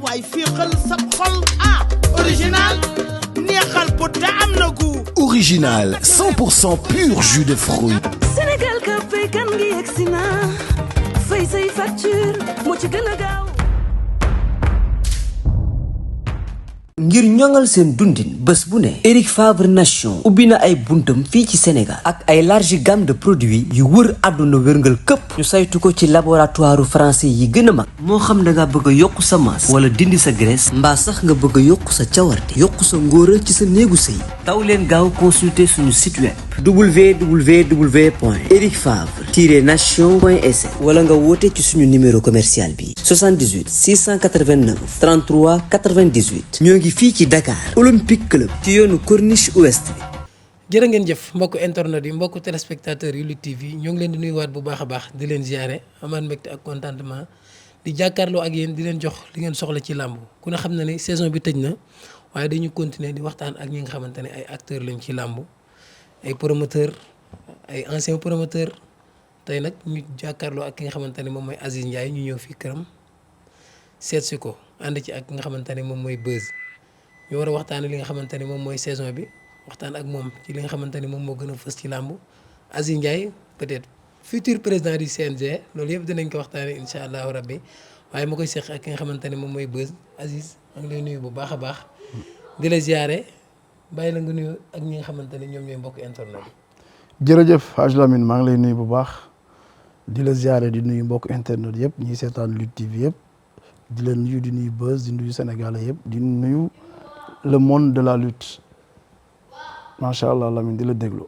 waay féexal sab xol ah original neexal bu te am na gu Original 100% pur jus de fruits. Sénégal ka fay kan ngi yegsi na fay say facture moo ci gën a gaaw. ngir ñoŋal seen dundin bés bu ne Eric Favre Nation ubbi na ay buntam fii ci Sénégal ak ay large gamme de produits yu wër àdduna wërngal këpp ñu saytu ko ci laboratoire français yi gën a mag moo xam da nga bëgg a yokk sa masse wala dindi sa graisse mbaa sax nga bëgg a yokk sa cawarte yokk sa ngóora ci sa néegu sëy taw leen gaaw consulter suñu site web www.ericfavre-nation.sn wala nga woote ci suñu numéro commercial bi 78 689 33 98 ñoo ngi fii ci Dakar Olympique Club ci yoonu Corniche Ouest bi. jërë ngeen jëf mbokku internet yi mbokku téléspectateurs yu Lutte TV ñoo ngi leen di nuyuwaat bu baax a baax di leen ziare amaat mbégte ak contentement di jàkkaarloo ak yéen di leen jox li ngeen soxla ci làmb ku ne xam na ni saison bi tëj na waaye dañu continuer di waxtaan ak ñi nga xamante ne ay acteurs lañ ci làmb ay promoteurs ay anciens promoteurs tey nag ñu jàkkaarloo ak ki nga xamante ne moom mooy Aziz Ndiaye ñu ñëw fii këram seet si ko ànd ci ak ki nga xamante ne moom mooy Beuz ñu war a waxtaanee li nga xamante ne moom mooy saison bi waxtaan ak moom ci li nga xamante ne moom moo gën a fës ci làmb Aziz Ndiaye peut-être futur président du CNG loolu yëpp dinañ ko waxtaanee incha allahu rabbi waaye ma koy seq ak ki nga xamante ne moom mooy Beuz Aziz maa ngi lay nuyu bu baax a baax di la ziare bàyyi la nga nuyu ak ñi nga xamante ne ñoom ñooy mbokk internet yi. jërëjëf Hadj Lamine maa ngi lay nuyu bu baax di la ziare di nuyu mbokk internet yëpp ñi seetaan Lutte TV yëpp di la nuyu di nuyu Beuz di nuyu Sénégalais yëpp di nuyu le monde de la lutte macha allah Lamine di la déglu.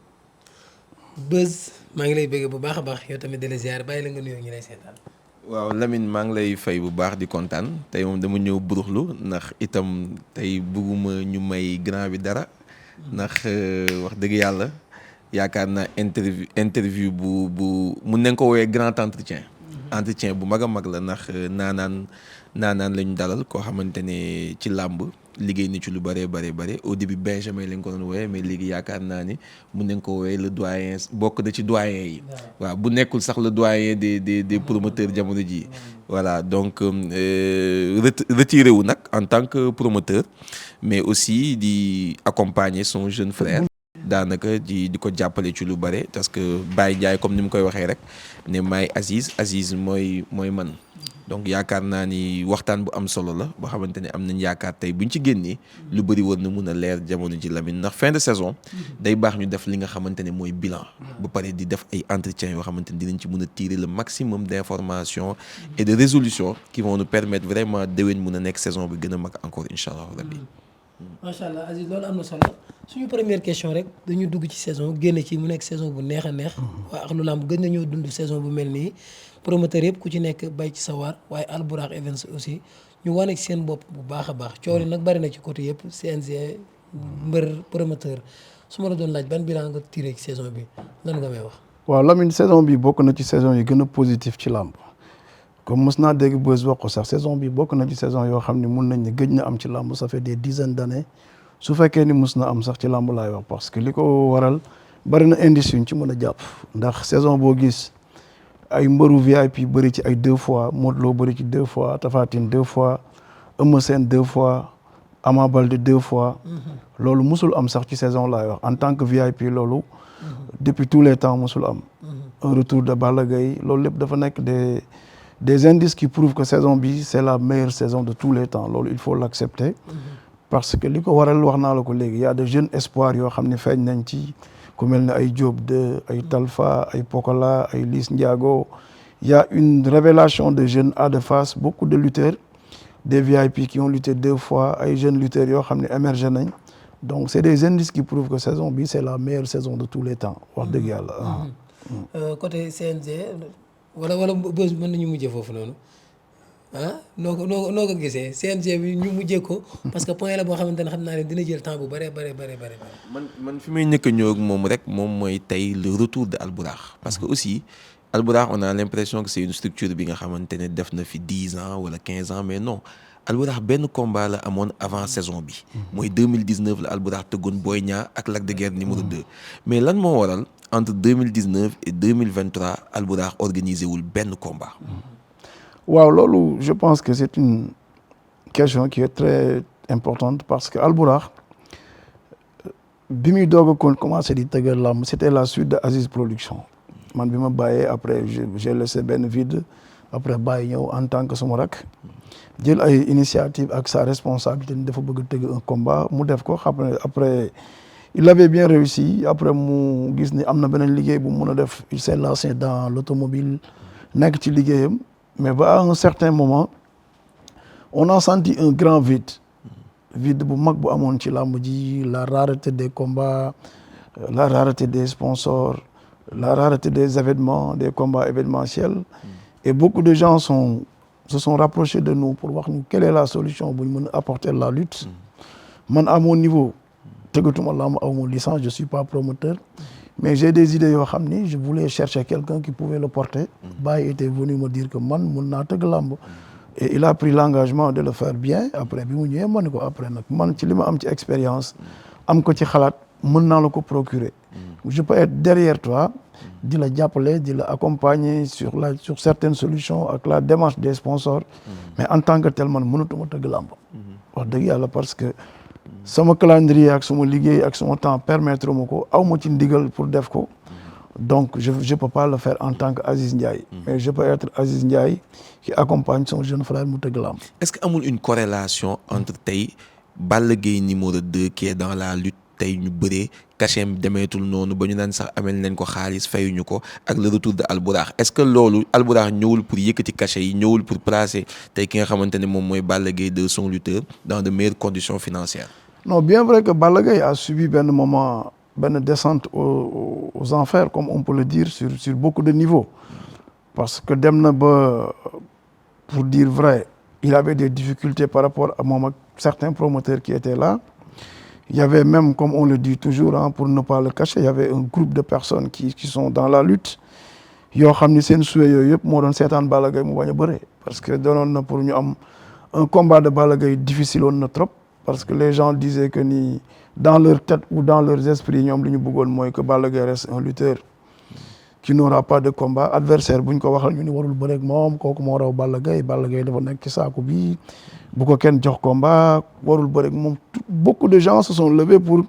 Beuz maa ngi lay bëgg bu baax a baax yow tamit di la ziare bàyyi la nga nuyoo ñi lay seetaan. waaw Lamine maa ngi lay fay bu baax di kontaan tey moom dama ñëw buruxlu ndax itam tey bëgguma ñu may grand bi dara ndax wax dëgg yàlla yaakaar naa interview bu mun nañ ko woowee grand entretien bu mag a mag la ndax naanaan lañu dalal koo xamante ne ci làmb liggéey na ci lu bëree bëri au début Benjamin lañ ko doon woowee mais léegi yaakaar naa ni mun nañ ko woowee le doyen bokk na ci doyen yi waaw bu nekkul sax le doyen des promoteurs jamono ji voilà donc retiré wu nag en tant que promoteur mais aussi di accompagner son jeune frère daanaka di ko jàppale ci lu bare parce que Baye Ndiaye comme ni mu koy waxee rek ne maay Aziz mooy man donc yaakaar naa ni waxtaan bu am solo la boo xamante ne am nañ yaakaar tey buñ ci génnee lu bëri war na mun a leer jamono ji Lamine ndax fin de saison day baax ñu def li nga xamante ne mooy bilan ba pare di def ay entretiens yoo xamante ne dinañ ci mun a tirer le maximum d'informations et de résolutions qui vont nous permettre vraiment déwén mun a nekk saison bi gën a mag encore incha allah rabbi. macha allah Aziz loolu am na solo suñu première question rek dañu dugg ci saison génn ci mu nekk saison bu neex a neex waa ak lu lamb gën nañoo dund saison bu mel nii promoteur yëpp ku ci nekk bay ci sa waar waaye Albourakh Events aussi ñu wane ci seen bopp bu baax a baax coow li nag bari na ci côté yëpp CNG mbër promoteur su ma la doon laaj ban bilan nga tiré ci saison bi lan nga may wax. waaw Lamine saison bi bokk na ci saison yi gën a positif ci làmb comme mos naa dégg Beuz wax ko sax saison bi bokk na ci saison yoo xam ne mun nañ ne gëj na am ci làmb ça fait des dizaines d'années su fekkee ni mos na am sax ci làmb laay wax parce que li ko waral bari na indice yuñ ci mën a jàpp ndax saison boo gis ay mbëru VIP bëri ci ay 2 fois Modou Lo bëri ci 2 fois Tapha Tine 2 fois Eumeu Sène 2 fois Ama Baldé 2 fois loolu musul am sax ci saison laay wax en tant que VIP loolu depuis tous les temps musul am un retour de Balla Gaye loolu lépp dafa nekk des indices qui prouvent que saison bi c'est la meilleure saison de tous les temps loolu il faut l'accepter parce que li ko waral wax naa la ko léegi y a de jeunes espoirs yoo xam ne feeñ nañ ci ku mel ne ay Diop de ay Talfa ay Pokola ay Liss Ndiago y a une révélation de jeunes à de face beaucoup de lutteurs des VIP qui ont lutté 2 fois ay jeunes lutteurs yoo xam ne émergé nañ donc c'est des indices qui prouvent que saison bi c'est la meilleure saison de tous les temps wax dëgg yàlla. côté CNG wala Beuz mën nañu mujjee foofu noonu noo ko gisee CNG bi ñu mujjee ko parce que point la boo xamante ne xam naa ne dina jël temps bu bare. man fi may ñëkk a ñëw ak moom rek moom mooy tey le retour de Albourakh parce que aussi Albourakh on a l'impression que c'est une structure bi nga xamante ne def na fi 10 ans wala 15 ans mais non Albourakh benn combat la amoon avant saison bi mooy 2019 la Albourakh tëggoon Boy Niang ak Lac de Guiers numéro 2 mais lan moo waral entre 2019 et 2023 Albourakh organisé wul benn combat. waaw loolu je pense que c'est une question qui est très importante parce que Albourakh bi muy doog a commencé di tëggal làmb c'était la suite de Aziz Production man bi ma bàyyee après j'ai laissé benn vide après bàyyi ñëw en tant que sama rak jël ay initiative ak sa responsabilité ni dafa bëgg a tëgg un combat mu def ko après il avait bien réussi après mu gis ni am na beneen liggéey bu mun a def il s'est lancé dans l'automobile nekk ci liggéeyam mais ba à un certain moment on a senti un grand vide bu mag bu amoon ci làmb ji, la rareté des combats, la rareté des sponsors, la rareté des événements, des combats événementiels. Et beaucoup de gens se sont rapprochés de nous pour voir quelle est la solution pour nous apporter la lutte. Man, à mon niveau, mon licence, je ne suis pas promoteur, mais j'ai des idées. Je voulais chercher quelqu'un qui pouvait le porter. Baye était venu me dire que man, mon lamb. Et il a pris l'engagement de le faire bien. Après, man, ci li ma am ci expérience, am ko ci xalaat, mën naa la ko procurer. Je peux être derrière toi, di la jàppale, di la accompagner sur certaines solutions avec la démarche des sponsors. Mais en tant que tel, man, mënatuma tëgg lamb. Wax dëgg yàlla parce que sama calendrier ak sama liggéey ak sama temps permettre ma ko, aw ma ci ndigal pour def ko. Donc, je ne peux pas le faire en tant qu'Aziz Ndiaye. Mais je peux être Aziz Ndiaye qui accompagne son jeune frère Mouteg Lamb. Est-ce qu'il y a une corrélation entre Balla Gaye numéro 2 qui est dans la lutte, ñu bëree cachet demeetul noonu ba ñu naan sax amel nañ ko xaalis fayuñu ko ak le retour de Albourakh est-ce que loolu Albourakh ñëwul pour yëkkati cachet yi ñëwul pour placer tey ki nga xamante ne moom mooy Balla Gaye 2 son lutteur dans de meilleures conditions financières? Non, bien vrai que Balla Gaye a subi benn moment benn descente aux enfers comme on peut le dire sur beaucoup de niveaux parce que dem na ba pour dire vrai il avait des difficultés par rapport à moom ak certains promoteurs qui étaient là. Il y avait même, comme on le dit toujours, pour ne pas le cacher, il y avait un groupe de personnes qui sont dans la lutte. Yo xamni sen souhait yoy yep mo don sétane Balla Gaye mu baña beuré parce que donon na pour ñu am un combat de Balla Gaye difficile on na trop parce que les gens disaient que ni dans leur tête ou dans leurs esprits ñom liñu bëggoon moy que Balla Gaye reste un lutteur qui n'aura pas de combat adversaire buñ ko waxal ñu ni warul beuré ak mom koku mo raw Balla Gaye dafa nek ci saaku bi bu ko kenn jox combat warul bëre moom beaucoup de gens se sont levés pour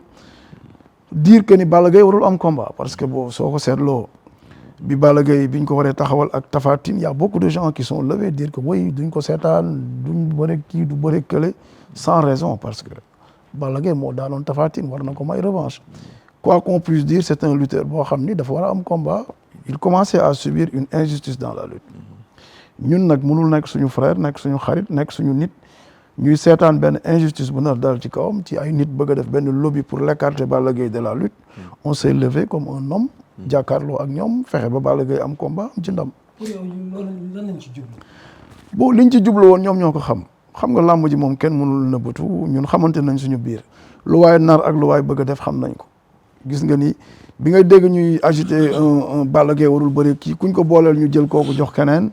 dire que ni Balla Gaye warul am combat parce que bon soo ko seetloo bi Balla Gaye biñ ko waree taxawal ak Tapha Tine y a beaucoup de gens qui sont levés dire que oui duñ ko seetaan duñ bëre kii du bëre kële sans raison parce que Balla Gaye moo daanoon Tapha Tine war na ko may revanche quoi qu'on puisse dire c'est un lutteur boo xam ni dafa war a am combat il commençait à subir une injustice dans la lutte ñun nag mënul nekk suñu frère nekk suñu xarit nekk suñu nit ñuy seetaan benn injustice bu nar dal ci kawam ci ay nit bëgg a def benn lobby pour l'écarter Balla Gaye de la lutte on s'est levé comme un homme jàkkaarloo ak ñoom fexe ba Balla Gaye am combat am ci ndam. pour yow lan lañ ci jublu. bon liñ ci jublu woon ñoom ñoo ko xam nga làmb ji moom kenn mënul nëbbatu ñun xamante nañ suñu biir lu waay nar ak lu waay bëgg a def xam nañ ko gis nga ni bi ngay dégg ñuy agiter un Balla Gaye warul bëri kii kuñ ko booleel ñu jël kooku jox keneen.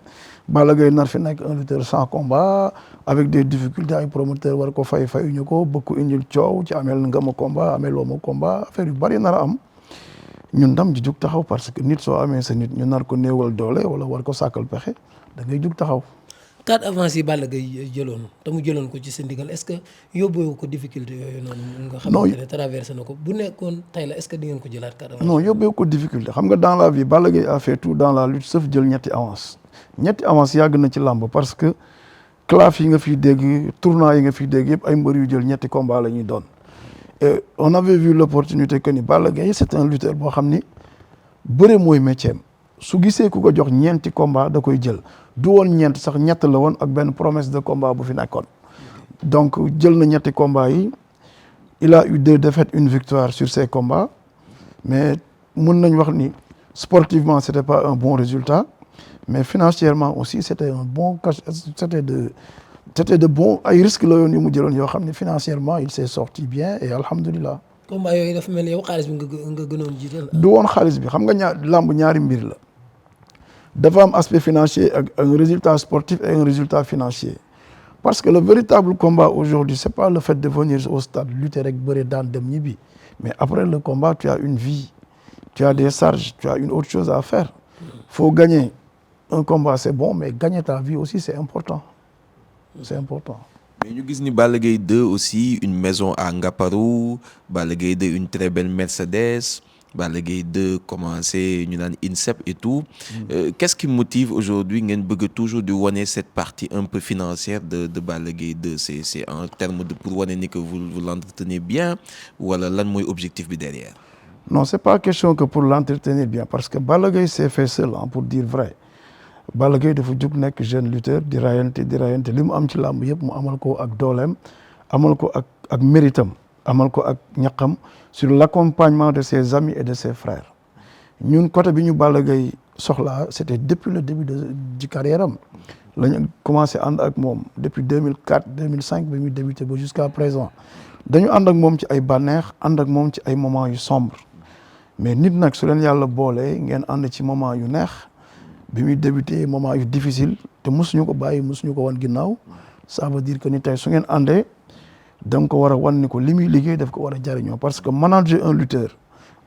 Balla Gaye nar fi nekk un lutteur sans combat avec des difficultés ay promoteur war ko fayuñu ko bëgg ko indil coow ci amel nga ma combat amel woo ma combat affaire yu bari nar a am ñun tam di jug taxaw parce que nit soo amee sa nit ñu nar ko néewal doole wala war ko sàkkal pexe da ngay jug taxaw. 4 avance yi Balla Gaye jëloon te mu jëloon ko ci sa ndigal est-ce que yóbbuwoo ko difficulté yooyu noonu nga xamante ne traversé na ko bu nekkoon tey la est-ce que di ngeen ko jëlaat 4 avance. non yóbbuwoo ko difficulté xam nga dans la vie Balla Gaye a fait tout dans la lutte sauf jël ñetti avance yàgg na ci làmb parce que claf yi nga fiy dégg tournoi yi nga fiy dégg yëpp ay mbër yu jël ñetti combat la ñuy doon et on avait vu l'opportunité que ni Balla Gaye c'est un lutteur boo xam ni bëre mooy métier am su gisee ku ko jox ñeenti combat da koy jël du woon ñeent sax ñett la woon ak benn promesse de combat bu fi nekkoon donc jël na ñetti combat yi il a eu 2 défaites 1 victoire sur ces combats mais mun nañ wax ni sportivement c'était pas un bon résultat mais financièrement aussi c'était un bon cash c'était de bons ay risques la yoon yu mu jëloon yoo xam ne financièrement il s'est sorti bien et alhamdulilah. combat yooyu dafa mel ni yow xaalis bi nga gënoon jiital. du woon xaalis bi xam nga làmb ñaari mbir la dafa am aspect financier ak un résultat sportif et un résultat financier parce que le véritable combat aujourd'hui c'est pas le fait de venir au stade lutter rek bëre daan dem ñibbi mais après le combat tu as une vie tu as des charges tu as une autre chose à faire faut gagner. Un combat c'est bon mais gagner ta vie aussi c'est important. mais ñu gis ni Balla Gaye 2 aussi une maison à Ngaparou, Balla Gaye 2 une très belle Mercedes, Balla Gaye 2 commencé ñu naan INSEP et tout. Qu'est-ce qui motive aujourd'hui ngeen bëgg toujours di wane cette partie un peu financière de Balla Gaye 2? C'est en termes de pour wane ni que vous l'entretenez bien wala lan mooy objectif bi derrière? Non, c'est pas question que pour l'entretenir bien parce que Balla Gaye s'est fait seul pour dire vrai. Balla Gaye dafa jóg nekk jeune lutteur di rayante li mu am ci làmb yëpp mu amal ko ak dooleem, amal ko ak méritam, amal ko ak ñaqam sur l'accompagnement de ses amis et de ses frères. Ñun côté bi ñu Balla Gaye soxlaa c'était depuis le début de carrière am la ñu commencé ànd ak moom depuis 2004 2005 ba muy débuté ba jusqu'à présent dañu ànd ak moom ci ay bànneex ànd ak moom ci ay moments yu sombre mais nit nag su leen yàlla boolee ngeen ànd ci moment yu neex bi muy débuté moment yu difficile te mosuñu ko bàyyi mosuñu ko wan ginnaaw ça veut dire que ni tey su ngeen àndee da nga ko war a wan ni ko li muy liggéey daf ko war a jariñoo parce que manager un lutteur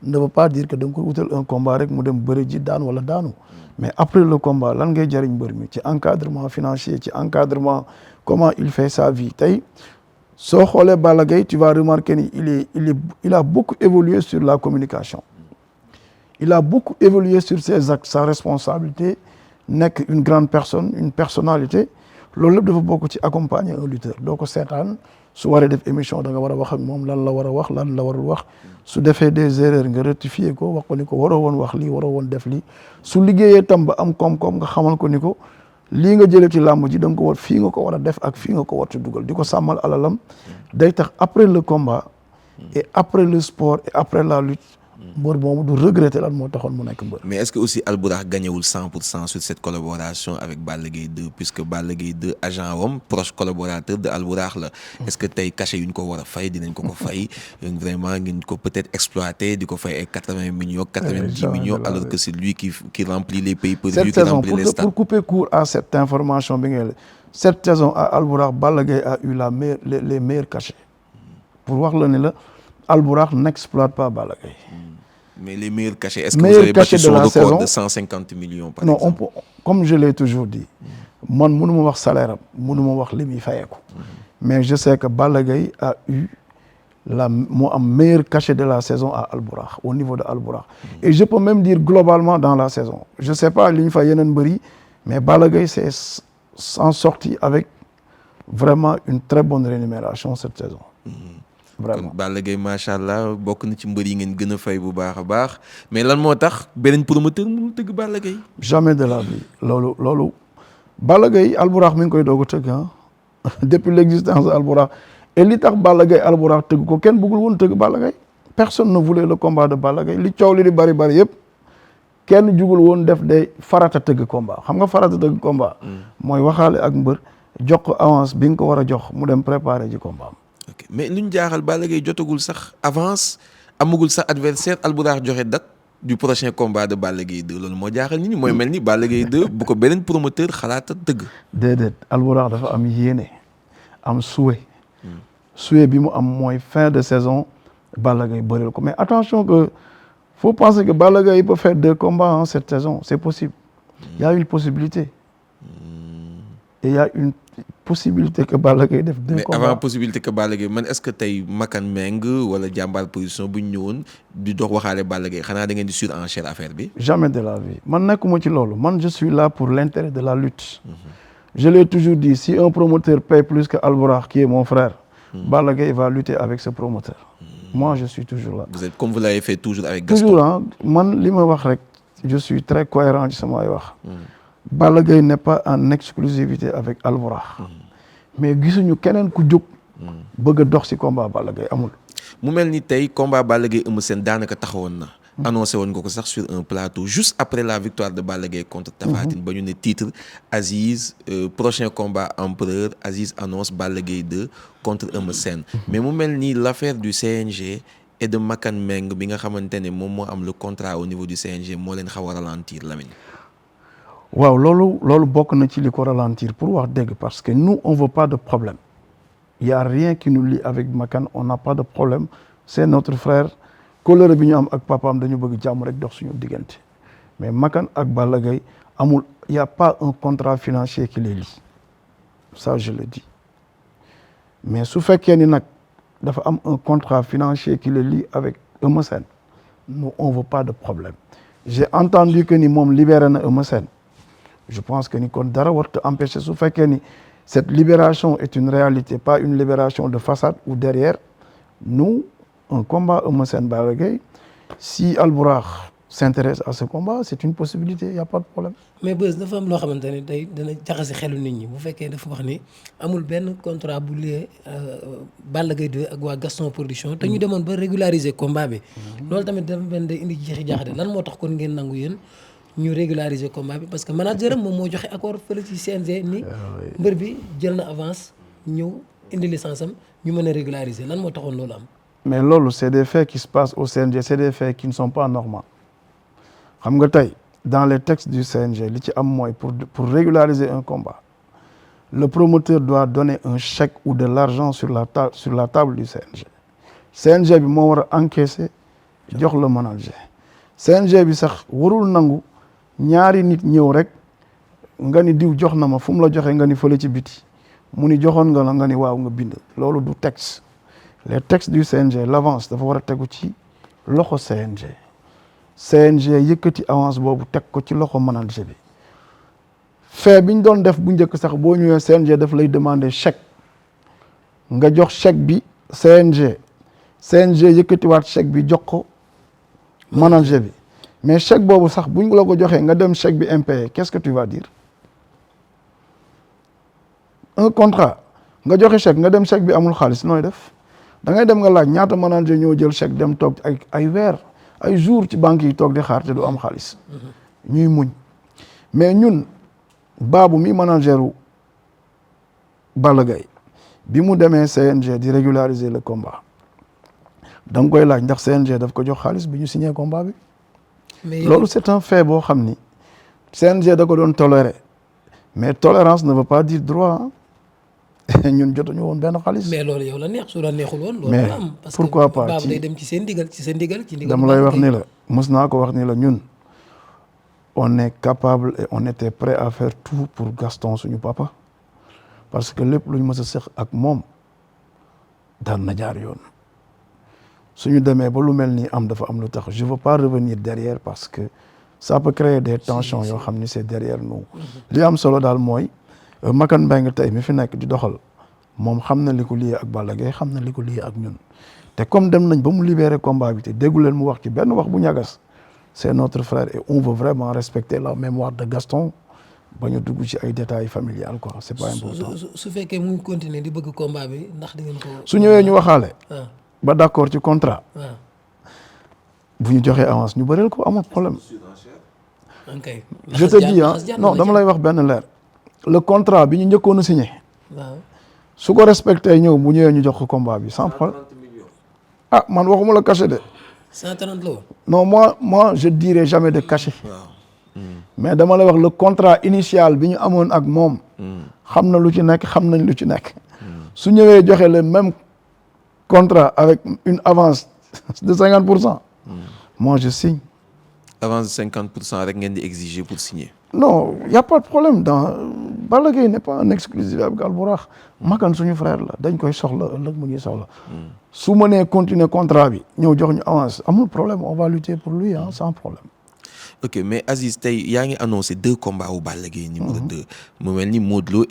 ne veut pas dire que da nga ko wutal un combat rek mu dem bëri ji daan wala daanu mais après le combat lan ngay jariñ mbër mi ci encadrement financier ci encadrement comment il fait sa vie tey soo xoolee Balla Gaye tu vas remarquer ni il a beaucoup évolué sur la communication. Il a beaucoup évolué sur ses actes, sa responsabilité, nekk une grande personne, une personnalité. Loolu lépp dafa bokk ci accompagner un lutteur. doo ko seetaan su waree def émission da nga war a wax ak moom lan la war a wax lan la warul wax su defee des erreurs nga rectifier ko wax ko ni ko waroo woon wax lii waroo woon def lii su liggéeyee tam ba am koom-koom nga xamal ko ni ko lii nga jëlee ci làmb ji da nga ko war fii nga ko war a def ak fii nga ko war a dugal di ko sàmmal alalam day tax après le combat et après le sport et après la lutte mbër moomu du regretter lan moo taxoon mu nekk mbër. Mais est-ce que aussi Albourakh gagnewul 100% sur cette collaboration avec Balla Gaye 2 puisque Balla Gaye 2 agent wam proche collaborateur de Albourakh la. Est-ce que tey cachet yu ñu ko war a fay dinañ ko fay vraiment ngeen ko peut-être exploiter di ko fay ay 80 millions 90 millions alors que c'est lui qui remplit les pay-per-view qui remplit les stades. Pour couper court à cette information bi ngeen cette saison à Albourakh Balla Gaye a eu les meilleurs cachets pour wax la ne la Albourakh n'exploite pas Balla Gaye. Mais les meilleurs cachets, est-ce que vous avez battu son record de 150 millions par exemple? Comme je l'ai toujours dit, man mënuma wax salaire am mënuma wax li muy fayeeku mais je sais que Balla Gaye a eu moo am meilleur cachet de la saison à Albourakh au niveau de Albourakh et je peux même dire globalement dans la saison je sais pas li ñu fa yeneen bëri mais Balla Gaye s'en sorti avec vraiment une très bonne rémunération cette saison. Vraiment kon Balla Gaye macha allah bokk na ci mbër yi ngeen gën a fay bu baax a baax mais lan moo tax beneen promoteur mënul tëgg Balla Gaye. jamais de la vie loolu Balla Gaye Albourakh mi ngi koy doog a tëgg depuis l'existence de Albourakh et li tax Balla Gaye Albourakh tëgg ko kenn bëggul woon tëgg Balla Gaye personne ne voulait le combat de Balla Gaye li coow li di bari yëpp kenn jugul woon def day farata tëgg combat xam nga farata tëgg combat. mooy waxaale ak mbër jox ko avance bi nga ko war a jox mu dem préparer ji combat am. ok mais lu ñu jaaxal Balla Gaye jotagul sax avance amagul sax adversaire Albourakh joxe date du prochain combat de Balla Gaye 2 loolu moo jaaxal nit ñi mooy mel ni Balla Gaye 2 bu ko beneen promoteur xalaata dëgg. déedéet Albourakh dafa am yéene am souhait. souhait bi mu am mooy fin de saison Balla Gaye bëreel ko mais attention que faut penser que Balla Gaye peut faire 2 combats cette saison c'est possible. Il y a une possibilité. Et il y a une possibilité que Balla Gaye def 2 combats. Mais avant possibilité que Balla Gaye man est-ce que tey Makan Meng wala jàmbaar position bu ñu ñëwoon di dox waxaale Balla Gaye xanaa da ngeen di surenchère affaire bi. Jamais de la vie man nekkuma ci loolu man je suis là pour l'intérêt de la lutte. Je l'ai toujours dit si un promoteur paye plus que Albourakh qui est mon frère. Balla Gaye va lutter avec ce promoteur. Moi je suis toujours là. Vous êtes comme vous l'avez fait toujours avec Gaston. Toujours man li ma wax rek je suis très cohérent ci samay wax. Balla Gaye n'est pas en exclusivité avec Albourakh. mais gisuñu keneen ku jóg. bëgg a dox ci combat Balla Gaye amul. mu mel ni tey combat Balla Gaye Eumeu Sène daanaka taxawoon na. annoncé woon nga ko sax sur un plateau juste après la victoire de Balla Gaye contre Tapha Tine ba ñu ne titre Aziz prochain combat empereur Aziz annonce Balla Gaye 2 contre Eumeu Sène. mais mu mel ni l'affaire du CNG et de Makan Meng bi nga xamante ne moom moo am le contrat au niveau du CNG moo leen xaw a ralentir Lamine. waaw loolu bokk na ci li ko ralentir pour wax dëgg parce que nous on veut pas de problème il y a rien qui nous lie avec Makan on n'a pas de problème c'est notre frère kóllëre bi ñu am ak papaam dañu bëgg jàmm rek dox suñu diggante mais Makan ak Balla Gaye amul il y a pas un contrat financier qui les lie ça je le dis mais su fekkee ni nag dafa am un contrat financier qui le lie avec Eumeu Sène nous on veut pas de problème j'ai entendu que ni moom libéré na Eumeu Sène je pense que ni kon dara warut a empêcher su fekkee ni cette libération est une réalité pas une libération de façade ou derrière nous un combat Eumeu Sène Balla Gaye si Albourakh s'intéresse à ce combat c'est une possibilité il y a pas de problème. mais Beuz dafa am loo xamante ne tey dana jaxase xelu nit ñi bu fekkee dafa wax ni amul benn contrat bu lié Balla Gaye 2 ak waa Gaston Production te ñu demoon ba régulariser combat bi. loolu tamit dafa benn day indi jeexi jaaxate lan moo tax kon ngeen nangu yéen ñu régulariser combat bi parce que manager am moom moo joxe accord fële ci CNG ni mbër bi jël na avance ñëw indi licence am ñu mën a régulariser lan moo taxoon loolu am. mais loolu c'est des faits qui se passent au CNG c'est des faits qui ne sont pas normaux xam nga tey dans les textes du CNG li ci am mooy pour régulariser un combat le promoteur doit donner un chèque ou de l'argent sur la table du CNG CNG bi moo war a encaisser jox le manager CNG bi sax warul nangu ñaari nit ñëw rek nga ni diw jox na ma fu mu la joxe nga ni fële ci biti mu ni joxoon nga la nga ni waaw nga bind loolu du texte les textes du CNG l'avance dafa war a tegu ci loxo CNG yëkkati avance boobu teg ko ci loxo manager bi fait bi ñu doon def bu njëkk sax boo ñëwee CNG daf lay demander chèque nga jox chèque bi CNG yëkkatiwaat chèque bi jox ko manager bi mais chèque boobu sax buñ la ko joxee nga dem chèque bi impayé qu'est-ce que tu vas dire un contrat nga joxe chèque nga dem chèque bi amul xaalis nooy def da ngay dem nga laaj ñaata manager ñoo jël chèque dem toog ay weer ay jours ci banque yi toog di xaar te du am xaalis ñuy muñ mais ñun Babou mi manageru Balla Gaye bi mu demee CNG di régulariser le combat da nga koy laaj ndax CNG daf ko jox xaalis bi ñu signé combat bi loolu c'est un fait boo xam ni CNG da ko doon tolérer mais tolérance ne veut pas dire droit ñun jotuñu woon benn xaalis. mais loolu yow la neex su la neexul woon. loolu mais la am parce pourquoi que pas Babou day dem ci seen ndigal dama lay wax ni la mës naa ko wax ni la ñun on est capable et on était prêt à faire tout pour Gaston suñu papa parce que lépp lu ñu mës a seq ak moom daan na jaar yoon suñu demee ba lu mel ni am dafa am lu tax je veux pas revenir derrière parce que ça peut créer des tensions yoo xam ni c'est derrière nous li am solo daal mooy Makan Mbengue tey mi fi nekk di doxal moom xam na li ko lié ak Balla Gaye xam na li ko lié ak ñun te comme dem nañ ba mu libérer combat bi te déggu leen mu wax ci benn wax bu ñagas c'est notre frère et on veut vraiment respecter la mémoire de Gaston ba ñu dugg ci ay détails familial quoi c'est pas important. su fekkee mu ngi continuer di bëgg combat bi ndax di ngeen ko. su ñëwee ñu waxaale. ba d'accord ci contrat. bu ñu joxee avance ñu bëreel ko amul problème. je te dis non dama lay wax benn leer. le contrat bi ñu njëkkoon a signé. waaw su ko respecté ñëw bu ñëwee ñu jox ko combat bi sans problème. ah man waxuma la cachet de. 130 la woon. non moi je dirai jamais de cachet. mais dama lay wax le contrat initial bi ñu amoon ak moom. xam na lu ci nekk xam nañ lu ci nekk. su ñëwee joxe le même contrat avec une avance de 50%. moi je signe. avance de 50% rek ngeen di exiger pour signer. non y a pas de problème Balla Gaye n'est pas un exclusif avec Albourakh Makan suñu frère la dañ koy soxla ëllëg mu ngi soxla su mënee continuer contrat bi ñëw jox ñu avance amul problème on va lutter pour lui sans problème. ok mais Aziz tey yaa ngi annoncé 2 combats wu Balla Gaye numéro 2 mu mel ni Modou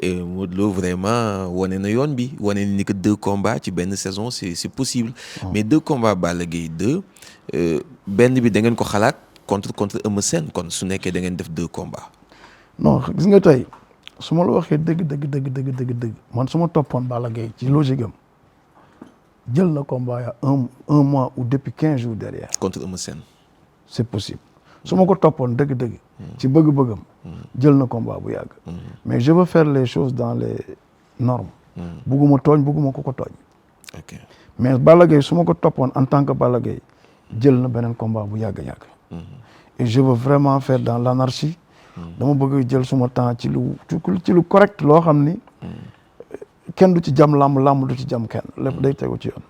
Lo vraiment wane na yoon bi wane ni que 2 combats ci benn saison c'est possible mais 2 combats Balla Gaye 2 benn bi da ngeen ko xalaat contre Eumeu Sène kon su nekkee da ngeen def 2 combats. non gis nga tey su ma la waxee dëgg man su ma toppoon Balla Gaye ci logique am jël na combat ya un mois ou depuis 15 jours derrière. contre Eumeu Sène. c'est possible su ma ko toppoon dëgg ci bëgg-bëggam. jël na combat bu yàgg. mais je veux faire les choses dans les normes. bugguma tooñ bugguma ko tooñ. ok mais Balla Gaye su ma ko toppoon en tant que Balla Gaye jël na beneen combat bu yàgg. et je veux vraiment faire dans l'anarchie. dama bëgg jël suma temps ci lu correct loo xam ni kenn du ci jam làmb du ci jam kenn lépp day tegu ci yoon.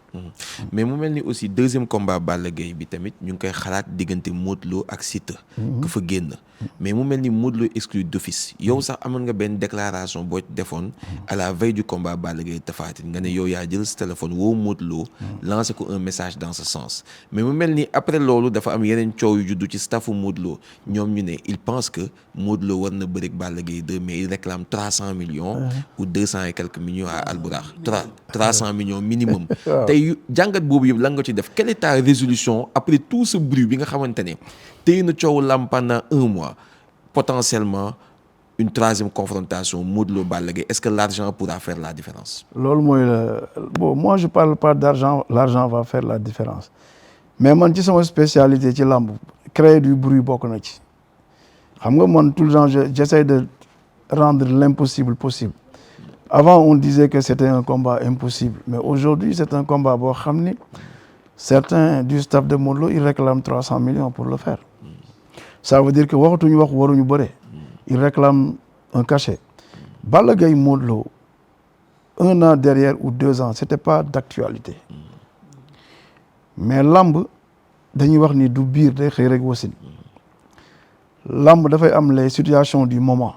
mais mu mel ni aussi deuxième combat Balla Gaye bi tamit ñu ngi koy xalaat diggante Modou Lo ak Siteu. ku fa génn. mais mu mel ni Modou Lo exclu d'office yow sax amoon nga benn déclaration boo defoon à la veille du combat Balla Gaye Tapha Tine nga ne yow yaa jël sa téléphone woo Modou Lo lancé ko un message dans ce sens mais mu mel ni après loolu dafa am yeneen coow yu juddu ci staffu Modou Lo ñoom ñu ne il pense que Modou Lo war na bëri ak Balla Gaye 2 mais il réclame 300 millions ou 200 et quelques millions à Albourakh 300 millions minimum tey jàngat boobu yëpp lan nga ci def quelle est ta résolution après tout ce bruit bi nga xamante ne tey na coow lam pendant 1 mois potentiellement une troisième confrontation Modou Lo Balla Gaye est-ce que l'argent pourra faire la différence. loolu mooy bon moi je parle pas d'argent l'argent va faire la différence mais man ci sama spécialité ci làmb créer du bruit bokk na ci xam nga man tout le temps j'essaie de rendre l'impossible possible avant on disait que c'était un combat impossible mais aujourd'hui c'est un combat boo xam ni certains du staff de Modou Lo ils réclament 300 millions pour le faire ça veut dire que waxatuñu wax waruñu bëre ils réclament un cachet Balla Gaye Modou Lo 1 an derrière ou 2 ans c'était pas d'actualité mais lamb dañuy wax ni du biir day xëy rek wasin lamb dafay am les situations du moment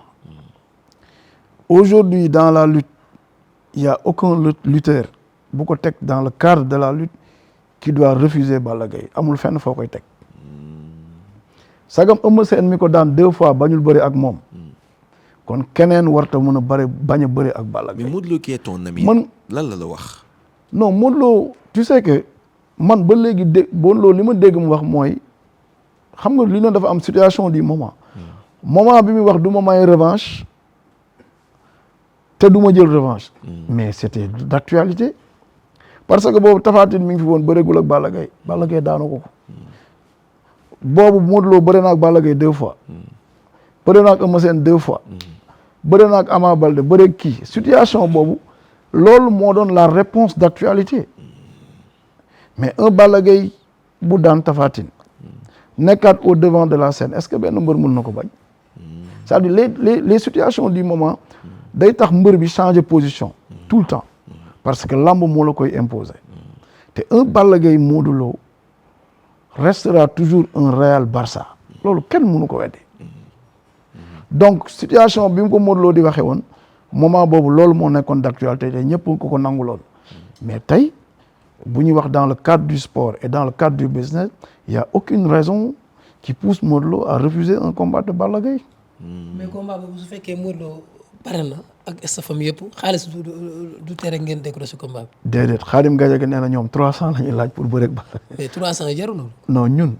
aujourd'hui dans la lutte il y a aucun lutteur bu ko teg dans le cadre de la lutte qui doit refuser Balla Gaye amul fenn foo koy teg sagam Eumeu Sène mi ko daan 2 fois bañul bëri ak moom kon keneen warta mën a bañ a bëri ak Balla Gaye. mais Modou Lo qui est ton ami. man lan la wax. non Modou Lo tu sais que man ba léegi Modou Lo li ma dégg mu wax mooy xam nga li noonu dafa am situation du moment. moment bi muy wax du ma may revanche te du ma jël revanche. mais c'était d'actualité parce que boobu Tapha Tine mi ngi fi woon bëreegul ak Balla Gaye. Balla Gaye daanu ko. boobu Modou Lo bëre na ak Balla Gaye 2 fois. bëre na ak Eumeu Sène 2 fois. bëre na ak Ama Baldé bëre kii situation boobu loolu moo doon la réponse d'actualité mais un Balla Gaye bu daan Tapha Tine nekkaat au devant de la scène est-ce que benn mbër mën na ko bañ. c'est-à-dire les situations du moment day tax mbër bi changer position tout le temps parce que lamb moo la koy imposer te un Balla Gaye Modou Lo restera toujours un Real Barça loolu kenn mënu ko weddi donc situation bi mu ko Modou Lo di waxee woon moment boobu loolu moo nekkoon d'actualité te ñëpp ko nanguloon mais tey bu ñuy wax dans le cadre du sport et dans le cadre du business il y a aucune raison qui pousse Modou Lo à refuser un combat de Balla Gaye. mais combat boobu su fekkee Modou Lo pare na ak stafam yëpp xaalis du tere ngeen décrocher combat bi. déedéet Khadim Gadiaga nee na ñoom 300 la ñuy laaj pour bëreeg Balla Gaye. mais 300 jarul loolu. non ñun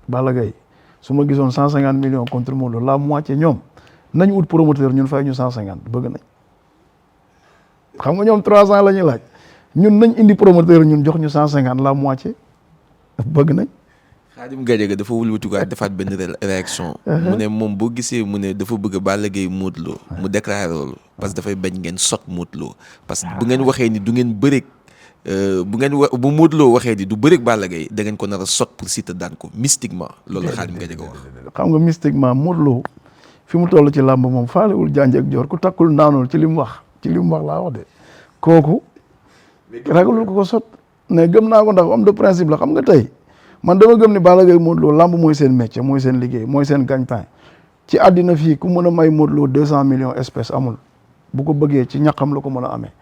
Balla Gaye su ma gisoon 150 millions contre Modou Lo la moitié ñoom nañu ut promoteur ñun fay ñu 150 bëgg nañ xam nga ñoom 300 la ñuy laaj ñun nañ indi promoteur ñun jox ñu 150 la moitié bëgg nañ. Khadim Gadiaga dafa wëlbatikuwaat defaat benn réaction. mu ne moom boo gisee mu ne dafa bëgg Balla Gaye Modou Lo mu déclaré loolu parce que dafay bañ ngeen sot Modou Lo parce que bu ngeen waxee ni du ngeen bëreeg bu Modou Lo waxee ni du bëreeg Balla Gaye da ngeen ko nar a sot pour Siteu daan ko mystiquement loolu la Khadim Gadiaga wax. xam nga mystiquement Modou Lo fi mu toll ci làmb moom faalewul janj ak joor ku takkul naanul ci li mu wax laa wax de kooku ragalul ko sot mais gëm naa ko ndax homme de principe la xam nga tey man dama gëm ni Balla Gaye Modou Lo làmb mooy seen métier mooy seen liggéey mooy seen gagne-pain ci àddina fii ku mën a may Modou Lo 200 millions espèces amul bu ko bëggee ci ñaqam la ko mën a amee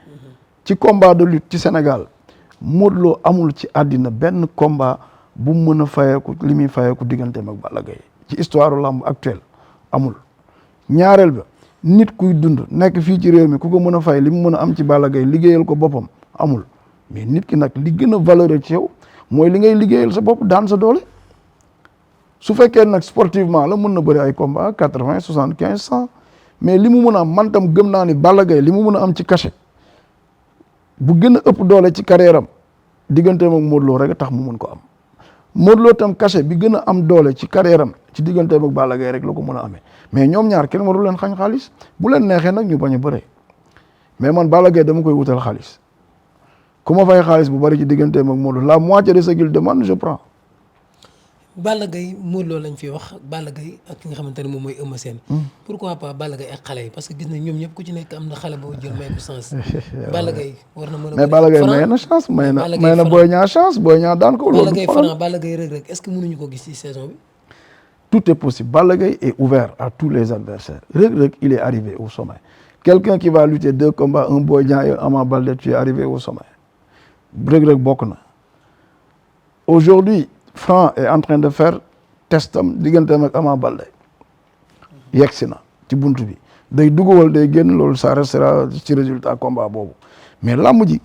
ci combat de lutte ci Sénégal Modou Lo amul ci àddina benn combat bu mën a fayeeku li muy fayeeku digganteem ak Balla Gaye ci histoire làmb actuelle amul ñaareel ba nit kuy dund nekk fii ci réew mi ku ko mën a fay li mu mën a am ci Balla Gaye liggéeyal ko boppam amul mais nit ki nag li gën a valeureux ci yow mooy li ngay liggéeyal sa bopp daan sa doole su fekkee nag sportivement la mën na bëri ay combat 80 75 100 mais li mu mën a am man tam gëm naa ni Balla Gaye li mu mën a am ci cachet bu gën a ëpp doole ci carrière am digganteem ak Modou Lo rek a tax mu mën ko am Modou Lo tam cachet bi gën a am doole ci carrière am ci digganteem ak Balla Gaye rek la ko mën a amee mais ñoom ñaar kenn waru leen xañ xaalis bu leen neexee nag ñu bañ a bëre mais man Balla Gaye dama koy wutal xaalis ku ma fay xaalis bu bari ci digganteem ak Modou la moitié de ce qu'il demande je prends. Balla Gaye Modou Lo lañ fi wax Balla Gaye ak ki nga xamante ne moom mooy Eumeu Sène. pourquoi pas Balla Gaye ak xale yi parce que gis nañ ñoom ñëpp ku ci nekk am na xale boo jël may ko sens. Balla Gaye war na mën a. mais Balla Gaye may na chance may na Boy Niang chance Boy Niang daan ko. Balla Gaye Franc Balla Gaye Reug Reug est-ce que mënuñu ko gis ci saison bi. tout est possible. Balla Gaye est ouvert à tous les adversaires. Reug Reug, il est arrivé au sommet. Quelqu'un qui va lutter 2 combats, un Boy Niang et un Ama Baldé, tu es arrivé au sommet. Reug Reug bokk na. Aujourd'hui, Franc est en train de faire testam digganteem ak Ama Baldé. Yegsi na ci buntu bi. Day dugg wala day génn loolu ça restera ci résultat combat boobu. Mais lamb ji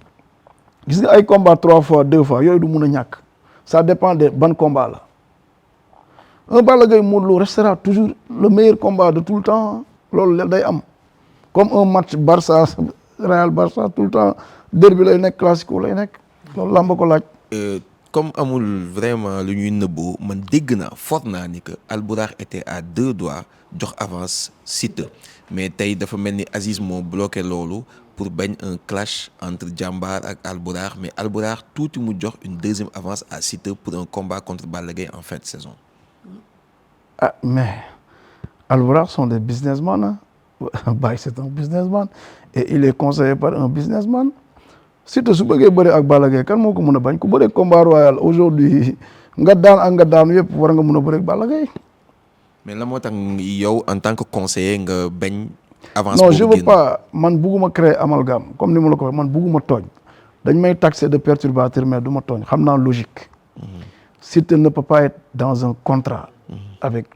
gis nga ay combat 3 fois 2 fois yooyu du mun a ñàkk. Ça dépend de ban combat la. Un Balla Gaye Modou Lo restera toujours le meilleur combat de tout le temps loolu day am comme un match Barça Real Barça tout le temps derby lay nekk classico lay nekk loolu làmb ko laaj. comme amul vraiment lu ñuy nëbbu man dégg naa foog naa ni que Albourakh était à 2 doigts jox avance Siteu mais tey dafa mel ni Aziz moo bloqué loolu pour bañ un clash entre Jambar ak Albourakh mais Albourakh tuuti mu jox une deuxième avance à Siteu pour un combat contre Balla Gaye en fin de saison. Ah, mais Albourakh sont des businessmen. Hein? Baye, c'est un businessman. Et il est conseillé par un businessman. Surtout su bëggee bëri ak Balla Gaye kan moo ko mën a bañ ku bëri combat royal aujourd'hui nga daan ak nga daan yëpp war nga mën a bëri ak Balla Gaye. mais la moo tax yow en tant que conseiller nga bañ. avance non je veux pas man bugguma créer amalgame comme ni ma la ko waxee man bugguma tooñ dañ may taxer de perturbateur mais du ma tooñ xam naa logique. Siteu ne peut pas être dans un contrat. avec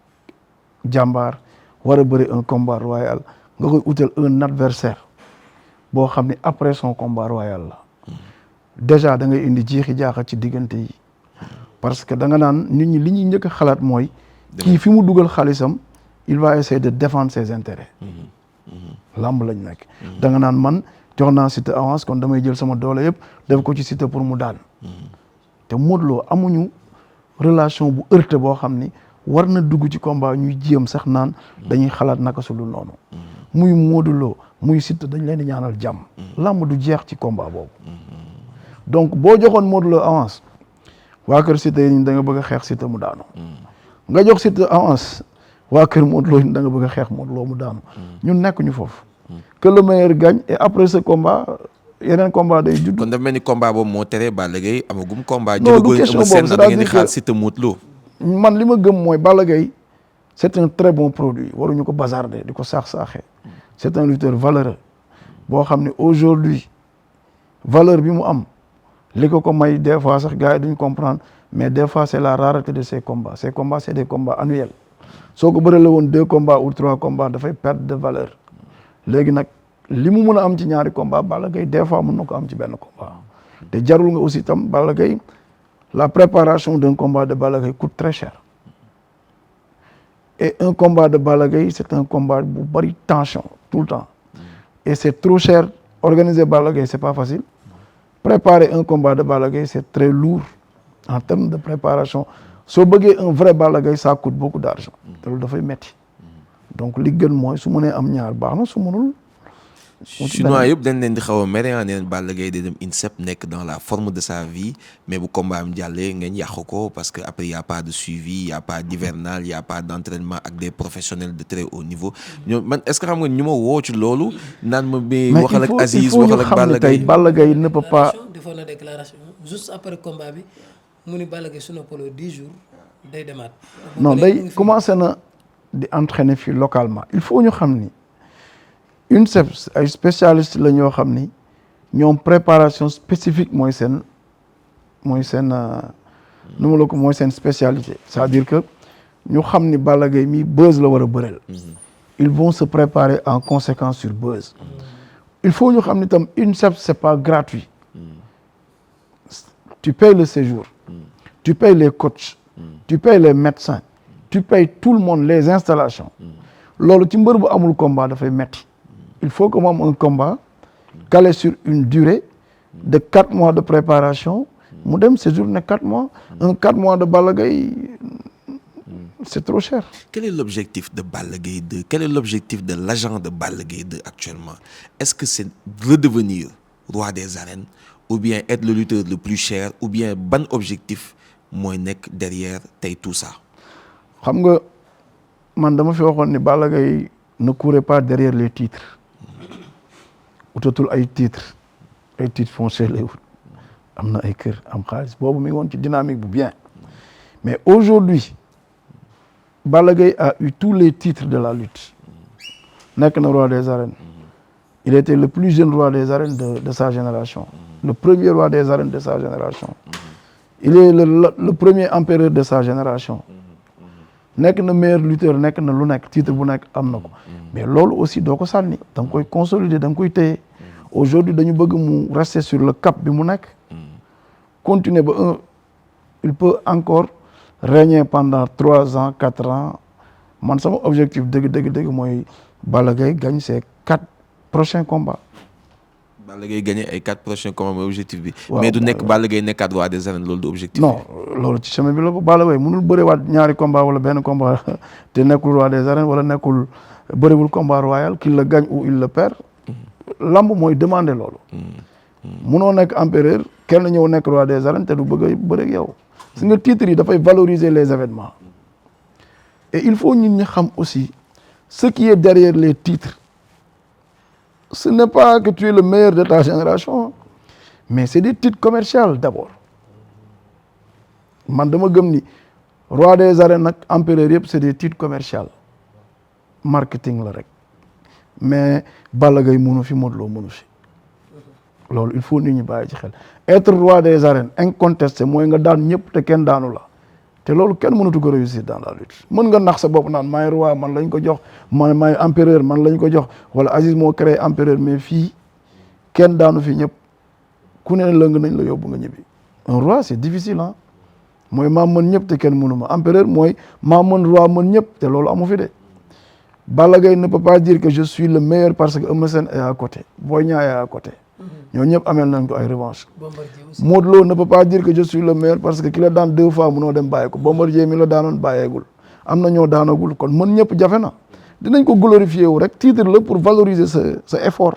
Jambar war a bëri un combat royal nga koy utal un adversaire boo xam ne après son combat royal la déjà da ngay indi jiixi jaaxa ci diggante yi parce que da nga naan nit ñi li ñuy njëkk a xalaat mooy kii fi mu dugal xaalisam il va essayer de défendre ses intérêts lamb lañ nekk da nga naan man jox naa Siteu avance kon damay jël sama doole yëpp def ko ci Siteu pour mu daan te Modou Lo amuñu relation bu heurté boo xam ni war na dugg ci combat ñuy jéem sax naan dañuy xalaat naka su dul noonu muy Modou Lo muy Siteu dañ leen di ñaanal jàmm lamb du jeex ci combat boobu donc boo joxoon Modou Lo avance waa kër Siteu yi da nga bëgg a xeex Siteu mu daanu nga jox Siteu avance waa kër Modou Lo da nga bëgg a xeex Modou Lo mu daanu ñun nekk ñu foofu que le meilleur gagne et après ce combat yeneen combat day judd. kon dafa mel ni combat boobu moo tere Balla Gaye amagum combat. non du question boobu da ngeen di xaar Siteu Modou Lo man li ma gëm mooy Balla Gaye c'est un très bon produit waruñu ko bazarder di ko saax-saaxee c'est un lutteur valeureux boo xam ne aujourd'hui valeur bi mu am li ko may des fois sax gars yi duñ comprendre mais des fois c'est la rareté de ces combats c'est des combats annuels soo ko bëre la woon 2 combats ou 3 combats dafay perdre de valeur léegi nag li mu mën a am ci ñaari combat Balla Gaye des fois mën na ko am ci benn combat te jarul nga aussi tam Balla Gaye la préparation d'un combat de Balla Gaye coûte très cher et un combat de Balla Gaye c'est un combat bu bari tension tout le temps et c'est trop cher organiser Balla Gaye c'est pas facile préparer un combat de Balla Gaye c'est très lourd en termes de préparation soo bëggee un vrai Balla Gaye ça coûte beaucoup d'argent te loolu dafay metti donc li gën mooy su mënee am ñaar baax na su mënul chinois yëpp dañ leen di xaw a mere neen Balla Gaye di dem INSEP nekk dans la forme de sa vie mais bu combat am jàllee ngeen yàqu ko parce que après y a pas de suivi y a pas d'hivernal y a pas d'entraînement ak des professionnels de très haut niveau ñoom man est-ce que xam nga ñu ma woo ci loolu naan ma bi waxal ak Aziz waxal ak Balla Gaye Balla Gaye ne peut pas defoon na déclaration juste après combat bi mu ni Balla Gaye su noppaloo 10 jours day demaat non day commencé na di entraîner fii localement il faut ñu xam ni UNICEF ay spécialistes la ñoo xam ni ñoom préparation spécifique mooy seen nu ma la ko mooy seen spécialité c'est-à-dire que ñu xam ni Balla Gaye mi buzz la war a bëreel ils vont se préparer en conséquence sur buzz il faut ñu xam ni tam UNICEF c'est pas gratuit tu payes le séjour tu payes les coachs tu payes les médecins tu payes tout le monde les installations loolu ci mbër bu amul combat dafay metti il faut que mu am un combat calé sur une durée de 4 mois de préparation mu dem séjour ne 4 mois un 4 mois de Balla Gaye c'est trop cher. Quel est l'objectif de Balla Gaye 2? Quel est l'objectif de l'agent de Balla Gaye 2 actuellement? Est-ce que c'est redevenir roi des arènes ou bien être le lutteur le plus cher ou bien ban objectif mooy nekk derrière tey tout ça. xam nga man dama fi waxoon ni Balla Gaye ne courait pas derrière les titres utatul ay titres fonciers lay wut am na ay kër am xaalis boobu mi ngi woon ci dynamique bu bien mais aujourd'hui Balla Gaye a eu tous les titres de la lutte nekk na roi des arènes il était le plus jeune roi des arènes de sa génération le premier roi des arènes de sa génération il est le premier empereur de sa génération nekk na meilleur lutteur nekk na lu nekk titre bu nekk am na ko mais loolu aussi doo ko sànni da nga koy consolider da nga koy téye aujourd'hui dañu bëgg mu rester sur le cap bi mu nekk continuer ba il peut encore régner pendant 3 ans 4 ans man sama objectif dëgg mooy Balla Gaye gagne ses 4 prochains combats. Balla Gaye gagné ay 4 prochains combats mooy objectif bi. mais du nekk Balla Gaye nekkaat roi des arènes loolu du objectif. non loolu ci chemin bi la Balla Gaye mënul bëriwaat ñaari combat wala benn combat te nekkul roi des arènes wala nekkul bëriwul combat royal qu'il le gagne ou il le perd. lamb mooy demander loolu. munoo nekk empereur kenn ñëw nekk roi des arènes te du bëgg a bëri ak yow. si nga titres yi dafay valoriser les événements. et il faut ñun ñi xam aussi ce qui est derrière les titres. Ce n'est pas que tu es le meilleur de ta génération mais c'est des titres commerciaux d'abord man dama gëm ni roi des arènes nag empereur yëpp c'est des titres commerciaux marketing la rek mais Balla Gaye mënu fi Modou Lo mënu fi loolu il faut nit ñi bàyyi ci xel être roi des arènes incontesté mooy nga daan ñëpp te kenn daanu la te loolu kenn mënatu ko réussir dans la lutte mën nga nax sa bopp naan maay roi man lañ ko jox maay empereur man lañ ko jox wala Aziz moo créé empereur mais fii kenn daanu fi ñëpp ku ne lëng nañ la yóbbu nga ñibbi un roi c'est difficile ah mooy maa mën ñëpp te kenn mënu ma empereur mooy maa mën roi mën ñëpp te loolu amu fi de Balla Gaye ne peut pas dire que je suis le meilleur parce que Eumeu Sène est à côté Boy Niang est à côté ñoo ñëpp amel nañ ko ay revanche Modou Lo ne peut pas dire que je suis le meilleur parce que ki la daan 2 fois munoo dem bàyyi ko Bombardier mi la daanoon bàyyeegul am na ñoo daanagul kon mën ñëpp jafe na dinañ ko glorifier wu rek titre la pour valoriser sa effort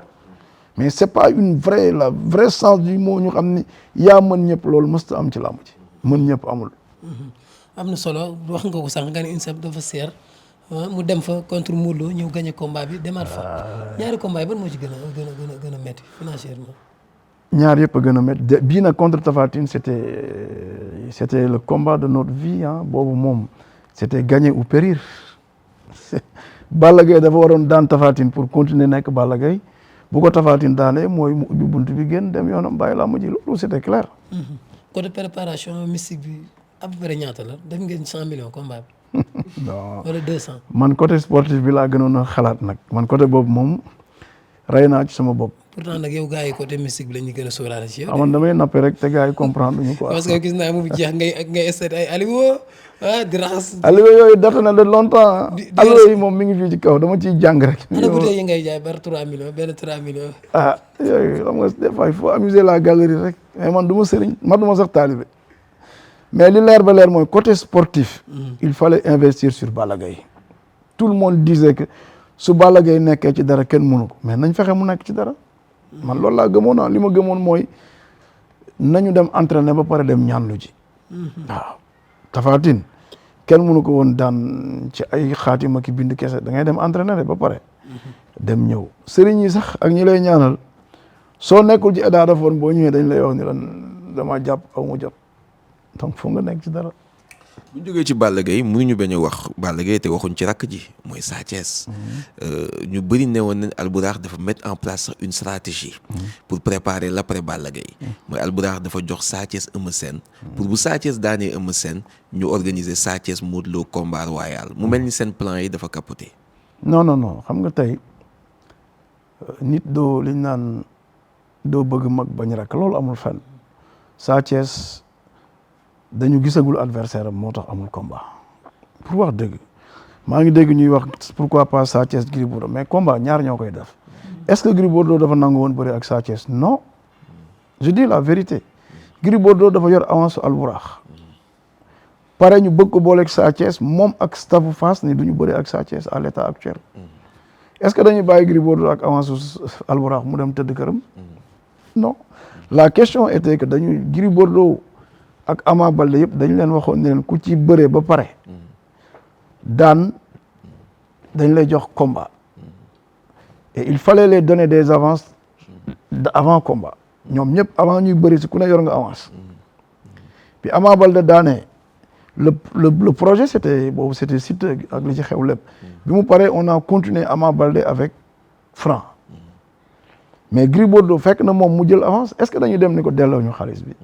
mais c'est pas la vrai sens du mot ñu xam ni yaa mën ñëpp loolu mësta am ci làmb ji mën ñëpp amul am na solo wax nga ko sànq nga ne INSEP dafa seer mu dem fa contre Modou Lo ñëw gagné combat bi demaat fa ñaari combat yi ban moo ci gën a métti financièrement. ñaar yëpp a gën a métti bii nag contre Tapha Tine c'était le combat de notre vie ah boobu moom c'était gagner ou périr Balla Gaye dafa waroon daan Tapha Tine pour continuer nekk Balla Gaye bu ko Tapha Tine daanee mooy mu ubbi bunt bi génn dem yoonam bàyyi laa mujj loolu c'était clair. côté préparation mystique bi à peu près ñaata la def ngeen 100 millions combat bi. non wala 200. man côté sportif bi laa gënoon a xalaat nag man côté boobu moom rey naa ci sama bopp. pourtant nag yow gars yi côté mystique bi la ñuy gën a sóoraale ci yow. man damay nappe rek te gars yi comprendre ñu quoi. parce que gis naa mu jeex ngay essayer ay Aliou di raxas. Aliou yooyu date na de longtemps. Aliou yi moom mi ngi fii ci kaw dama ciy jàng rek. ana bouteille yi ngay jaay bar 3 millions benn 3 millions. ah yooyu xam nga des fois il faut amuser la galerie rek mais man du ma sëriñ man du ma sax taalibe mais li leer ba leer mooy côté sportif. il fallait investir sur Balla Gaye. tout le monde disait que su Balla Gaye nekkee ci dara kenn mënu ko mais nañ fexe mu nekk ci dara. man loolu laa gëmoon li ma gëmoon mooy nañu dem entraîner ba pare dem ñaanlu ji. waaw Tapha Tine kenn mënu ko woon daan ci ay xaatima ki bind kese da ngay dem entraîner ba pare. dem ñëw sëriñ yi sax ak ñi lay ñaanal soo nekkul ci état de forme boo ñëwee dañ lay wax ni lan dama jàpp aw ma jot donc foog nga nekk ci dara. bu ñu jógee ci Balla Gaye mënuñu bañ a wax Balla Gaye te waxuñ ci rakk ji mooy Sa Thiès. ñu bëri ne woon nañ Albourakh dafa mettre en place une stratégie. pour préparer l'après Balla Gaye. mooy Albourakh dafa jox Sa Thiès Eumeu Sène. pour bu Sa Thiès daanee Eumeu Sène ñu organiser Sa Thiès Modou Lo combat royal mu mel ni seen plan yi dafa capoté. non xam nga tey nit doo liñ naan doo bëgg mag bañ rakk loolu amul fenn Sa Thiès dañu gisagul adversaire am moo tax amul combat pour wax dëgg maa ngi dégg ñuy wax pourquoi pas Sa Thiès Gris Bordeaux mais combat ñaar ñoo koy def est-ce que Gris Bordeaux dafa nangu woon bëri ak Sa Thiès non je dis la vérité Gris Bordeaux dafa yor avance Albourakh pare ñu bëgg ko booleeg Sa Thiès moom ak staffu Fass ni duñu bëri ak Sa Thiès à l'état actuel est-ce que dañuy bàyyi Gris Bordeaux ak avance Albourakh mu dem tëdd këram non la question était que dañuy Gris Bordeaux ak Ama Baldé yëpp dañ leen waxoon ne leen ku ci bëree ba pare daan dañ lay jox combat et il fallait les donner des avances avant combat ñoom ñëpp avant ñuy bëri si ku ne yor nga avance puis Ama Baldé daanee le projet c'était boobu c'était Siteu ak li ci xew lépp bi mu paree on a continué Ama Baldé avec Franc mais Gris Bordeaux fekk na moom mu jël avance est-ce que dañuy dem ni ko delloo ñu xaalis bi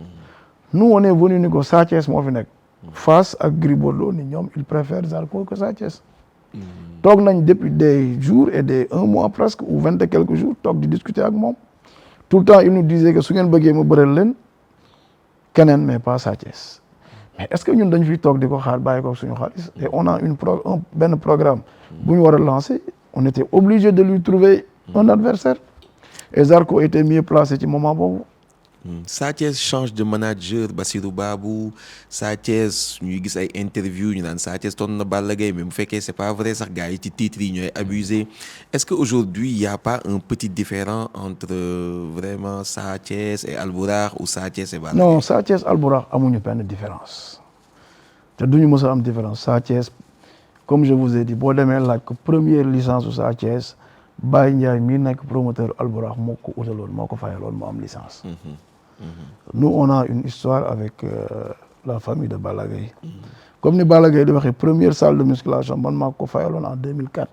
nous on est venu ni ko Sa Thiès moo fi nekk face ak Gris Bordeaux ni ñoom il préfère Zarko que Sa Thiès toog nañ depuis des jours et des 1 mois presque ou 20 et quelques jours toog di discuter ak moom tout le temps il nous disait que su ngeen bëggee ma bëreel leen keneen mais pas Sa Thiès mais est-ce que ñun dañu fiy toog di ko xaar bàyyi ko suñu xaalis et on a benn programme bu ñu war a lancer on était obligé de lui trouver un adversaire et Zarko était mieux placé ci moment boobu. Sa Thiès change de manager Bassirou Babou Sa Thiès ñuy gis ay interview ñu naan Sa Thiès toon na Balla Gaye mais bu fekkee c'est pas vrai sax gars yi ci titres yi ñooy abusé est-ce que aujourd'hui il y a pas un petit différent entre vraiment Sa Thiès et Albourakh ou Sa Thiès et Balla Gaye? Non, Sa Thiès Albourakh amuñu benn différence te duñu mës a am différence. Sa Thiès comme je vous ai dit boo demee laaj ko première licence su Sa Thiès Baye Ndiaye mii nekk promoteur Albourakh moo ko utaloon moo ko fayaloon moo am licence. Nous on a une histoire avec la famille de Balla Gaye. Comme ni Balla Gaye di waxee première salle de musculation man maa ko fayaloon en 2004.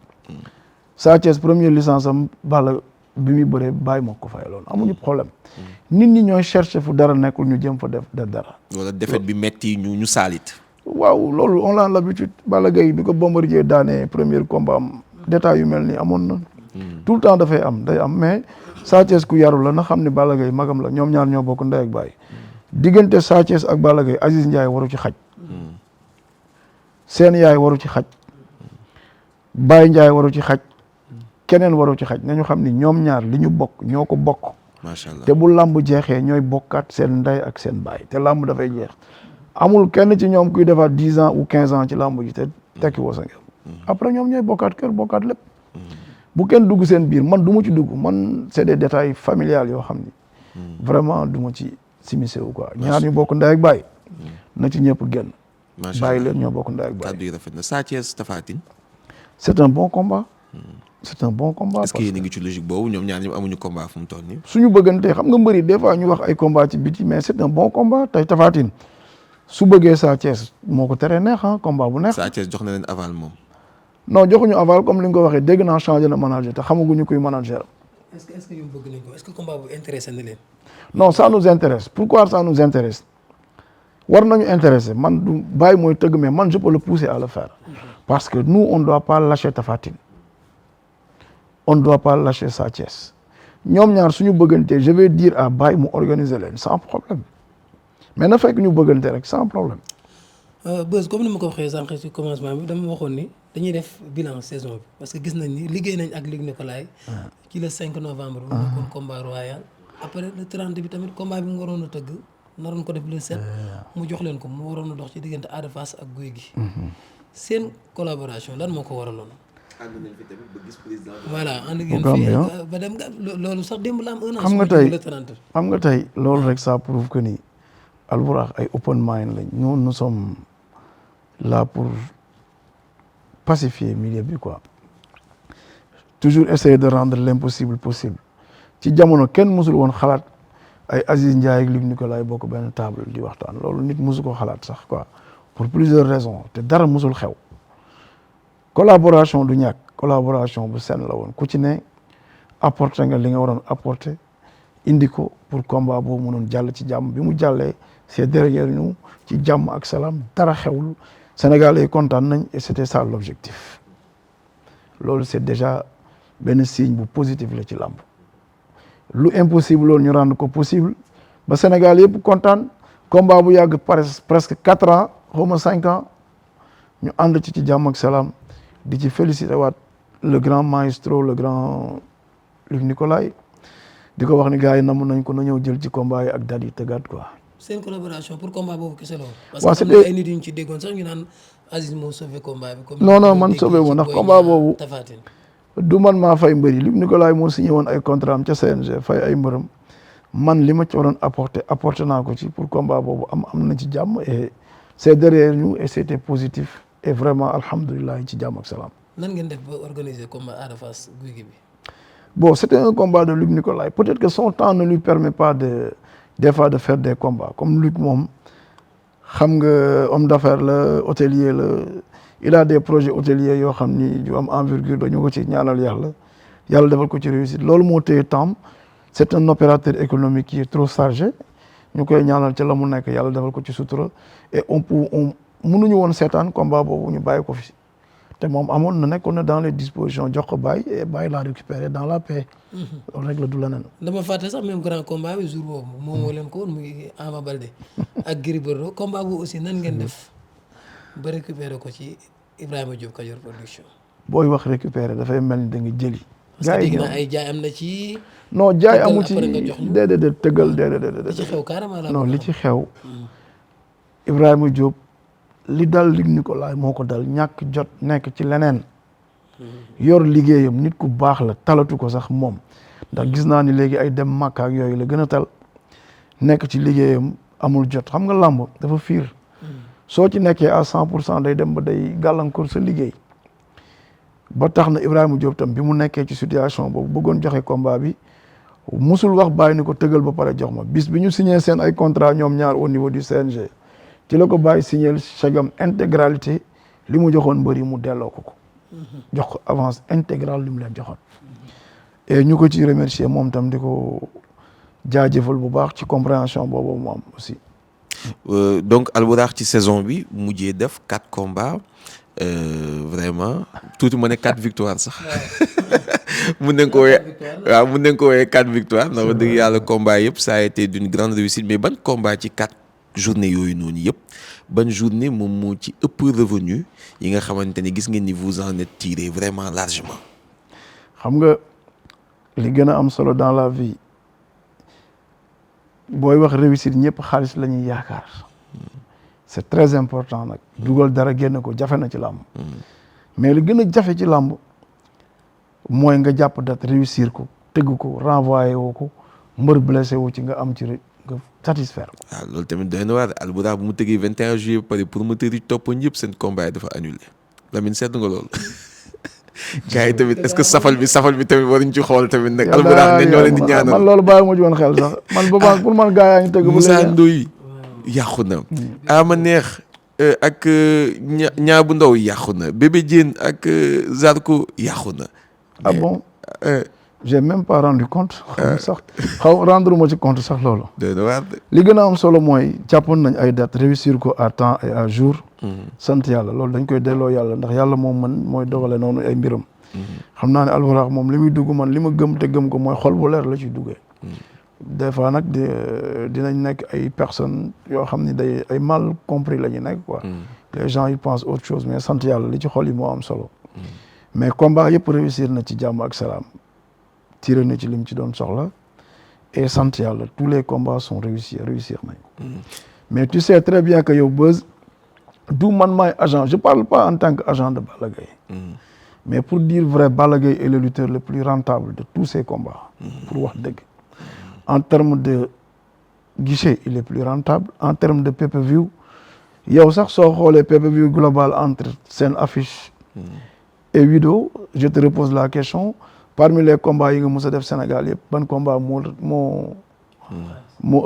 Sa Thiès première licence am Balla bi muy bëree Baye moo ko fayaloon amuñu problème. nit ñi ñooy chercher fu dara nekkul ñu jëm fa def dara. wala défaite bi metti ñu saalit. waaw loolu on a l'habitude Balla Gaye bi ko Bombardier daanee premier combat am détail yu mel ni amoon na. tout le temps dafay am day am mais Sa Thiès ku yaru la na xam ni Balla Gaye magam la ñoom ñaar ñoo bokk ndey ak baay diggante Sa Thiès ak Balla Gaye Aziz Ndiaye waru ci xaj seen yaay waru ci xaj Baye Ndiaye waru ci xaj keneen waru ci xaj nañu xam ni ñoom ñaar li ñu bokk ñoo ko bokk. macha allah te bu làmb jeexee ñooy bokkaat seen ndey ak seen baay te làmb dafay jeex amul kenn ci ñoom kuy defaat 10 ans ou 15 ans ci làmb ji te tekki woo sa ngëm après ñoom ñooy bokkaat kër bokkaat lépp. bu kenn dugg seen biir man du ma ci dugg man c'est des détails familiales yoo xam ni vraiment du ma ci simisé wu quoi ñaar ñu bokk ndey ak baay na ci ñëpp génn bàyyi leen ñoo bokk ndey ak baay. kàddu yi rafet na Sa Thiès Tapha Tine c'est un bon combat c'est un bon combat. est-ce que yéen a ngi ci logique boobu ñoom ñaar ñëpp amuñu combat fu mu toll nii. suñu bëggantee xam nga mbëri des fois ñu wax ay combat ci biti mais c'est un bon combat tey Tapha Tine su bëggee Sa Thiès moo ko teree neex ah combat bu neex. Sa Thiès jox na leen aval moom. non joxuñu aval comme li nga ko waxee dégg naa changé na manager te xamaguñu kuy manager. est-ce que ñoom bëgg nañ ko est-ce que combat bu intéressé na leen. non ça nous intéresse pourquoi ça nous intéresse war nañu intéresser man du bàyyi mooy tëgg mais man je peux le pousser à le faire parce que nous on doit pas lâcher Tapha Tine on doit pas lâcher Sa Thiès ñoom ñaar suñu bëggante je vais dire à Baye mu organiser leen sans problème mais na fekk ñu bëggante rek sans problème. Beuz comme ni ma ko waxee sànq ci commencement bi dama waxoon ni dañuy def bilan saison bi parce que gis nañ ni liggéey nañ ak Luc Nicolaï ci le 5 novembre bu nekkoon combat royal après le 30 bi tamit combat bi mu waroon a tëgg naroon ko def le 7 mu jox leen ko mu waroon a dox ci diggante Ada Fass ak Gouye Gui seen collaboration lan moo ko waraloon. ànd nañ fi tamit ba gis président. voilà ànd ngeen fi ba dem nga loolu sax démb la am un an. xam nga tey loolu rek ça prouve que ni Albourakh ay open mind lañ nous sommes là pour pacifier milieu bi quoi toujours essayer de rendre l'impossible possible ci jamono kenn mësul woon xalaat ay Aziz Ndiaye ak Luc Nicolaï bokk benn table di waxtaan loolu nit mësu ko xalaat sax quoi pour plusieurs raisons te dara mësul xew collaboration du ñàkk collaboration bu seen la woon ku ci ne apporter nga li nga waroon apporter indi ko pour combat boobu mënoon jàll ci jàmm bi mu jàllee c'est derrière nous ci jàmm ak salaam dara xewul Sénégal yi kontaan nañ et c'était ça l'objectif loolu c'est déjà benn signe bu positif la ci làmb lu impossible loolu ñu rendre ko possible ba Sénégal yëpp kontaan combat bu yàgg presque 4 ans xaw ma 5 ans ñu ànd ci jàmm ak salaam di ci féliciter waat le grand maestro le grand Luc Nicolaï di ko wax ni gars yi namm nañ ko na ñëw jël ci combat yi ak date yi tëggaat quoi. seen collaboration pour combat boobu kese la woon. waaw parce que ay nit yu ñu ci déggoon sax ñu naan Aziz moo sauvé combat bi. comme non man sauvé moo ndax combat boobu Tapha Tine du man maa fay mbëri Luc Nicolaï moo signé woon ay contrat am ca CNG fay ay mbërëm man li ma ci waroon apporté naa ko ci pour combat boobu am na ci jàmm et c'est derrière nous et c'était positif et vraiment alhamdulilah ci jàmm ak salaam. nan ngeen def ba organiser combat Ada Fass Gouye Gui bi. Bon, c'était un combat de Luc Nicolaï. Peut-être que son temps ne lui permet pas des fois de faire des combats. Comme Luc moom xam nga homme d'affaires la hôtelier la il a des projets hôteliers yoo xam ni yu am envergure dañu ko ci ñaanal yàlla defal ko ci réussite loolu moo téye temps c'est un opérateur économique qui est trop chargé ñu koy ñaanal ci la mu nekk yàlla defal ko ci sutura et on mënuñu woon seetaan combat boobu ñu bàyyi ko fi. te moom amoon na nekkoon na dans les dispositions jox ko Baye et Baye l'a récupéré dans la paix. loolu rek la du leneen. dama fàtte sax même grand combat bi jour boobu moom moo leen ko woon muy Ama Baldé ak Gris Bordeaux combat bu aussi nan ngeen def ba récupérer ko ci Ibrahima Diop Kajoor production. booy wax récupérer dafay mel ni da nga jëli. gars yi ay jaay am na ci. non jaay amu ci déedéet tëggal déedéet. li ci xew carrément la. non li ci xew. Ibrahima Diop. li dal Luc Nicolaï moo ko dal ñàkk jot nekk ci leneen yor liggéeyam nit ku baax la talatu ko sax moom ndax gis naa ni léegi ay dem Makka ak yooyu la gën a tal nekk ci liggéeyam amul jot xam nga làmb dafa fiir soo ci nekkee à 100% day dem ba day gàllankoor sa liggéey ba tax na Ibrahima Diop tam bi mu nekkee ci situation boobu bëggoon joxe combat bi musul wax bàyyi ni ko tëgal ba pare jox ma bis bi ñu signé seen ay contrat ñoom ñaar au niveau du CNG ci la ko bàyyi signer chagam intégralité li mu joxoon mbëri mu delloo ko jox ko avance intégrale li mu leen joxoon et ñu ko ci remercier moom tam di ko jaajëfal bu baax ci compréhension boobu mu am aussi. Donc Albourakh ci saison bi mujjee def 4 combats vraiment tuuti ma ne 4 victoires sax mun nañ ko wooyee waaw mun nañ ko wooyee 4 victoires ndax wax dëgg yàlla combat yëpp ça a été d'une grande réussite mais ban combat ci 4 journée yooyu noonu yëpp ban journée moom moo ci ëpp revenu yi nga xamante ne gis ngeen ni vous en êtes tiré vraiment largement. xam nga li gën a am solo dans la vie booy wax réussite ñëpp xaalis la ñuy yaakaar c'est très important nag dugal dara génn ko jafe na ci làmb mais li gën a jafe ci làmb mooy nga jàpp date réussir ko tëgg ko renvoyé woo ko mbër blessé wu ci nga am ci nga satisfaire ko. waaw loolu tamit doy na waar Albourakh bu mu tëggee 21 juillet ba pare promoteur yi toppoon yëpp seen combat yi dafa annulé Lamine seetlu nga loolu. gars yi tamit est-ce que safal bi tamit waruñ ci xool tamit nag. Albourakh ne ñoo leen di ñaanal man loolu bàyyi ma ci woon xel sax man boobaa pour man gars yaa ngi tëgg. Moussa Ndoye yàqu na. Ama Neex ak ñaa bu ndaw yàqu na Bébé Diène ak Zarko yàqu na. Ah bon. J'ai même pas rendu compte. sax rendre ma ci compte sax loolu. li gën a am solo mooy jàppoon nañ ay date réussir ko à temps et à jour. sant yàlla loolu dañ koy delloo yàlla ndax yàlla moom man mooy dogale noonu ay mbiram. xam naa ne Albourakh moom li muy dugg man li ma gëm te gëm ko mooy xol bu leer la ciy duggee. des fois nag dinañ nekk ay personnes yoo xam ni day ay mal compris la ñu nekk quoi. les gens ils pensent autre chose mais sant yàlla li ci xol yi moo am solo. mais combat yëpp réussir na ci jàmm ak salaam. tiré na ci lim ci doon soxla et sant yàlla tous les combats sont réussir nañ ko. mais tu sais très bien que yow Beuz du man maay agent je parle pas en tant que agent de Balla Gaye. mais pour dire vrai Balla Gaye est le lutteur le plus rentable de tous ces combats. pour wax dëgg. en termes de guichet il est plus rentable en termes de pay-per-view yow sax soo xoolee pay-per-view global entre seen affiche. et vidéo je te repose la question. parmi les combats yi nga mës a def Sénégal yëpp ban combat moo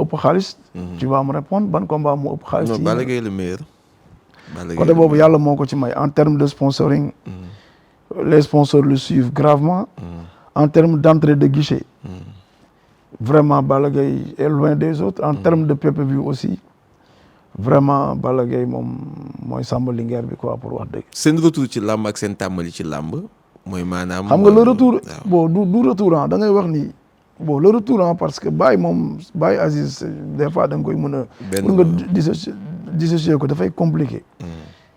ëpp xaalis. tu vas me répondre ban combat moo ëpp xaalis. non Balla Gaye le meilleur. côté boobu yàlla moo ko ci may en termes de sponsoring. les sponsors le suivent gravement. en termes d'entrée de guichet. vraiment Balla Gaye est loin des autres. en termes de pay-per-view aussi. vraiment Balla Gaye moom mooy Samba Linguère bi quoi pour wax dëgg. seen retour ci làmb ak seen tàmbali ci làmb. mooy maanaam xam nga le retour bon du retour ah da ngay wax ni bon le retour ah parce que Baye Aziz des fois da nga koy mën a. pour nga dissocier ko dafay compliqué.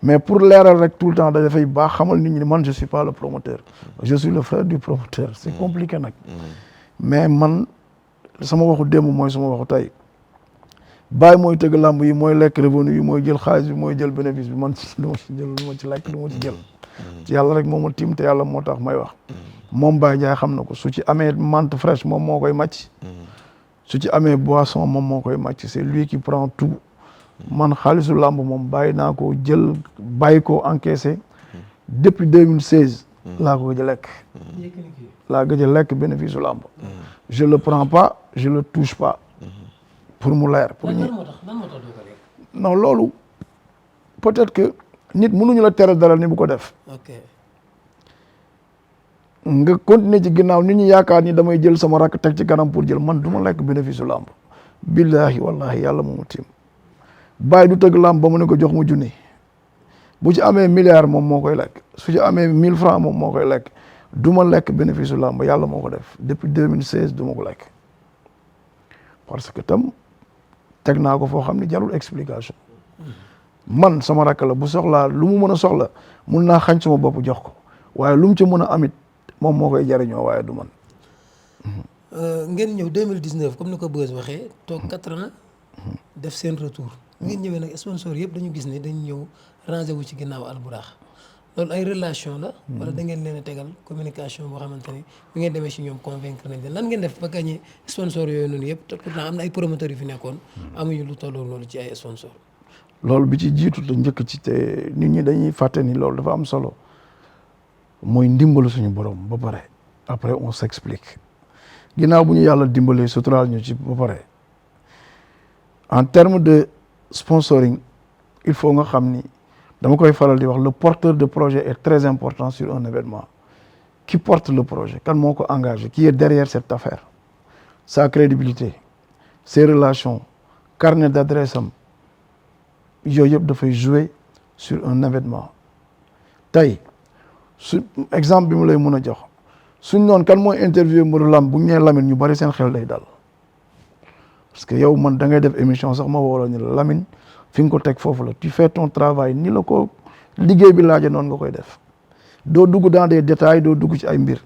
mais pour leeral rek tout le temps dafay baax xamal nit ñi ne man je suis pas le promoteur. je suis le frère du promoteur c'est compliqué nag. mais man sama waxu démb mooy sama waxu tey Baye mooy tëgg làmb yi mooy lekk revenu yi mooy jël xaalis bi mooy jël bénéfice bi man du ma ci jël du ma ci lekk du ma ci jël. ci yàlla rek moo ma tiim te yàlla moo tax may wax. moom Baye Ndiaye xam na ko su ci amee menthe fraîche moom moo koy màcc. su ci amee boisson moom moo koy màcc c'est lui qui prend tout man xaalisu làmb moom bàyyi naa ko jël bàyyi ko encaissé depuis 2016 laa ko gëj a lekk laa gëj a lekk bénéfice u làmb je le prends pas je le touche pas pour mu leer pour ñu non loolu peut-être que nit mënuñu la tere dara ni bu ko def nga continuer ci ginnaaw nit ñi yaakaar ni damay jël sama rakk teg ci kanam pour jël man du ma lekk bénéfice u làmb billahi wallahi yàlla moomu tiim bàyyi du tëgg làmb ba mu ne ko jox mu junni bu ci amee milliard moom moo koy lekk su ci amee 1000 francs moom moo koy lekk du ma lekk bénéfice u làmb yàlla moo ko def depuis 2016 du ma ko lekk parce que tam teg naa ko foo xam ne jarul explication man sama rakk la bu soxlaa lu mu mën a soxla mun naa xañ sama bopp jox ko waaye lu mu ci mën a amit moom moo koy jariñoo waaye du man. ngeen ñëw 2019 comme ni ko Beuz waxee toog 4 ans def seen retour ngeen ñëwee nag sponsor yëpp dañu gis ne dañu ñëw rangé wu ci ginnaaw Albourakh loolu ay relation la. wala da ngeen leen a tegal communication boo xamante ni bi ngeen demee si ñoom convaincre nañ leen lan ngeen def ba gagné sponsor yooyu noonu yëpp te pourtant am na ay promoteurs yu fi nekkoon amuñu lu tolloo loolu ci ay sponsor loolu bi ci jiitu la njëkk ci te nit ñi dañuy fàtte ni loolu dafa am solo mooy ndimbalu suñu borom ba pare après on s'explique ginnaaw bu ñu yàlla dimbalee suturaal ñu ci ba pare en terme de sponsoring il faut nga xam ni dama koy faral di wax le porteur de projet est très important sur un événement qui porte le projet kan moo ko engagé qui est derrière cette affaire sa crédibilité ses relations carnet d'adresse am yooyu yëpp dafay jouer sur un événement tey su exemple bi mu lay mën a jox suñ noonu kan mooy interview mbëru lamb bu ñu nee Lamine ñu bari seen xel day dal parce que yow man da ngay def émission sax ma woo la ni la Lamine fi nga ko teg foofu la tu fais ton travail ni la ko liggéey bi laaje noonu nga koy def doo dugg dans des détails doo dugg ci ay mbir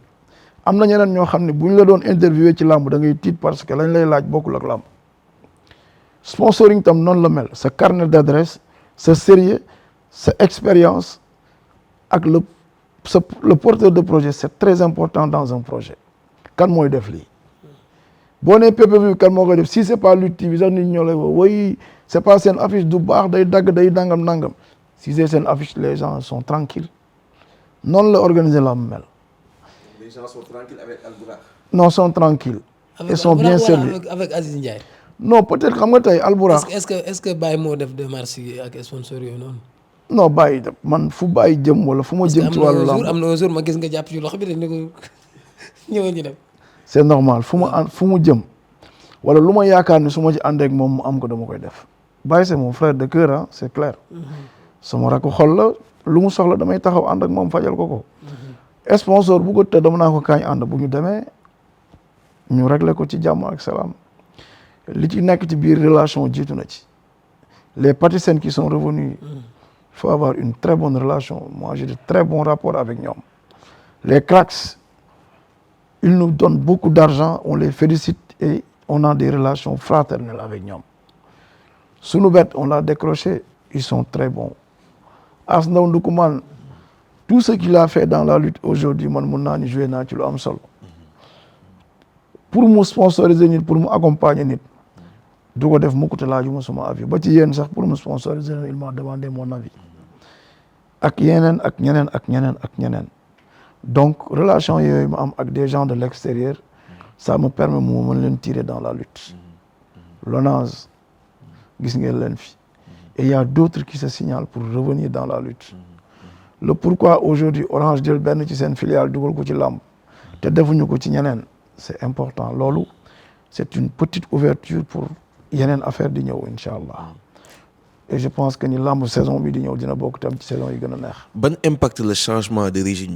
am na ñeneen ñoo xam ne bu ñu la doon interviewé ci lamb da ngay tiit parce que lañ lay laaj bokkul ak lamb sponsoring tam noonu la mel sa carnet d'adresse sa sérieux sa expérience ak le porteur de projet c'est très important dans un projet kan mooy def lii boo nee PPV kan moo koy def si c'est pas Lutte TV sax nit ñoo lay woo woy c'est pas seen affiche du baax day dagg day nangam si c'est seen affiche les gens sont tranquilles noonu la organiser la mel. Les gens sont tranquilles avec Albourakh. Non, sont tranquilles. Ils sont bien servis. Avec Aziz Ndiaye. Non, peut-être xam nga tey Albourakh. est-ce que Baye moo def démarche yi ak sponsor yooyu noonu. Non Baye man fu Baye jëm wala fu ma jëm ci wàllu lamb am na un jour ma gis nga jàpp ci loxo bi dañ ne ko ñëwoon ñu dem. C'est normal fu mu jëm wala lu ma yaakaar ni su ma ci àndeek moom mu am ko dama koy def Baye c'est mon frère de cœur ah c'est clair. sama rakk xol la lu mu soxla damay taxaw ànd ak moom fajal ko. Sponsor bu ko te dama naa ko kañ ànd bu ñu demee ñu régler ko ci jàmm ak salaam li ci nekk ci biir relation jiitu na ci les praticiens qui sont revenus il faut avoir une très bonne relation moi j'ai de très bons rapports avec ñoom les cracks ils nous donnent beaucoup d'argent on les félicite et on a des relations fraternelles avec ñoom sunu bet on l'a décroché ils sont très bons As Ndaw Ndoukoumane tout ce qu'il a fait dans la lutte aujourd'hui man mun naa ni joué naa ci lu am solo pour mu sponsoriser nit pour mu accompagner nit du ko def mukk te laajuma sama avis ba ci yéen sax pour mu sponsoriser il m'a demandé mon avis ak yeneen ak ñeneen ak ñeneen ak ñeneen donc relation yooyu ma am ak des gens de l'extérieur ça me permet mu mën leen tirer dans la lutte Lonase gis ngeen leen fi et il y a d'autres qui se signalent pour revenir dans la lutte le pourquoi aujourd'hui Orange jël benn ci seen filiale dugal ko ci làmb te defuñu ko ci ñeneen c'est important loolu c'est une petite ouverture pour yeneen affaire di ñëw incha allah et je pense que ni làmb saison bi di ñëw dina bokk tam ci saison yi gën a neex. ban impact le changement de régime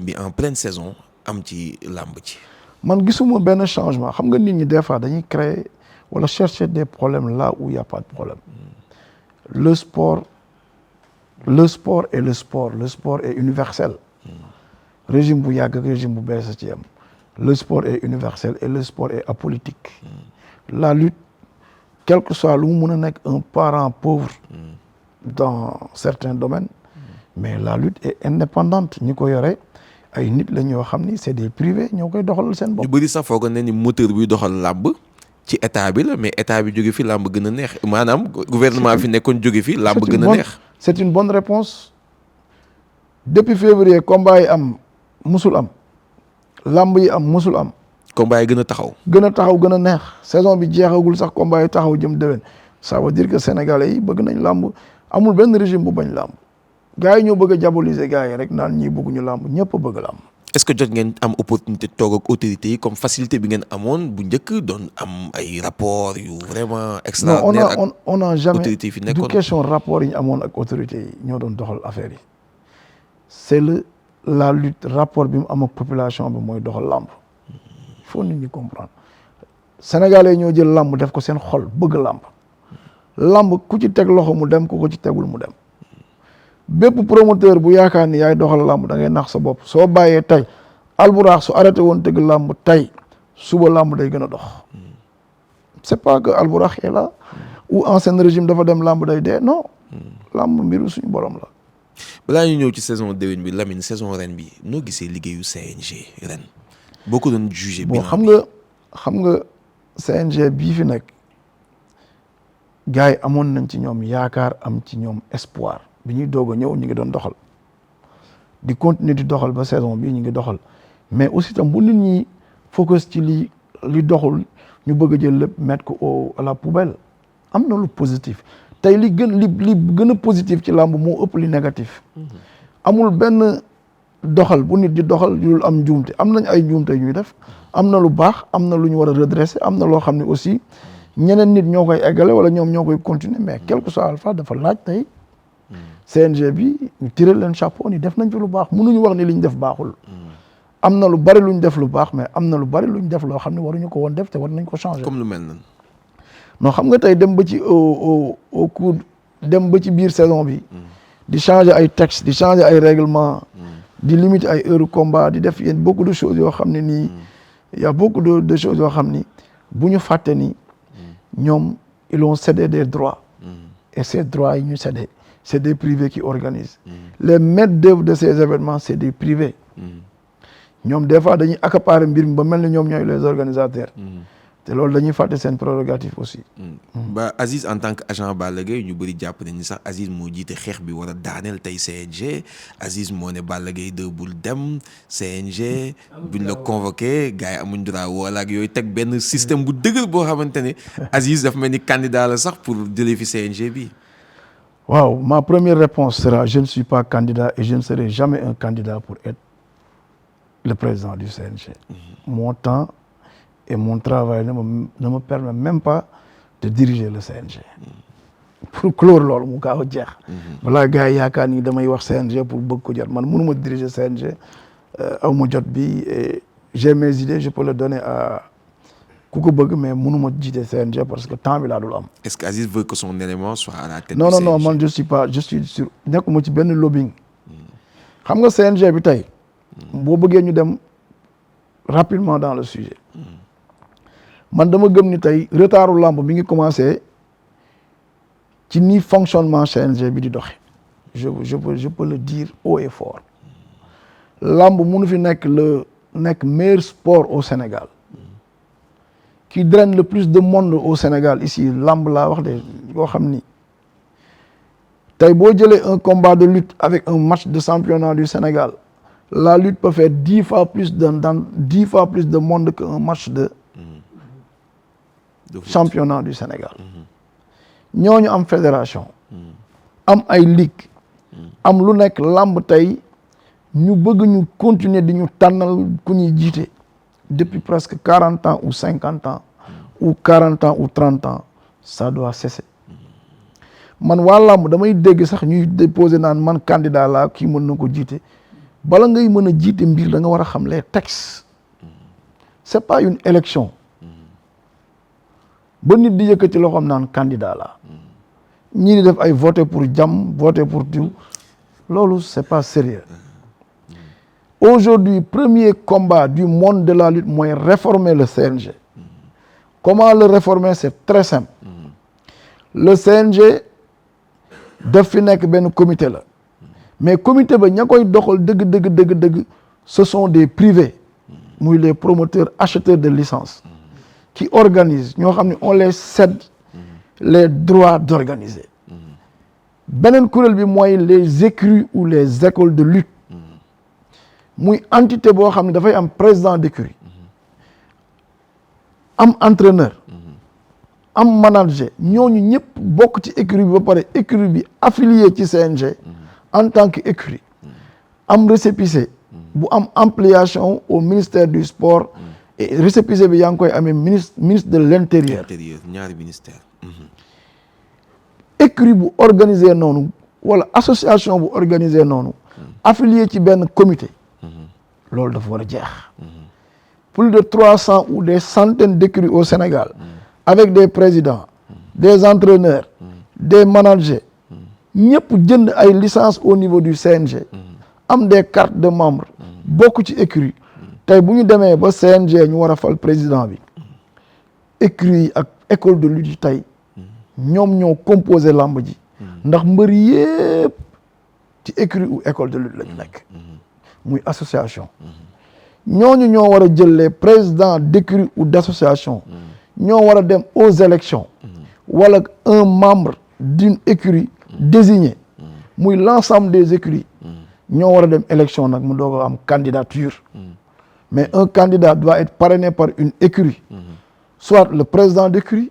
bi en pleine saison am ci làmb ci. man gisuma benn changement xam nga nit ñi des fois dañuy créer wala chercher des problèmes là où il y a pas de problème le sport est le sport est universel régime bu yàgg ak régime bu bees ci yam le sport est universel et le sport est apolitique la lutte quel que soit lu mu mën a nekk un parent pauvre dans certains domaines mais la lutte est indépendante ñi ko yore ay nit la ñoo xam ni c'est des privés ñoo koy doxalal seen bopp. ñu bëri sax foog ne ni moteur buy doxal làmb ci état bi la mais état bi jóge fi làmb gën a neex maanaam gouvernement fi nekkoon jóge fi làmb gën a neex. c'est une bonne réponse depuis février combat yi am musul am làmb yi am musul am. combat yi gën a taxaw. gën a taxaw gën a neex saison bi jeexagul sax combat yi taxaw jëm déwén ça veut dire que sénégalais yi bëgg nañ làmb amul benn régime bu bañ làmb gars yi ñoo bëgg a diaboliser gars yi rek naan ñii bëgguñu làmb ñëpp a bëgg làmb. est-ce que jot ngeen am opportunité toog ak autorités yi comme facilité bi ngeen amoon bu njëkk doon am ay rapport yu vraiment extraordinaire non on a jamais autorités yi fi nekkoon du question rapport yi ñu amoon ak autorités yi ñoo doon doxal affaire yi c'est la lutte rapport bi mu am ak population bi mooy doxal làmb il faut nit ñi comprendre sénégalais ñoo jël làmb def ko seen xol bëgg làmb ku ci teg loxo mu dem ku ci tegul mu dem bépp promoteur bu yaakaar ni yaay doxal làmb da ngay nax sa bopp soo bàyyee tey Alburax su arrêté woon tëgg làmb tey suba làmb day gën a dox c'est pas que Alburax est là ou ancien régime dafa dem làmb day dee non làmb mbiru suñu borom la. balaa ñu ñëw ci saison déwén bi Lamine saison ren bi noo gisee liggéeyu CNG ren boo ko doon jugé. bon xam nga CNG bii fi nekk gars yi amoon nañ ci ñoom yaakaar am ci ñoom espoir. bi ñuy doog a ñëw ñu ngi doon doxal di continuer di doxal ba saison bi ñu ngi doxal mais aussi tam bu nit ñi focus ci li doxul ñu bëgg a jël lépp mettre ko à la poubelle am na lu positif tey li gën a positif ci làmb moo ëpp li négatif amul benn doxal bu nit di doxal yu am njuumte am nañ ay njuumte ñuy def am na lu baax am na lu ñu war a redresser am na loo xam ne aussi ñeneen nit ñoo koy eggale wala ñoom ñoo koy continuer mais quel que soit alpha dafa laaj tey CNG bi ñu tirer leen chapeau ni def nañ fi lu baax mënuñu wax ni li ñu def baaxul am na lu bari lu ñu def lu baax mais am na lu bari lu ñu def loo xam ne waruñu ko woon def te war nañ ko changer. comme lu mel nan non xam nga tey dem ba ci au cours dem ba ci biir saison bi di changer ay textes di changer ay règlements di limiter ay heures combat di def yéen beaucoup de choses yoo xam ne nii y a beaucoup de choses yoo xam ni bu ñu fàtte ni ñoom ils ont cédé des droits et ces droits yi ñu cédé c'est des privés qui organisent les maîtres d'œuvre de ces événements c'est des privés ñoom des fois dañuy accaparer mbir mi ba mel ni ñoom ñooy les organisateurs te loolu dañuy fàtte seen prérogative aussi ba Aziz en tant que agent Balla Gaye ñu bëri jàpp nañ ni sax Aziz moo jiite xeex bi war a daaneel tey CNG Aziz moo ne Balla Gaye 2 bul dem CNG buñ la convoqué gars yi amuñ droit wala ak yooyu teg benn système bu dëgër boo xamante ne Aziz dafa mel ni candidat la sax pour jëlee fi CNG bi waaw ma première réponse sera je ne suis pas candidat et je ne serai jamais un candidat pour être le président du CNG mon temps et mon travail ne me permet même pas de diriger le CNG pour clore loolu mu gaaw a jeex balaa gars yi yaakaar ni damay wax CNG pour bëgg ko jot man mënuma diriger CNG aw ma jot bi et j'ai mes idées je peux le donner à ku ko bëgg mais mënuma jiite CNG parce que temps bi laa dul am. est-ce que Aziz veut que son élément soit à la tête non du CNG? non man je suis sur nekkuma ci benn lobbying xam nga CNG bi tey boo bëggee ñu dem rapidement dans le sujet man dama gëm ni tey retardu lamb bi ngi commencé ci ni fonctionnement CNG bi di doxe je peux le dire haut et fort lamb mënu fi nekk meilleur sport au Sénégal qui draine le plus de monde au Sénégal ici lamb laa wax de yoo xam ni tey boo jëlee un combat de lutte avec un match de championnat du Sénégal la lutte peut faire 10 fois plus de monde qu'un match de championnat du Sénégal ñooñu am fédération am ay ligue am lu nekk lamb tey ñu bëgg ñu continuer di ñu tànnal ku ñuy jiite depuis presque 40 ans ou 50 ans ou 40 ans ou 30 ans ça doit cesser man waa lamb damay dégg sax ñuy déposer naan man candidat laa kii mën na ko jiite bala ngay mën a jiite mbir da nga war a xam les textes c'est pas une élection ba nit di yëkkati loxoom naan candidat la ñii di def ay voter pour jàmm voter pour diw loolu c'est pas sérieux aujourd'hui premier combat du monde de la lutte mooy réformer le CNG comment le réformer c'est très simple le CNG daf fi nekk benn comité la mais comité ba ña koy doxal dëgg ce sont des privés muy les promoteurs acheteurs de licence qui organisent ñoo xam ne on les cède les droits d'organiser beneen kuréel bi mooy les écuries ou les écoles de lutte muy entité boo xam ne dafay am président d'écurie am entraîneur am manager ñooñu ñëpp bokk ci écurie bi ba pare écurie bi affilié ci CNG en tant que écurie am récépissé bu am ampliation au ministère du sport et récépissé bi yaa ngi koy amee ministre de l'intérieur ñaari ministère écurie bu organisé noonu wala association bu organisé noonu affilié ci benn comité loolu dafa war a jeex plus de 300 ou des centaines d'écuries au Sénégal avec des présidents des entraîneurs des managers ñëpp jënd ay licences au niveau du CNG am des cartes de membres bokk ci écurie tey bu ñu demee ba CNG ñu war a fal président bi écurie yi ak école de lutte yi tey ñoom ñoo composé lamb ji ndax mbër yëpp ci écurie ou école de lutte la ñu nekk muy association ñooñu ñoo war a jël les présidents d'écurie ou d'association ñoo war a dem aux élections wala un membre d'une écurie désigné muy l'ensemble des écuries ñoo war a dem élection nag mu doog a am candidature mais un candidat doit être parrainé par une écurie soit le président d'écurie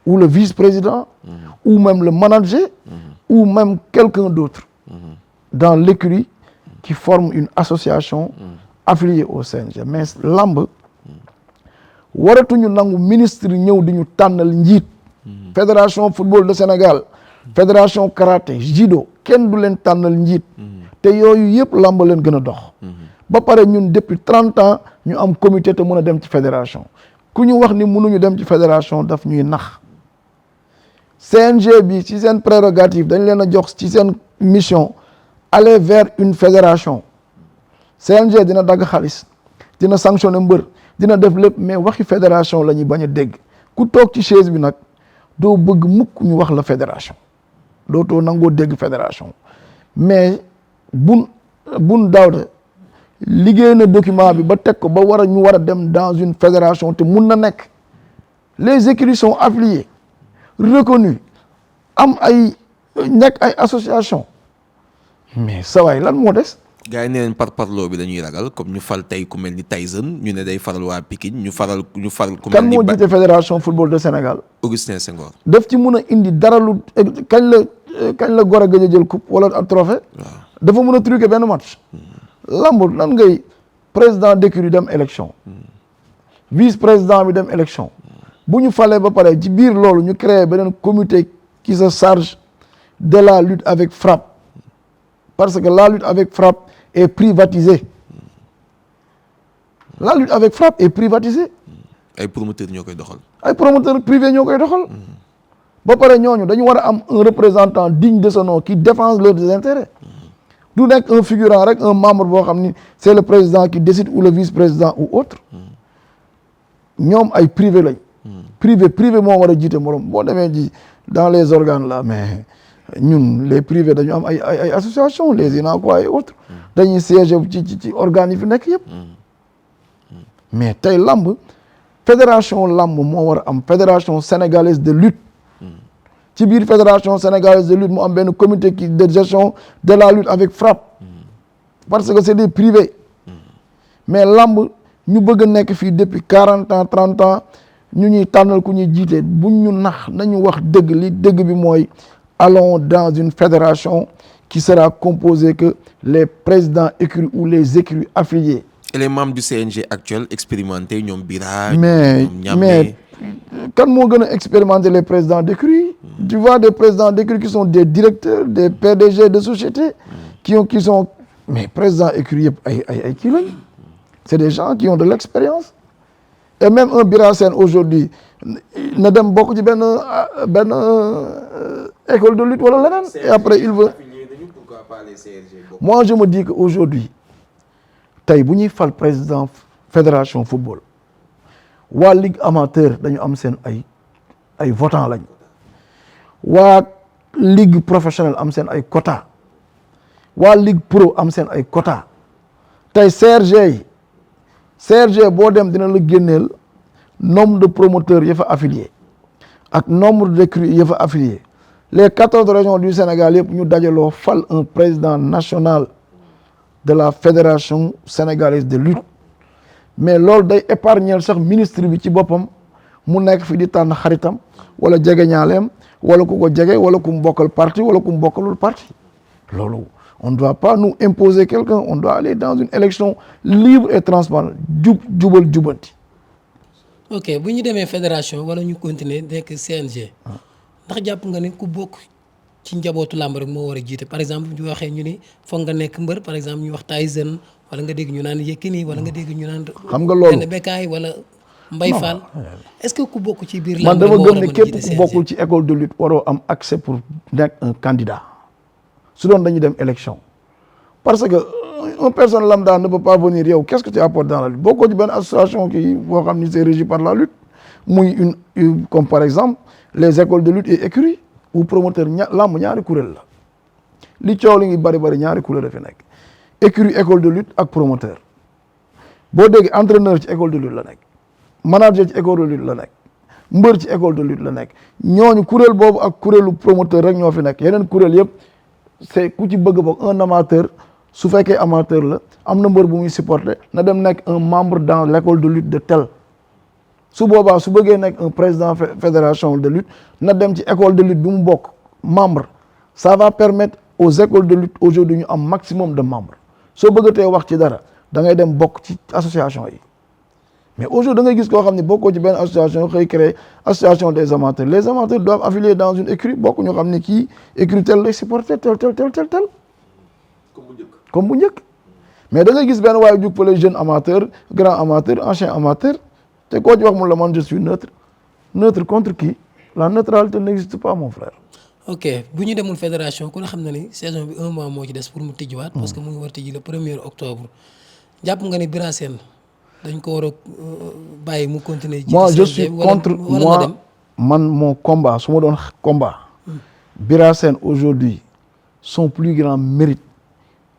ou le vice-président ou même le manager ou même quelqu'un d'autre dans l'écurie qui forme une association affiliée au CNG mais lamb waratuñu nangu ministre ñëw di ñu tànnal njiit fédération football de Sénégal fédération karaté judo kenn du leen tànnal njiit te yooyu yëpp lamb leen gën a dox ba pare ñun depuis 30 ans ñu am comité te mën a dem ci fédération ku ñu wax ni mënuñu dem ci fédération daf ñuy nax CNG bi ci seen prérogative dañ leen a jox ci seen mission aller vers une fédération CNG dina dagg xaalis dina sanctionner mbër dina def lépp mais waxi fédération la ñuy bañ a dégg ku toog ci chaise bi nag doo bëgg mukk ñu wax la fédération dootoo nangoo dégg fédération mais bun Daouda liggéey na document bi ba teg ko ba war a ñu war a dem dans une fédération te mun na nekk les écuries sont affiliées reconnues am ay nekk ay association mais sawaay lan moo des gars yi nee nañ parparloo bi dañuy ragal comme ñu fal tey ku mel ni Tyson ñu ne day faral waa Pikine ñu faral ku mel kan ni moo jiite fédération football de Sénégal Augustin Senghor daf ci mun a indi dara lu kañ la Gorée gëj a jël coupe wala trophée dafa mun a truquer benn match lamb nan ngay président d'écurie dem élection vice président bi dem élection bu ñu falee ba pare ci biir loolu ñu créer beneen comité qui se charge de la lutte avec frappe parce que la lutte avec frappe est privatisée la lutte avec frappe est privatisée ay promoteurs ñoo koy doxal ay promoteurs privés ñoo koy doxal ba pare ñooñu dañu war a am un représentant digne de ce nom qui défend leurs intérêts du nekk un figurant rek un membre boo xam ni c'est le président qui décide ou le vice-président ou autre ñoom ay privé lañ privé moo war a jiite morom boo demee ji dans les organes là mais ñun les privés dañu am ay association les INACO et autres dañuy siéger ci organes yi fi nekk yëpp mais tey lamb fédération lamb moo war a am fédération sénégalaise de lutte ci biir fédération sénégalaise de lutte mu am benn comité de gestion de la lutte avec frappe parce que c'est des privés mais lamb ñu bëgg a nekk fii depuis 40 ans 30 ans ñu ñuy tànnal ku ñuy jiite buñ ñu nax nañu wax dëgg li dëgg bi mooy allons dans une fédération qui sera composée que les présidents écuries ou les écuries affiliées. Et les membres du CNG actuel expérimentés ñoom Bira mais kan moo gën a expérimenter les présidents d'écuries tu vois des présidents d'écuries qui sont des directeurs des PDG de sociétés qui sont mais présidents écuries yëpp ay kii lañ c'est des gens qui ont de l'expérience et même un Bira Sène aujourd'hui na dem bokk ci benn école de lutte wala leneen et après il veut moi je me dis que aujourd'hui tey bu ñuy fal président fédération football waa ligue amateur dañu am seen ay votants lañ waa ligue professionnelle am seen ay quota waa ligue pro am seen ay quota tey CRG boo dem dina la génneel nombre de promoteurs yi fa affiliés ak nombre d'écuries yi fa affiliés les 14 régions du Sénégal yëpp ñu dajaloo fal un président national de la fédération sénégalaise de lutte mais loolu day épargner sax ministre bi ci boppam mu nekk fi di tànn xaritam wala jegeñaaleem wala ku ko jege wala ku mu bokkal parti wala ku mu bokkalul parti loolu on ne doit pas nous imposer quelqu'un on doit aller dans une élection libre et transparente jubal jubanti. ok bu ñu demee fédération wala ñu continuer nekk CNG. ndax jàpp nga ni ku bokk ci njabootu làmb rek moo war a jiite par exemple ñu waxee ñu ni foog nga nekk mbër par exemple ñu wax Tyson wala nga dégg ñu naan Yékini wala nga dégg ñu naan. xam nga loolu Bécaye wala Mbaye Fall. est-ce que ku bokk ci biir man làmb dama moo war gëm a ne mën a képp jiite ku CNG? bokkul ci école de lutte waroo am accès pour nekk un candidat su doon dañuy dem élection parce que une personne lambda ne peut pas venir yow qu'est-ce que tu apportes dans la lutte bokkoo ci benn association qui boo xam ni c'est régi par la lutte muy une comme par exemple les écoles de lutte et écuries ou promoteur lamb ñaari kuréel la li coow li ngi bari ñaari kuréel la fi nekk écurie école de lutte ak promoteur boo dégg entraîneur ci école de lutte la nekk manager ci école de lutte la nekk mbër ci école de lutte la nekk ñooñu kuréel boobu ak kuréelu promoteur rek ñoo fi nekk yeneen kuréel yëpp c'est ku ci bëgg bokk un amateur su fekkee amateur la am na mbër bu muy supporter na dem nekk un membre dans l'école de lutte de tel su boobaa su bëggee nekk un président fédération de lutte na dem ci école de lutte bi mu bokk membre ça va permettre aux écoles de lutte aujourd'hui ñu am maximum de membres soo bëggatee wax ci dara da ngay dem bokk ci association yi mais aujourd'hui da ngay gis koo xam ne bokkoo ci benn association xëy créer association des amateurs les amateurs doivent affilier dans une écurie bokk ñu xam ne kii écurie tel lay supporter tel comme bu njëkk mais da ngay gis benn waaye jug fële jeune amateur grand amateur ancien amateur te koo ci wax mun la man je suis neutre contre qui la neutralité n'existe pas mon frère. ok bu ñu demul fédération ku ne xam na ni saison bi un mois moo ci des pour mu tijjiwaat. parce que mu ngi war a tijji le 1er octobre. jàpp nga ni Bira Sène dañ ko war a bàyyi mu continuer. moi je suis contre moi man mon combat su ma doon combat. Bira Sène aujourd'hui son plus grand mérite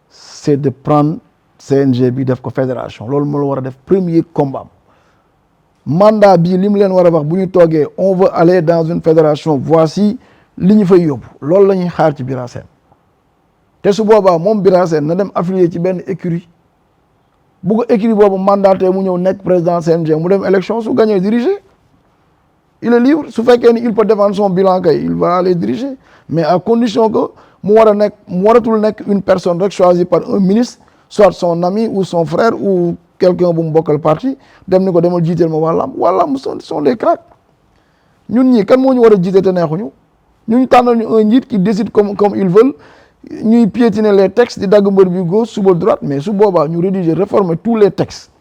c'est de prendre CNG bi def ko fédération loolu moo la war a def premier combat mandat bii li mu leen war a wax bu ñu toogee on veut aller dans une fédération voici li ñu fay yóbbu loolu la ñuy xaar ci Bira Sène te su boobaa moom Bira Sène na dem affilié ci benn écurie bu ko écurie boobu mandaté mu ñëw nekk président CNG mu dem élection su gagné diriger il est libre su fekkee ni il peut défendre son bilan kay il va aller diriger mais à condition que mu war a nekk mu waratul nekk une personne rek choisie par un ministre soit son ami ou son frère ou quelqu'un bu mu bokkal parti dem ni ko demal jiiteel ma waa lamb sont des cracks ñun ñii kan moo ñu war a jiite te neexuñu ñu tànnal ñu un njiit qui décide comme ils veulent ñuy piétiner les textes di dagg mbër bi gauche suba droite mais su boobaa ñu rédiger réformer tous les textes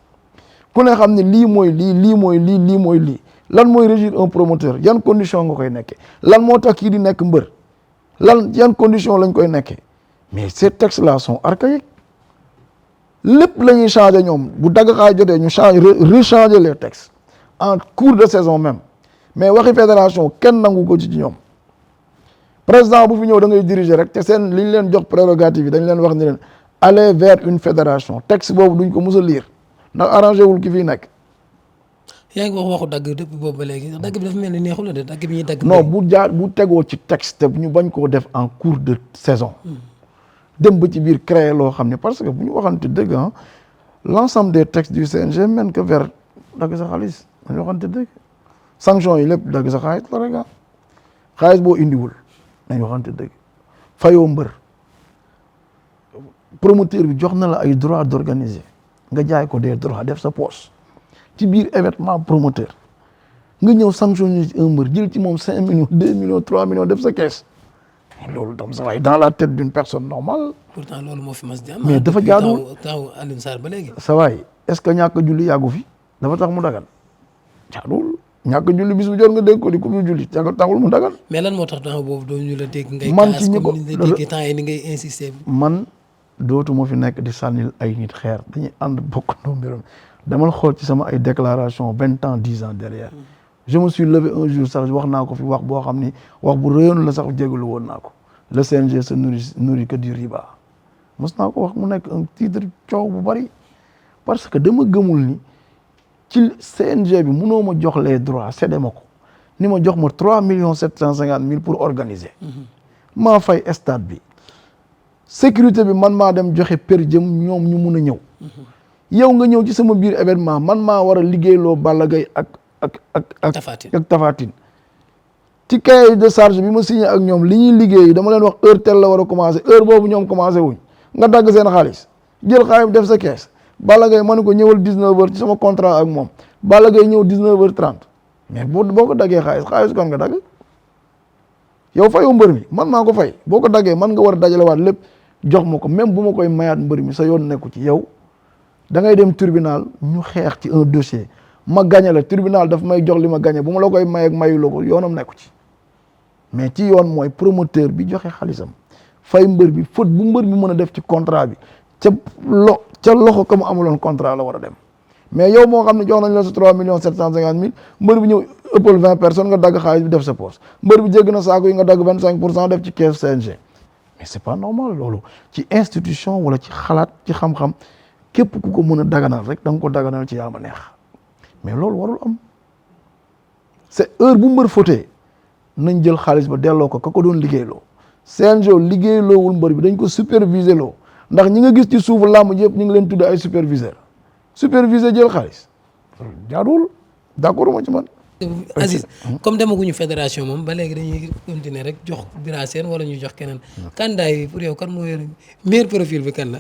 ku ne xam ne lii mooy lii lan mooy régir un promoteur yan condition nga koy nekkee lan moo tax kii di nekk mbër yan condition lañ koy nekkee mais ces textes là sont archaïques lépp la ñuy changer ñoom bu dagg xaay jotee ñu rechanger les textes en cours de saison même mais waxi fédération kenn nangu ko ci ñoom président bu fi ñëw da ngay diriger rek te seen li ñu leen jox prérogative yi dañ leen wax ni leen aller vers une fédération texte boobu duñ ko mës a lire ndax arrangé wul ki fii nekk. yaa ngi wax waxu dagg depuis boobu ba léegi dagg bi dafa mel ni neexul la de dagg bi ñuy dagg. non bu tegoo ci texte ñu bañ koo def en cours de saison. dem ba ci biir créer loo xam ne parce que bu ñu waxante dëgg ah l'ensemble des textes du CNG mène que vers dagg sa xaalis bu ñu waxante dëgg sanction yi lépp dagg sa xaalis la rek ah xaalis boo indiwul nañ waxante dëgg fayoo mbër promoteur bi jox na la ay droits d'organiser nga jaay ko des droits def sa poche ci biir événement promoteur nga ñëw sanctionner ci un mbër jël ci moom 5 millions 2 millions 3 millions def sa caisse loolu tam sa waay dans la tête d'une personne normale. pourtant loolu moo fi mas di am. mais dafa jaaduwul taw Alioune Sarr ba léegi. sa waay est-ce que ñàkk julli yàggu fi dafa tax mu dagan jaaduwul ñàkk julli bis bu jot nga dégg ko di ku dul julli taxul mu dagan. mais lan moo tax temps boobu doo ñu la dégg. ngay man ci ñi ko ni nga déggee temps yi ni ngay insister. man dootuma fi nekk di sànnil ay nit xeer dañuy ànd bokkandoo mbiram demal xool ci sama ay déclaration 20 ans 10 ans derrière. je me suis levé un jour sax wax naa ko fi wax boo xam ni wax bu rëyoon la sax jégalu woon naa ko le CNG se nourrit que du riba mos naa ko wax mu nekk un titre coow bu bari parce que dama gëmul ni ci CNG bi mënoo ma jox les droits cédé ma ko ni ma jox ma 3 750 000 pour organiser. maa fay stade bi sécurité bi man maa dem joxe per jëm ñoom ñu mun a ñëw. yow nga ñëw ci sama biir événement man maa war a liggéeyloo Balla Gaye ak Tapha Tine ci cahier de charge bi ma signé ak ñoom li ñuy liggéey dama leen wax heure telle la war a commencé heure boobu ñoom commencé wuñ nga dagg seen xaalis jël xaalis def sa kees Balla Gaye ma ne ko ñëwal 19h ci sama contrat ak moom Balla Gaye ñëw 19h30 mais boo ko daggee xaalis kon nga dagg yow fayoo mbër mi man maa ko fay boo ko daggee man nga war a dajalewaat lépp jox ma ko même bu ma koy mayaat mbër mi sa yoon nekku ci yow da ngay dem tribunal ñu xeex ci un dossier ma gagné la tribunal daf may jox li ma gagné bu ma la koy may ak mayu la ko yoonam nekku ci mais ci yoon mooy promoteur bi joxe xaalisam fay mbër bi faute bu mbër bi mën a def ci contrat bi ca loxo ka mu amuloon contrat la war a dem mais yow moo xam ne jox nañ la sa 3 750 000 mbër bi ñëw ëppal 20 personnes nga dagg xaalis bi def sa poche mbër bi jégg na saako yi nga dagg 25% def ci caisse CNG mais c'est pas normal loolu ci institution wala ci xalaat ci xam-xam képp ku ko mën a daganal rek da nga ko daganal ci yaa ma neex mais loolu warul am c'est heure bu mbër fautee nañ jël xaalis ba delloo ko ka ko doon liggéeyloo CNG liggéeyloowul mbër bi dañ ko superviser loo ndax ñi nga gis ci suufu làmb yëpp ñu ngi leen tudd ay superviseur jël xaalis jaaduwul d'accord ma ci man. Aziz comme demaguñu fédération moom ba léegi dañuy continuer rek jox Bira Sène wala ñu jox keneen. candidat yi pour yow kan moo yor meilleur profil bi kan la.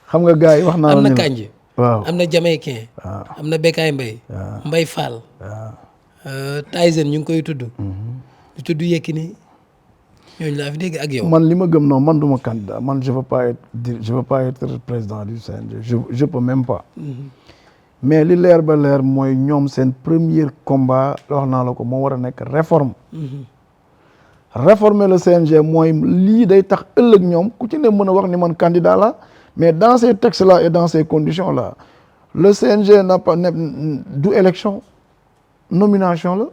xam nga gars yi wax naa am na Kandji. waaw am na Jamaïcain. am na Bécaye Mbaye. Mbaye Fall. Tyson ñu ngi koy tudd. di tudd Yékini ñooñu laa fi dégg ak yow. man li ma gëm noonu man du ma candidat man je veux pas être président du CNG je peux même pas. mais li leer ba leer mooy ñoom seen premier combat wax naa la ko moo war a nekk réforme. réformer le CNG mooy lii day tax ëllëg ñoom ku ci ne mën a wax ni man candidat la mais dans ces textes là et dans ces conditions là le CNG n'a pas du élection nomination la.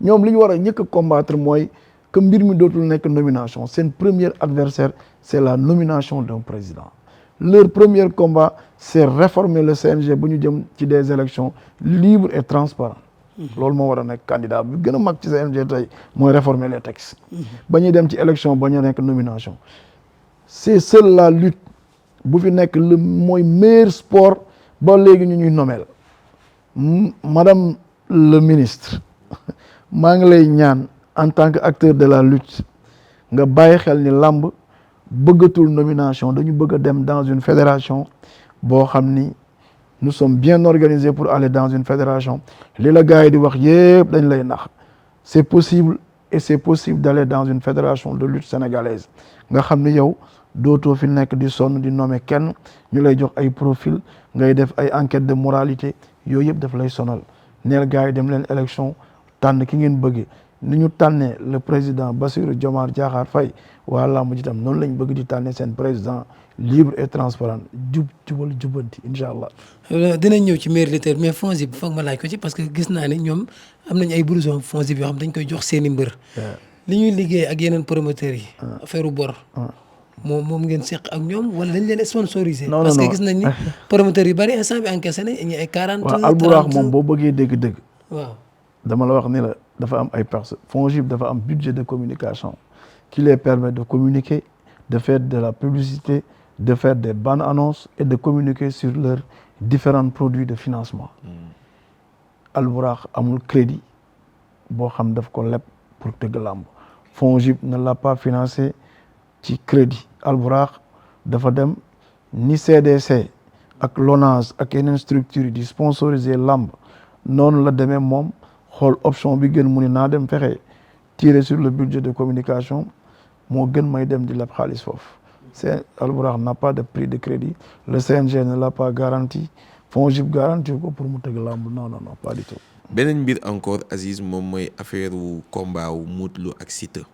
ñoom li ñu war a ñëkk a combattre mooy que mbir mi dootul nekk nomination seen premier adversaire c'est la nomination d'un président. leur premier combat c'est réformer le CNG ba ñu jëm ci des élections libres et transparentes. loolu moo war a nekk candidat bi gën a mag ci CNG tey mooy réformer les textes. ba ñuy dem ci élection ba ñu nekk nomination. c'est seule la lutte bu fi nekk le mooy meilleur sport ba léegi ñu ñuy nomeel madame le ministre maa ngi lay ñaan en tant que acteur de la lutte nga bàyyi xel ni làmb bëggatul nomination dañu bëgg a dem dans une fédération boo xam ni nous sommes bien organisés pour aller dans une fédération li la gars yi di wax yëpp dañ lay nax c'est possible et c'est possible d'aller dans une fédération de lutte sénégalaise nga xam ni yow dootoo fi nekk di sonn di nommer kenn ñu lay jox ay profil ngay def ay enquête de moralité yooyu yëpp daf lay sonal neel gars yi dem leen élection tànn ki ngeen bëggee ni ñu tànnee le président Bassirou Diomaye Diakhar Faye waa làmb ji tam noonu lañ bëgg di tànnee seen président libre et transparent jubal jubanti incha allah. dinañ ñëw ci meilleur lutteur mais FONGIP bi foog ma laaj ko ci parce que gis naa ne ñoom am nañ ay blouson FONGIP yoo xam dañ koy jox seen i mbër. li ñuy liggéey ak yeneen promoteurs yi. affaire bor. moom ngeen seq ak ñoom wala dañ leen sponsorisé. non parce que gis nañ ni promoteurs yu bari instant bi encaissé nañ ñu ay 40. waaw Albourakh moom boo bëggee dégg-dégg. waaw dama la wax ni la dafa am ay personnes FONGIP dafa am budget de communication qui les permet de communiquer de faire de la publicité de faire des bandes annonces et de communiquer sur leurs différents produits de financement. Albourakh amul crédit boo xam daf ko leb pour tëgg làmb FONGIP ne l'a pas financé ci crédit Albourakh dafa dem ni CDC ak LONASE ak yeneen structures yi di sponsoriser làmb noonu la demee moom xool option bi gën mu ni naa dem fexe tirer sur le budget de communication moo gën may dem di leb xaalis foofu c'est Albourakh n'a pas de prix de crédit le CNG ne l'a pas garanti FONGIP garanti ko pour mu tëgg làmb non pas du tout. beneen mbir encore Aziz moom mooy affaire combat wu Modou Lo ak Siteu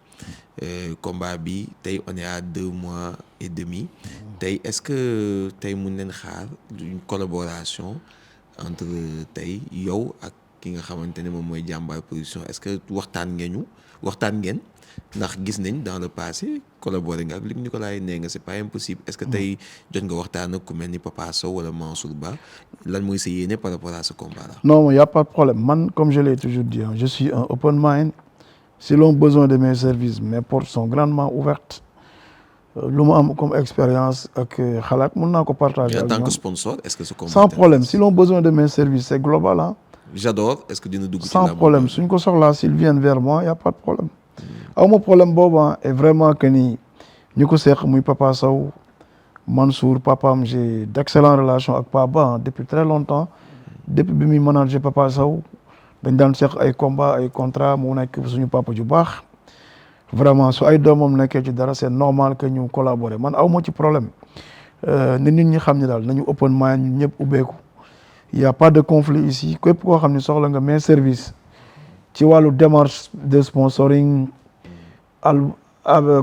combat bi tey on est à 2 mois et demi tey est-ce que tey mun leen xaar une collaboration entre tey yow ak ki nga xamante ne moom mooy Jàmbaar production est-ce que waxtaan ngeen ndax gis nañ dans le passé collaboré nga ak Luc Nicolaï nee nga c'est pas impossible est-ce que tey jot nga waxtaan ak ku mel ni Papa Sow wala Mansour Ba lan mooy sa yéene par rapport à ce combat-là. Non, il y a pas de problème. Man, comme je l'ai toujours dit, je suis un open mind. Si l'on a besoin de mes services, mes portes sont grandement ouvertes. Lu ma am comme expérience ak xalaat mën naa ko partager. Mais en tant que sponsor, est-ce que ce combat sans problème. Si l'on a besoin de mes services, c'est global, hein. J'adore. Est-ce que dina dugg ci sans problème. Suñ ko soxlaa s'ils viennent vers moi, il y a pas de problème. Awma problème boobu et vraiment que ni ñu ko seq muy Papa Sow, Mansour, papaam, j'ai d'excellentes relations avec Papa depuis très longtemps. Depuis bi muy manager Papa Sow dañ daan seq ay combat ay contrat mu nekk suñu papa ju baax. Vraiment su ay doomam nekkee ci dara c'est normal que ñu collaborer man aw ma ci problème ni nit ñi xam ne daal nañu open mind ñun ñëpp ubbeeku il y a pas de conflit ici képp koo xam ne soxla nga mes service ci wàllu démarche de sponsoring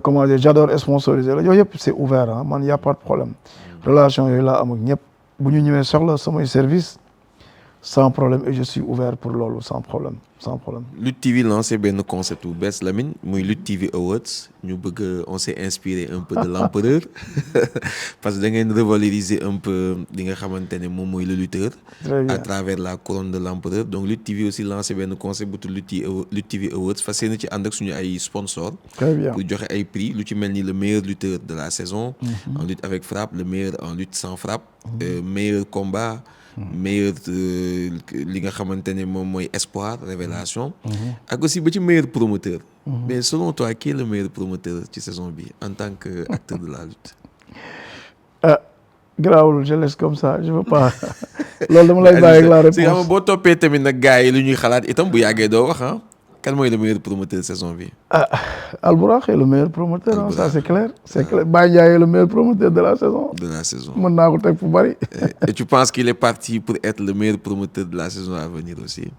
comment dire j'adore sponsoriser la yooyu yëpp c'est ouvert ah man y a pas de problème relation yooyu laa am ak ñëpp bu ñu ñëwee soxla samay service sans problème et je suis ouvert pour loolu sans problème. Lutte TV lancé benn concept bu bees Lamine muy Lutte TV Awards ñu bëgg on s'est inspiré un peu de l'empereur parce que da ngeen revaloriser un peu li nga xamante ne moom mooy le lutteur. À travers la couronne de l'empereur donc Lutte TV aussi lancé benn concept bu tudd Lutte TV Awards fas yéene ci ànd ak suñu ay sponsors. Très bien pour joxe ay prix lu ci mel ni le meilleur lutteur de la saison. En lutte avec frappe le meilleur en lutte sans frappe. Meilleur combat. Meilleur li nga xamante ne moom mooy espoir révélation ak aussi ba ci meilleur promoteur mais selon toi qui est le meilleur promoteur ci saison bi en tant que acteur de la lutte grawul je laisse comme ça je veux pas loolu dama lay bàyyi ak la réponse si nga boo toppee tamit nag gars yi lu ñuy xalaat itam bu yàggee doo wax kan mooy le meilleur promoteur saison bi Albourakh est le meilleur promoteur ça c'est clair Baye Ndiaye est le meilleur promoteur de la saison mën naa ko teg fu bari et tu penses qu'il est parti pour être le meilleur promoteur de la saison à venir aussi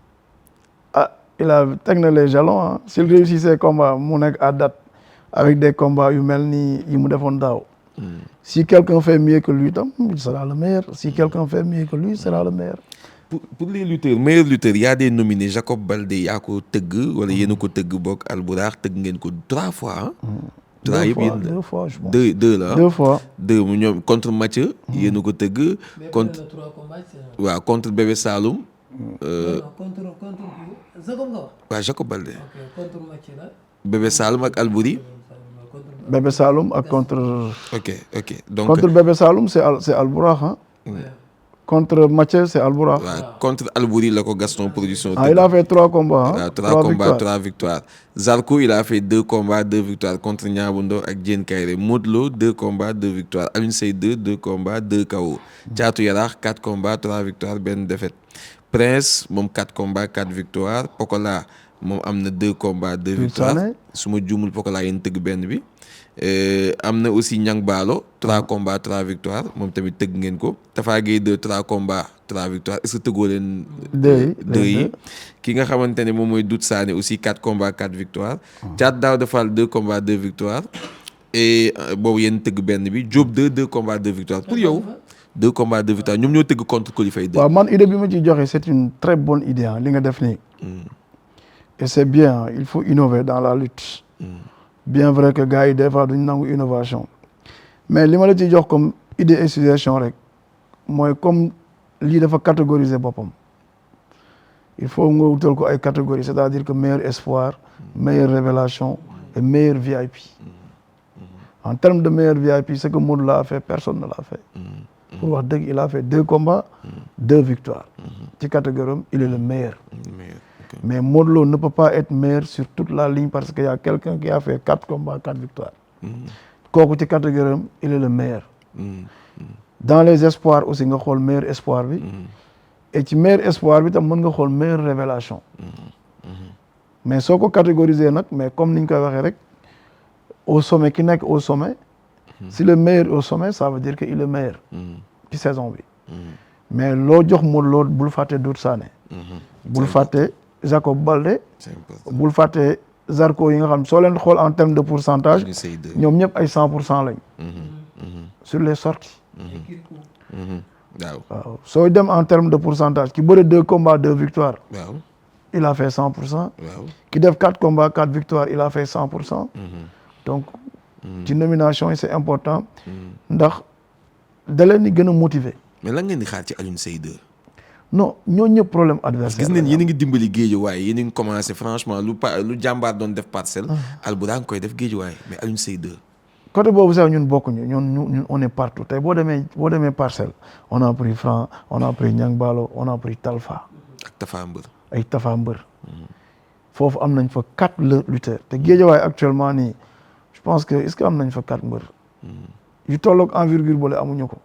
il a teg na les jalons s'il réussit ses combats mu nekk à date avec des combats yu mel ni yi mu defoon daaw si quelqu'un fait mieux que lui tam il sera le meilleur si quelqu'un fait mieux que lui il sera le meilleur pour les lutteurs meilleurs lutteurs y a des nominés Jacob Baldé yaa ko tëgg wala yéen a ko tëgg bokk Albourakh tëgg ngeen ko 3 fois trois yëpp yéen la 2 fois je pense 2 la 2 fois 2 mu ñoom contre Mathieu yéen a ko tëgg contre waaw contre Bébé Saloum contre Jacob nga wax waaw Jacob Baldé contre Mathieu la Bébé Saloum ak Albouri Bébé Saloum ak contre ok donc contre Bébé Saloum c'est Albourakh contre Mathieu c'est Albourakh contre Albouri la ko Gaston production il a fait 3 combats 3 combats 3 victoires Zarko il a fait 2 combats 2 victoires contre Niabou Ndaw ak Diène Kaïré Modou Lo 2 combats 2 victoires Alioune Seye 2 combats 2 KO Thiatou Yarakh 4 combats 3 victoires benn défaite Prince moom 4 combats 4 victoires Pokola moom am na 2 combats 2 victoires su ma juumul Pokola yéen tëgg benn bi am na aussi Niang Ballo 3 combats 3 victoires moom tamit tëgg ngeen ko Tafa Gueye 2 combats 3 victoires est-ce que tëggoo leen 2 yi ki nga xamante ne moom mooy Dout Sané aussi 4 combats 4 victoires Thiat Daouda Fall 2 combats 2 victoires et boobu yéen tëgg benn bi Diop 2 combats 2 victoires pour yow 2 combats 2 victoires ñoom ñoo tëgg contre Colifay 2 waaw man idée bi ma ciy joxe c'est une très bonne idée li nga def nii et c'est bien il faut innover dans la lutte bien vrai que gars yi des fois duñ nangu innovation mais li ma la ciy jox comme idée et suggestion rek mooy comme lii dafa catégoriser boppam il faut nga wutal ko ay catégories c'est-à-dire que meilleur espoir meilleure révélation et meilleur VIP en termes de meilleur VIP ce que Modou l'a fait personne ne l'a fait pour wax dëgg il a fait 2 combats 2 victoires ci catégorie il est le meilleur mais Modou Lo ne peut pas être meilleur sur toute la ligne parce qu'il y a quelqu'un qui a fait 4 combats 4 victoires kooku ci catégorie il est le meilleur dans les espoirs aussi nga xool meilleur espoir bi et ci meilleur espoir bi tam mën nga xool meilleure révélation mais soo ko catégoriser nag mais comme niñ koy waxee rek au sommet ki nekk au sommet si le meilleur au sommet ça veut dire que il est meilleur ci saison bi mais loo jox Modou Lo bul fàtte Dout Sané bul fàtte Jacob Baldé bul fàtte Zarko yi nga xam soo leen xool en termes de pourcentage ñoom ñëpp ay 100% lañ sur les sorties waaw sooy dem en termes de pourcentage ki bëre 2 combats 2 victoires il a fait 100%. waaw ki def 4 combats 4 victoires il a fait 100%. donc ci nomination yi c'est important. ndax da leen di gën a motiver. mais lan ngeen di xaar ci Alioune Seye 2. non ñooñu ñëpp problème adversaire. gis nañ yéen a ngi dimbali Guédiawaye yéen a ngi commencé franchement lu jàmbaar doon def Parcelles. Albourakh koy def Guédiawaye mais Alioune Seye 2. côté boobu sax ñun bokkuñu ñun on est partout tey boo demee Parcelles on a pris Franc on a pris Niang Ballo on a pris Talfa. ak Tafa Mbër. ay Tafa Mbër. foofu am nañ fa 4 lutteurs te Guédiawaye actuellement nii je pense que est-ce que am nañ fa 4 mbër. yu tolloog envergure boole amuñu ko.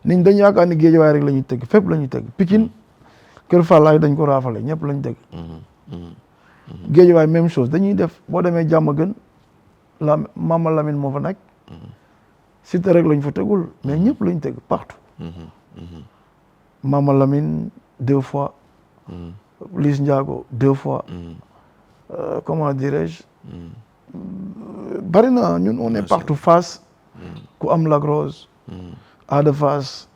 nit ñi dañ yaakaar ni Guédiawaye rek la ñuy tëgg fépp la ñuy tëgg Pikine Kër Fallaye dañ ko raafale ñëpp lañ tëgg. Guédiawaye même chose dañuy def boo demee Diamaguène Mama Lamine moo fa nekk. Siteu rek lañ fa tëggul mais ñëpp lañ tëgg partout. Mama Lamine 2 fois. Liss Ndiago 2 fois. Comment dirais-je. bari na ñun on est partout Fass. ku am Lac Rose. Ada Fass.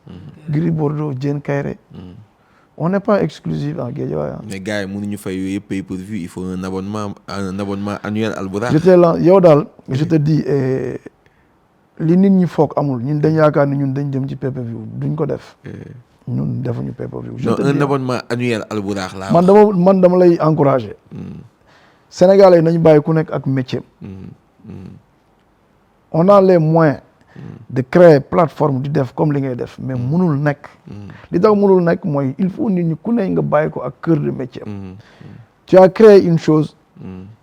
Gris Bordeaux Diène Kaïré. on n'est pas exclusif en Guédiawaye. mais gars yi mënuñu fay yooyu yëpp pay-per-view il faut un abonnement annuel Albourakh. yow daal je te dis li nit ñi foog amul ñun dañ yaakaar ni ñun dañ jëm ci pay-per-view duñ ko def. ñun defuñu pay-per-view. un abonnement annuel Albourakh laa man dama lay encourager. Sénégalais nañu bàyyi ku nekk ak métier. on a les moyens. de créer plateforme di def comme li ngay def mais mënul nekk. li tax mënul nekk mooy il faut nit ñi ku ne nga bàyyi ko ak cœur de métier. tu as créé une chose.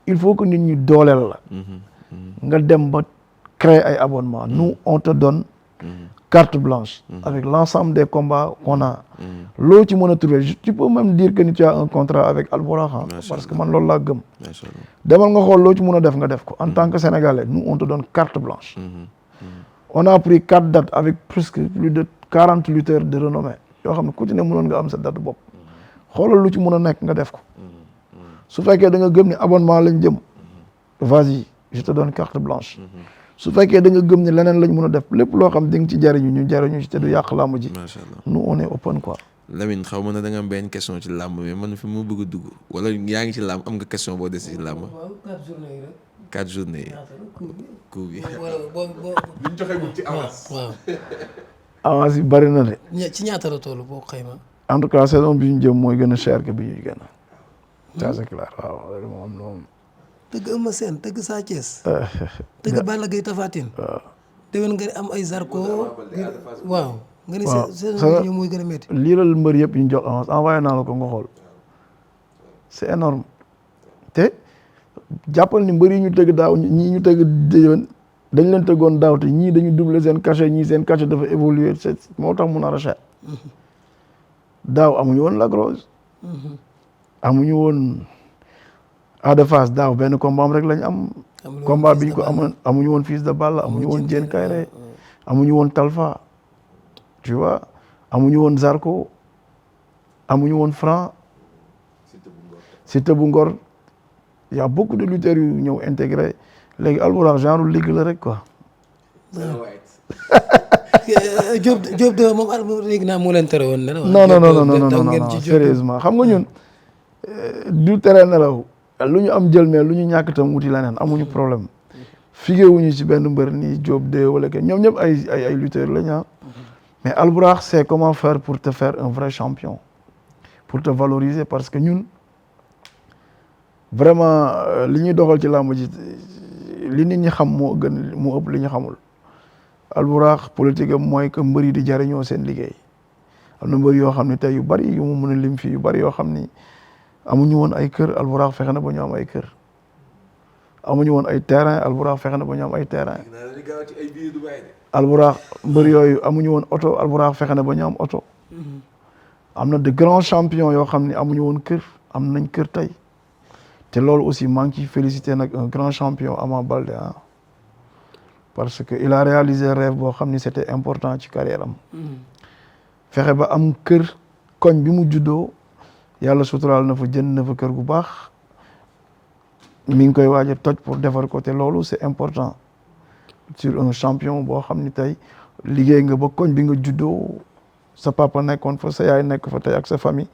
il faut que nit ñi dooleel la. nga dem ba créer ay abonnement nous on te donne carte blanche. avec l'ensemble des combats qu'on a. loo ci mën a trouver tu peux même dire que ni tu as un contrat avec Albourakh parce que man loolu laa gëm. demal nga xool loo ci mën a def nga def ko en tant que sénégalais nous on te donne carte blanche. on a pris 4 dates avec presque plus de 40 lutteurs de renommée yoo xam ne ku ci ne mënoon nga am sa date bopp xoolal lu ci mën a nekk nga def ko su fekkee da nga gëm ni abonnement lañ jëm vas-y je te donne carte blanche su fekkee da nga gëm ni leneen lañ mën a def lépp loo xam di nga ci jariñu ñu jariñu ci te du yàq làmb ji. macha allah nous on est open quoi. Lamine xaw ma ne da nga am benn question ci làmb mais man fi mu bëgg a dugg wala yaa ngi ci làmb am nga question boo des ci làmb. waaw 4 journées yi rek. 4 journées yi. coup bi. buñ joxee ci avance. waaw. avance yi bari na de. ci ñaata la toll boo xayma. en tout cas saison bi ñu jëm mooy gën a cher que bi ñuy gën a. ça c'est clair waaw loolu moom. tëgg Eumeu Sène tëgg Sa Thiès. tëgg Balla Gaye Tapha Tine. waaw. déwén nga am ay Zarko. waaw. nga ni saison bi ñoom mooy gën a métti. lii la mbër yëpp ñu jox avance envoyé naa la ko nga xool c'est énorme te jàppal ni mbër yi ñu tëgg daaw ñii ñu tëgg déwén dañ leen tëggoon daaw te ñii dañu doubler seen cachet ñii seen cachet dafa évoluer moo tax mu nar a cher. daaw amuñu woon Lac Rose. amuñu woon Ada Fass daaw benn combat am rek lañ am. combat bi ñu ko amoon amuñu woon Fils de Balla amuñu woon Diène Kaïré amuñu woon Talfa. tu vois amuñu woon Zarko amuñu woon Franc Siteu bu Ngor y a beaucoup de lutteurs yu ñëw intégré léegi Albourakh genre ligue la rek quoi. Diop de moom léegi naa moo leen tere woon nelaw. non sérieusement xam nga ñun du tere nelaw lu ñu am jël mais lu ñu ñàkk tam wuti leneen amuñu problème figé wuñu ci benn mbër nii Diop de wala kenn ñoom ñëpp ay lutteurs lañ mais Albourakh sait comment faire pour te faire un vrai champion pour te valoriser parce que ñun vraiment li ñuy doxal ci làmb ji li nit ñi xam moo ëpp li ñu xamul Albourakh politique am mooy que mbër yi di jariñoo seen liggéey am na mbër yoo xam ne tey yu bari yu mu mën a lim fii yu bari yoo xam ni amuñu woon ay kër Albourakh fexe na ba ñu am ay kër amuñu woon ay terrain Albourakh fexe na ba ñu am ay terrain Albourakh mbër yooyu amuñu woon oto Albourakh fexe na ba ñu am oto am na de grands champions yoo xam ne amuñu woon kër am nañ kër tey te loolu aussi maa ngi ciy félicité nag un grand champion Ama Baldé parce que il a réalisé rêve boo xam ni c'était important ci carrière am fexe ba am kër koñ bi mu juddoo yàlla suturaal na fa jënd na fa kër gu baax mi ngi koy waaj a toj pour defar ko te loolu c'est important sur un champion boo xam ni tey liggéey nga ba koñ bi nga juddoo sa papa nekkoon fa sa yaay nekk fa tey ak sa famille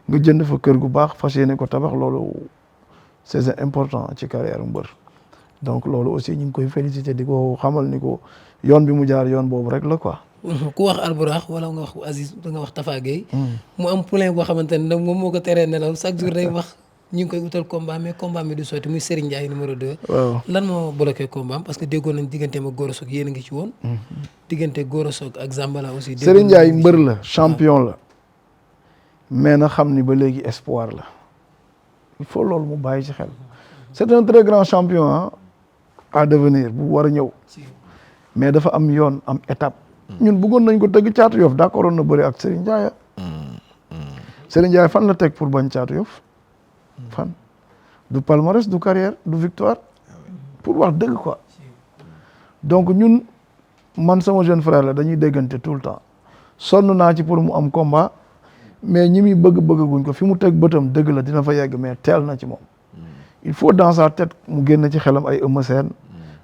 nga jënd fa kër gu baax fas yéene ko tabax loolu c'est important ci carrière mbër donc loolu aussi ñu ngi koy féliciter di ko xamal ni ko yoon bi mu jaar yoon boobu rek la quoi. ku wax Albourakh wala nga wax Aziz da nga wax Tafa Gueye. mu am poulain boo xamante ne moom moo ko teree nelaw chaque jour day wax ñu ngi koy utal combat mais combat mi du sotti muy Serigne Ndiaye numéro 2. waaw lan moo bloqué combat parce que déggoon nañ digganteem ak Gora Sock yéen a ngi ci woon. diggante Gora Sock ak Zambala aussi. Serigne Ndiaye mbër la champion la mais na xam ni ba léegi espoir la il faut loolu mu bàyyi ci xel. c'est un très grand champion à devenir bu war a ñëw mais dafa am yoon am étape. ñun bëggoon nañ ko tëgg Caatu Yoff d'accord na bëri ak Serigne Ndiaye. Serigne Ndiaye fan la teg pour bañ Caatu Yoff fan du palmarès du carrière du victoire pour wax dëgg quoi donc ñun man sama jeune frère la dañuy déggante tout le temps sonn naa ci pour mu am combat mais ñi muy bëgguñ ko fi mu teg bëtam dëgg la dina fa yegg mais teel na ci moom il faut dans sa tête mu génn ci xelam ay Eumeu Sène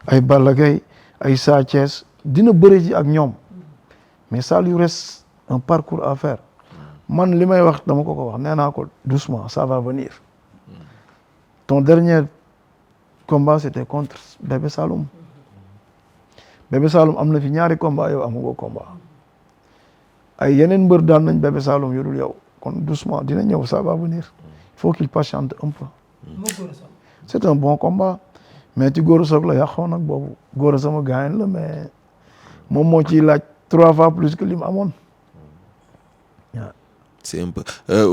ay Balla Gaye ay Sa Thiès dina bëri ci ak ñoom mais ça lui reste un parcours à faire man li may wax dama ko wax nee naa ko doucement ça va venir ton dernier combat c'était contre Bébé Saloum Bébé Saloum am na fi ñaari combat yow amugoo combat ay yeneen mbër daan nañ Bébé Saloum yu dul yow kon doucement dina ñëw ça va venir il faut qu'il patiente un peu c'est un bon combat mais ci Gora Sock la yàqoon nag boobu Gora sama gaañ la mais moom moo ciy laaj 3 fois plus que li mu amoon waaw. c'est un peu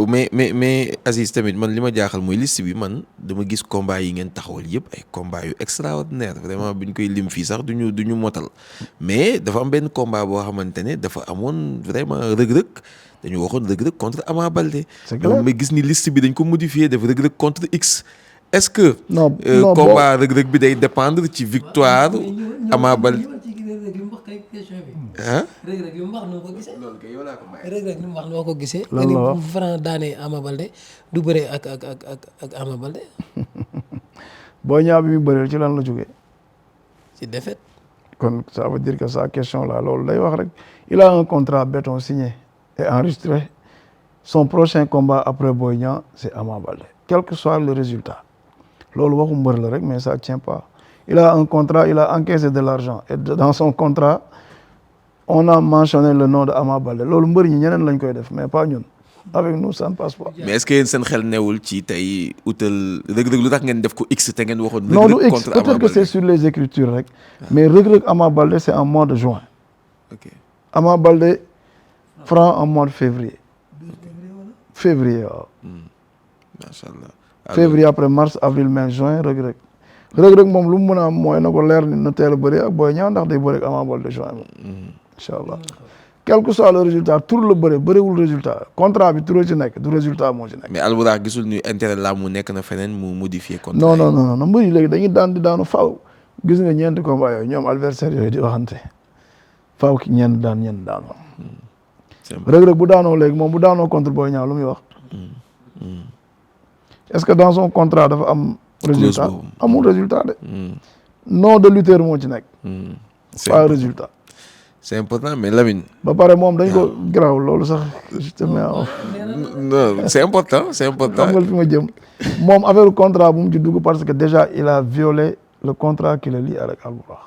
mais Aziz tamit man li ma jaaxal mooy liste bi man dama gis combat yi ngeen taxawal yëpp ay combat yu extraordinaire vraiment bu ñu koy lim fii sax duñu motal mais dafa am benn combat boo xamante ne dafa amoon vraiment rëg-rëg dañu waxoon rëg-rëg contre Ama Baldé. c'est clair mais gis ni liste bi dañ ko modifié def rëg-rëg contre X. est-ce que non combat rëg-rëg bi day dépendre ci victoire Ama Baldé. ah. Reug Reug li mu wax noo ko gisee. loolu kay yow laa ko may. Reug Reug li mu wax noo ko gisee. lan la wax bu Franc daanee Ama Baldé du bëree ak Ama Baldé. Boy Niang bi mu bëreel ci lan la jógee. ci défaite. kon ça veut dire que sa question là loolu lay wax rek il a un contrat béton signé et enregistré son prochain combat après Boy Niang c'est Ama Baldé quel que soit le résultat loolu waxu mbër la rek mais ça tient pas il a un contrat il a encaissé de l'argent et dans son contrat on a mentionné le nom de Ama Baldé loolu mbër ñi ñeneen lañ koy def mais pas ñun avec nous ça ne passe pas. mais est-ce que yéen seen xel newul ci tey utal Reug Reug lu tax ngeen def ko X te ngeen waxoon. non Reug du Reug X contre Ama peut-être que Baldé. c'est sur les écritures rek mais Reug Reug Ama Baldé c'est en mois de juin ok Ama Baldé Franc en mois de février waaw. macha allah. février après mars avril mai juin Reug Reug Reug Reug moom lu mu mën a am mooy na ko leer ni na teel a bëri ak Boy Niang ndax day bëri ak Ama Baldé juin moom incha allah quel que soit le résultat tur la bëriwul résultat contrat bi tur ci nekk du résultat moo ci nekk. mais Albourakh gisul ni intérêt la mu nekk na feneen mu modifier contrat. non mbir yi léegi dañuy daan di daanu faaw gis nga ñeenti combat yooyu ñoom adversaire yooyu di waxante faaw ki ñeent daan ñeent daanu. Reug Reug bu daanoo léegi moom bu daanoo contre Boy Niang lu muy wax. est-ce que dans son contrat dafa am. résultat amul résultat de. nom de lutteur moo ci nekk. pas résultat. c'est important mais Lamine. ba pare moom dañ ko garaaw loolu sax justement. non c'est important c'est important. xam nga fi ma jëm moom affaire contrat bu mu ci dugg parce que déjà il a violé le contrat qui le lie avec Albourakh.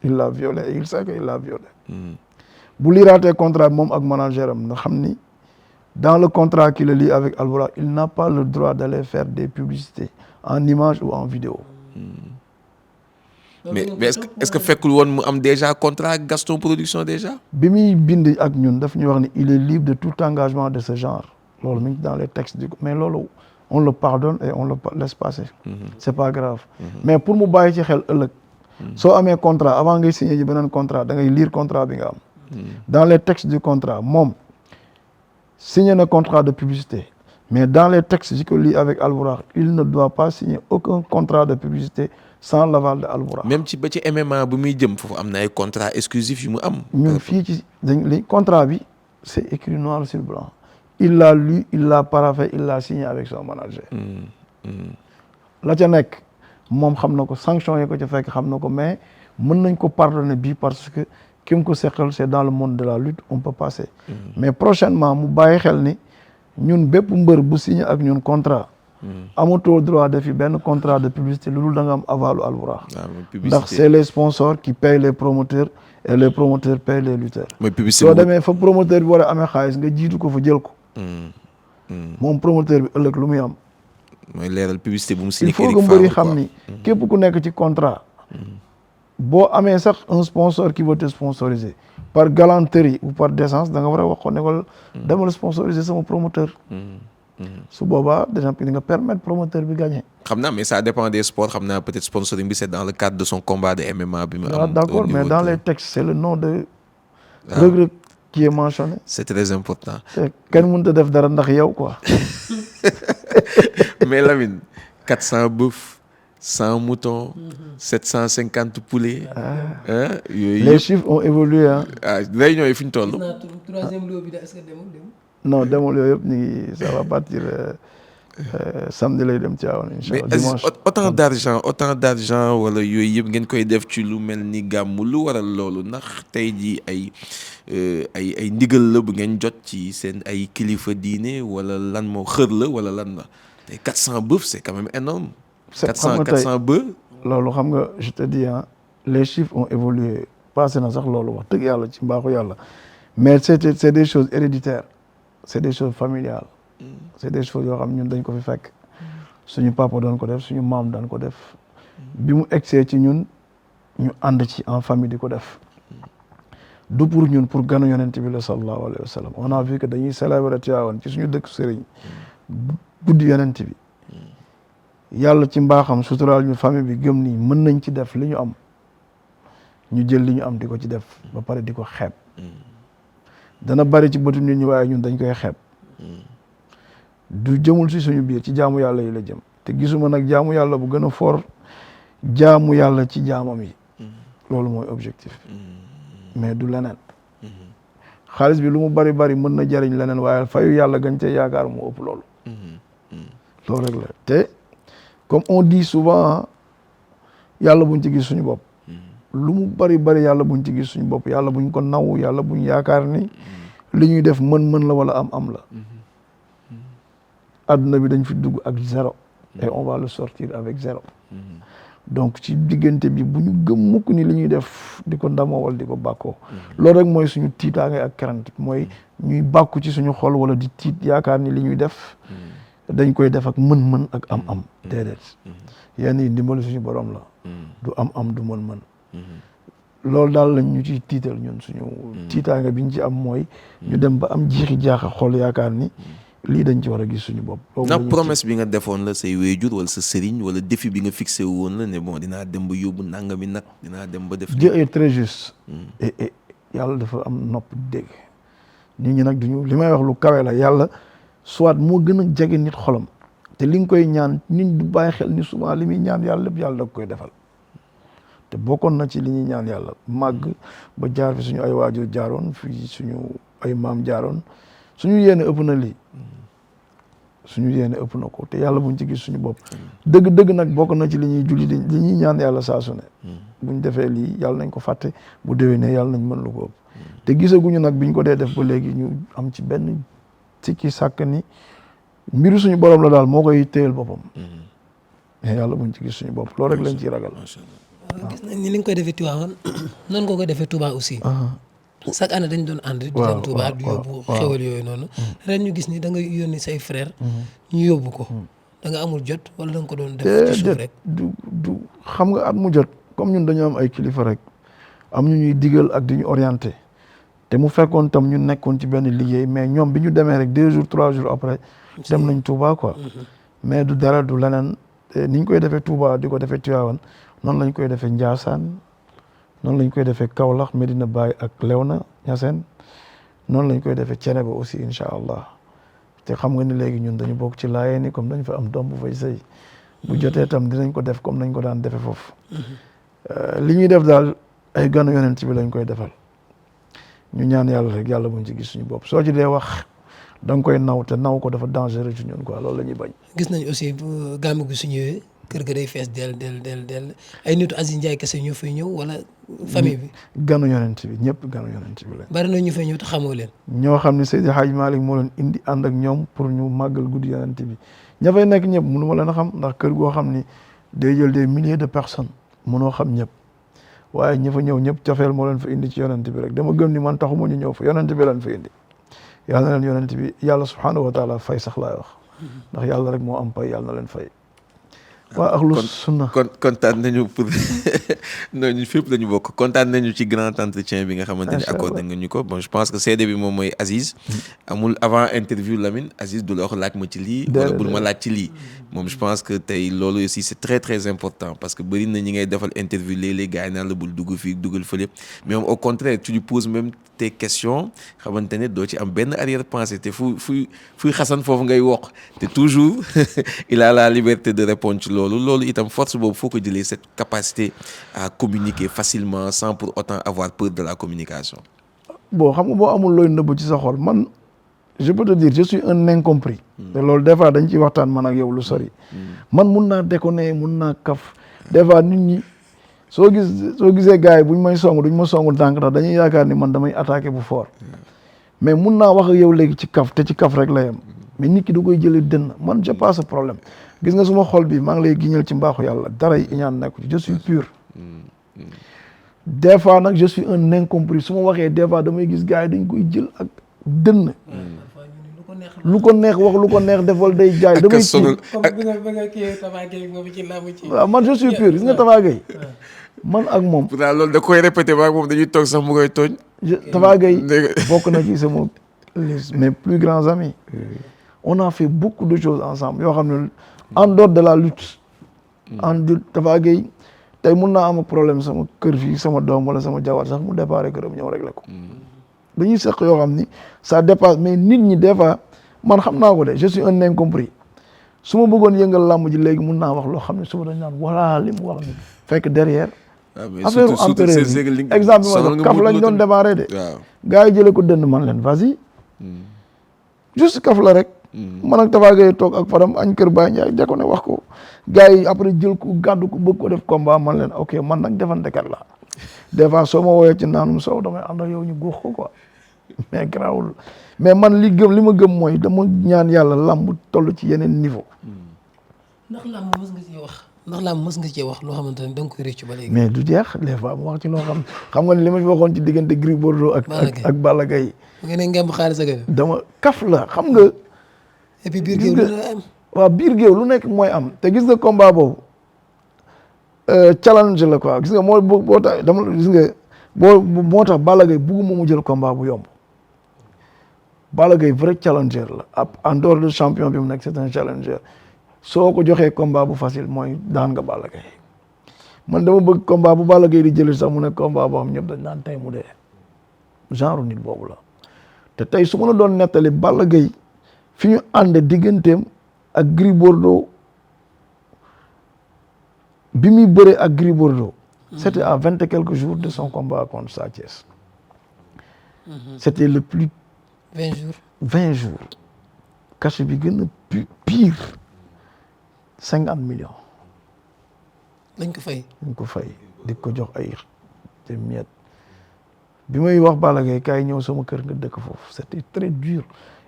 il l'a violé et il sait que il l'a violé. bu liiraatee contrat bi moom ak manager am nga xam ni dans le contrat qui le lie avec Albourakh il n'a pas le droit d'aller faire des publicités en image ou en vidéo. mais est-ce que fekkul woon mu am déjà contrat ak Gaston Production déjà. bi muy bind ak ñun daf ñu wax ni il est libre de tout engagement de ce genre loolu mi ngi dans les textes du mais loolu on le pardonne et on le laisse passer. C'est pas grave. Mais pour mu bàyyi ci xel ëllëg. soo amee contrat avant ngay signer ji beneen contrat da ngay lire contrat bi nga am. Dans les textes du contrat moom signer na contrat de publicité mais dans les textes yi ko lii avec Albourakh il ne doit pas signer aucun contrat de publicité sans l'aval de Albourakh. même ci ba ci MMA bu muy jëm foofu am na ay contrat exclusif yu mu am. ñun fii ci li contrat bi c'est écrit noir sur blanc il l'a lu il l'a paraphé il l'a signé avec son manager. la ca nekk moom xam na ko sanction yi ko ca fekk xam na ko mais mën nañ ko pardonner bii parce que ki mu ko seqal c'est dans le monde de la lutte on peut passer. Mais prochainement mu bàyyi xel ni ñun bépp mbër bu signé ak ñun contrat. amatoo droit defi benn contrat de publicité lu dul da nga am avalu Albourakh. ndax c'est les sponsors qui payent les promoteurs et les promoteurs payent les lutteurs. mooy publicité soo demee fa promoteur bi war a amee xaalis nga jiitu ko fa jël ko. moom promoteur bi ëllëg lu muy am. mooy leeral publicité bu mu signé. il faut que mbëri xam ni képp ku nekk ci contrat. boo amee sax un sponsor qui veut te sponsoriser par galanterie ou par décence da nga war a wax ko ne ko demal sponsoriser sama promoteur. su boobaa di nga permettre promoteur bi gagner. xam naa mais ça dépend des sports xam naa peut-être sponsoring bi c'est dans le cadre de son combat de MMA bi mu am. d'accord mais dans les textes c'est le nom de. Reug Reug qui est mentionné. c'est très important. kenn mënut a def dara ndax yow quoi. mais Lamine 400 bœufs 100 moutons 750 poulets. yooyu les chiffres ont évolué ah. réunion yi fi ñu toll. troisième lot bi da est-ce que demul. non demul yooyu yëpp ñu ngi ça va partir samedi lay dem Tivaouane incha allah dimanche. mais autant d'argent wala yooyu yëpp ngeen koy def ci lu mel ni gàmmu lu waral loolu ndax tey jii ay ndigal la bu ngeen jot ci seen ay kilifa diine wala lan moo xër la wala lan la tey 400 bœufs c'est quand même énorme. 400 bœufs. loolu xam nga je te dis les chiffres ont évolué passé na sax loolu wax dëgg yàlla ci mbaaxu yàlla mais c'est des choses héréditaires. c'est des choses familiales. c'est des choses yoo xam ñun dañ ko fi fekk. suñu papa doon ko def suñu maam daan ko def. bi mu egsee ci ñun ñu ànd ci en famille di ko def. du pour ñun pour ganu yonent bi la sallallahu alayhi wa sallam on a vu que dañuy célébrer Tivaouane ci suñu dëkk sëriñ guddi yonent bi. yàlla ci mbaaxam suturaal ñu famille bi gëm nii mën nañ ci def li ñu am ñu jël li ñu am di ko ci def ba pare di ko xeeb. dana bari ci bëtu nit ñi waaye ñun dañ koy xeeb du jëmul si suñu biir ci jaamu yàlla yi la jëm te gisuma nag jaamu yàlla bu gën a fort jaamu yàlla ci jaamam yi loolu mooy objectif mais du leneen xaalis bi lu mu bari bari mën na jariñ leneen waaye fayu yàlla gañ cee yaakaar mu ëpp loolu loolu rek la te comme on dit souvent yàlla buñ ci gis suñu bopp lu mu bari bari yàlla buñ ci gis suñu bopp yàlla buñ ko naw yàlla buñ yaakaar ni li ñuy def mën la wala am la adduna bi dañ fi dugg ak zéro et on va le sortir avec zéro donc ci diggante bi bu ñu gëm mukk ni li ñuy def di ko ndamoo wala di ko bàkkoo loolu rek mooy suñu tiitaange ak karant mooy ñuy bàkku ci suñu xol wala di tiit yaakaar ni li ñuy def dañ koy def ak mën-mën ak am-am déedéet yenn yi ndimbalu suñu borom la du am-am du mën-mën loolu daal lañ ñu ciy tiital ñun suñu tiitaange bi ñu ci am mooy ñu dem ba am jiixi jaaxa xol yaakaar ni lii dañ ci war a gis suñu bopp. ndax promesse bi nga defoon la say wéyjur wala sa sëriñ wala défi bi nga fixé woon la ne bon dinaa dem ba yóbbu nangami nag dinaa dem ba def. Dieu est très juste. et yàlla dafa am nopp dégg nit ñi nag duñu li may wax lu kawe la yàlla soit moo gën a jege nit xolam te li nga koy ñaan nit du bàyyi xel ni souvent li muy ñaan yàlla lépp yàlla da koy defal te bokkoon na ci li ñuy ñaan yàlla màgg ba jaar fi suñu ay waajur jaaroon fi suñu ay maam jaaroon suñu yéene ëpp na lii suñu yéene ëpp na ko te yàlla buñ ci gis suñu bopp dëgg-dëgg nag bokk na ci li ñuy julli li ñuy ñaan yàlla saa su ne buñ defee lii yàlla nañ ko fàtte bu déwénee yàlla nañ mën lu ko ëpp te gisaguñu nag biñ ko dee def ba léegi ñu am ci benn sikki sàkk ni mbiru suñu borom la daal moo koy téyel boppam mais yàlla buñ ci gis suñu bopp loolu rek lañ ciy ragal. gis nañ ni nga koy defee Tivaouane noonu nga koy defee Touba aussi. chaque année dañ doon ànd. di dem Touba di yóbbu xewal yooyu noonu. ren ñu gis ni da nga yónni say frère ñu yóbbu ko. da nga amul jot wala da nga ko doon def ci suuf rek. du xam nga at mu jot comme ñun dañoo am ay kilifa rek am ñu ñuy digal ak di ñu orienté te mu fekkoon tam ñu nekkoon ci benn liggéey mais ñoom bi ñu demee rek 2 jours 3 jours après dem nañ Touba quoi. mais du dara du leneen ni ñu koy defee Touba di ko defee Tivaouane noonu lañ koy defee Ndiassane noonu lañ koy defee Kaolack Medina Baye ak Léona Niassène noonu lañ koy defee Thiénaba aussi incha allah te xam nga ni léegi ñun dañu bokk ci laayee ni comme dañ fa am doom bu fay sëy bu jotee tam dinañ ko def comme nañ ko daan defee foofu li ñuy def daal ay ganu yonent bi lañ koy defal ñu ñaan yàlla rek yàlla buñ ci gis suñu bopp soo ci dee wax da nga koy naw te naw ko dafa dangereux ci ñun quoi loolu la ñuy bañ. gis nañ aussi gàmmu gi su ñëwee kër ga day fees del ay nitu Aziz Ndiaye kese ñoo fay ñëw wala famille bi. ganu yonent bi ñëpp ganu yonent bi lañ. bari na ñu fay ñëw te xamoo leen. ñoo xam ne Seydi Hadj Malick moo leen indi ànd ak ñoom pour ñu màggal guddi yonent bi ña fay nekk ñëpp mënu ma leen a xam ndax kër goo xam ni day jël des milliers de personnes mënoo xam ñëpp waaye ña fa ñëw ñëpp cofeel moo leen fa indi ci yonent bi rek dama gëm ni man taxuma ñu ñëw fa yonent bi leen fa indi yàlla na leen yonent bi yàlla subhanahu wa taala fay sax laay wax ndax yàlla rek moo am pay yàlla na leen fay. waa axlu sunna kontaan nañu pour ñun fépp la ñu bokk kontaan nañu ci grand entretien bi nga xamante ni accordé nga ñu ko bon je pense que CD bi moom mooy Aziz amul avant interview Lamine Aziz du la wax laaj ma ci lii wala bul ma laaj ci lii moom je pense que tey loolu aussi c'est très très important parce que bëri na ñi ngay defal interview léeg-léeg gars yi naan la bul dugg fii dugal fële mais moom au contraire tu lui poses même tes questions xamante ne doo ci am benn arrière-pensée te fuy xasan foofu ngay wokk te toujours il a la liberté de répondre ci loolu itam force boobu foo ko jëlee cette capacité à communiquer facilement sans pour autant avoir peur de la communication. bon xam nga boo amul looy nëbb ci sa xol man je peux te dire je suis un incompris. te loolu des fois dañ ciy waxtaan man ak yow lu sori. man mun naa déconner mun naa kaf des fois nit ñi soo gisee gars yi buñ may song duñ ma song tànk ndax dañuy yaakaar ni man damay attaquer bu fort mais mun naa wax ak yow léegi ci kaf te ci kaf rek la yem mais nit ki da koy jëlee dënn man j'ai pas ce problème. gis nga suma xol bi maa ngi lay giñal ci mbaaxu yàlla dara yi iñaan nekku ci je suis pur des fois nag je suis un incompris su ma waxee des fois damay gis gars yi dañ koy jël ak dënn lu ko neex wax lu ko neex defal day jaay damay waaw man je suis pur gis nga Tafa Gueye man ak moom pourtant loolu da koy répété ba ak moom dañuy toog sax mu koy tooñ Tafa Gueye bokk na ci sama mes plus grands amis on a fait beaucoup de choses ensemble yoo xam ne en dehors de la lutte en dehors Tafa Gueye tey mun naa am problème sama kër fii sama doom wala sama jabar sax mu déparé këram ñëw réglé ko dañuy seq yoo xam ni ça dépasse mais nit ñi des fois man xam naa ko de je suis un incompris su ma bëggoon yëngal làmb ji léegi mun naa wax loo xam ne suba dañ naan voilà li mu wax ni fekk derrière affaire empereur bi exemple bi ma kaf lañ doon démarré de gars yi jëlee ko dënd man leen vas-y juste kaf la rek man ak Tafa Gueye toog ak Fadam añ kër Baye Ndiaye jekko ne wax ko gars yi après jël ko gàddu ko bëgg ko def combat man leen ok man nag defantekat la des fois soo ma woowee ci naanum sow damay ànd ak yow ñu góox ko quoi mais garaawul mais man li ma gëm mooy dama ñaan yàlla làmb toll ci yeneen niveau. ndax làmb mës nga cee wax loo xamante ne da nga koy rëccu ba léegi. mais du jeex des fois mu wax ci loo xam nga ni li ma fi waxoon ci diggante Gris Bordeaux ak Balla Gaye. nga ne ngemb xaalis ak dama kaf la xam nga. et puis biir géew lu am. waaw biir géew lu nekk mooy am te gis nga combat boobu challenge la quoi gis nga boo tax dama gis nga moo tax Balla Gaye bugguma mu jël combat bu yomb Balla Gaye vrai challenger la en dehors de champion bi mu nekk c'est un challenger soo ko joxee combat bu facile mooy daan nga Balla Gaye man dama bëgg combat bu Balla Gaye di jëli sax mu nekk combat boo xam ñëpp dañ naan tey mu dee genre nit boobu la te tey su ma la doon nettali Balla Gaye fi ñu ànd digganteem ak Gris Bordeaux bi muy bëree ak Gris Bordeaux c'était à 20 et quelques jours de son combat contre Sa Thiès c'était le plus 20 jours cachet bi gën a pire 50 millions dañ ko fay di ko jox ay te miet bi may wax Balla Gaye kaay ñëw sama kër nga dëkk foofu c'était très dur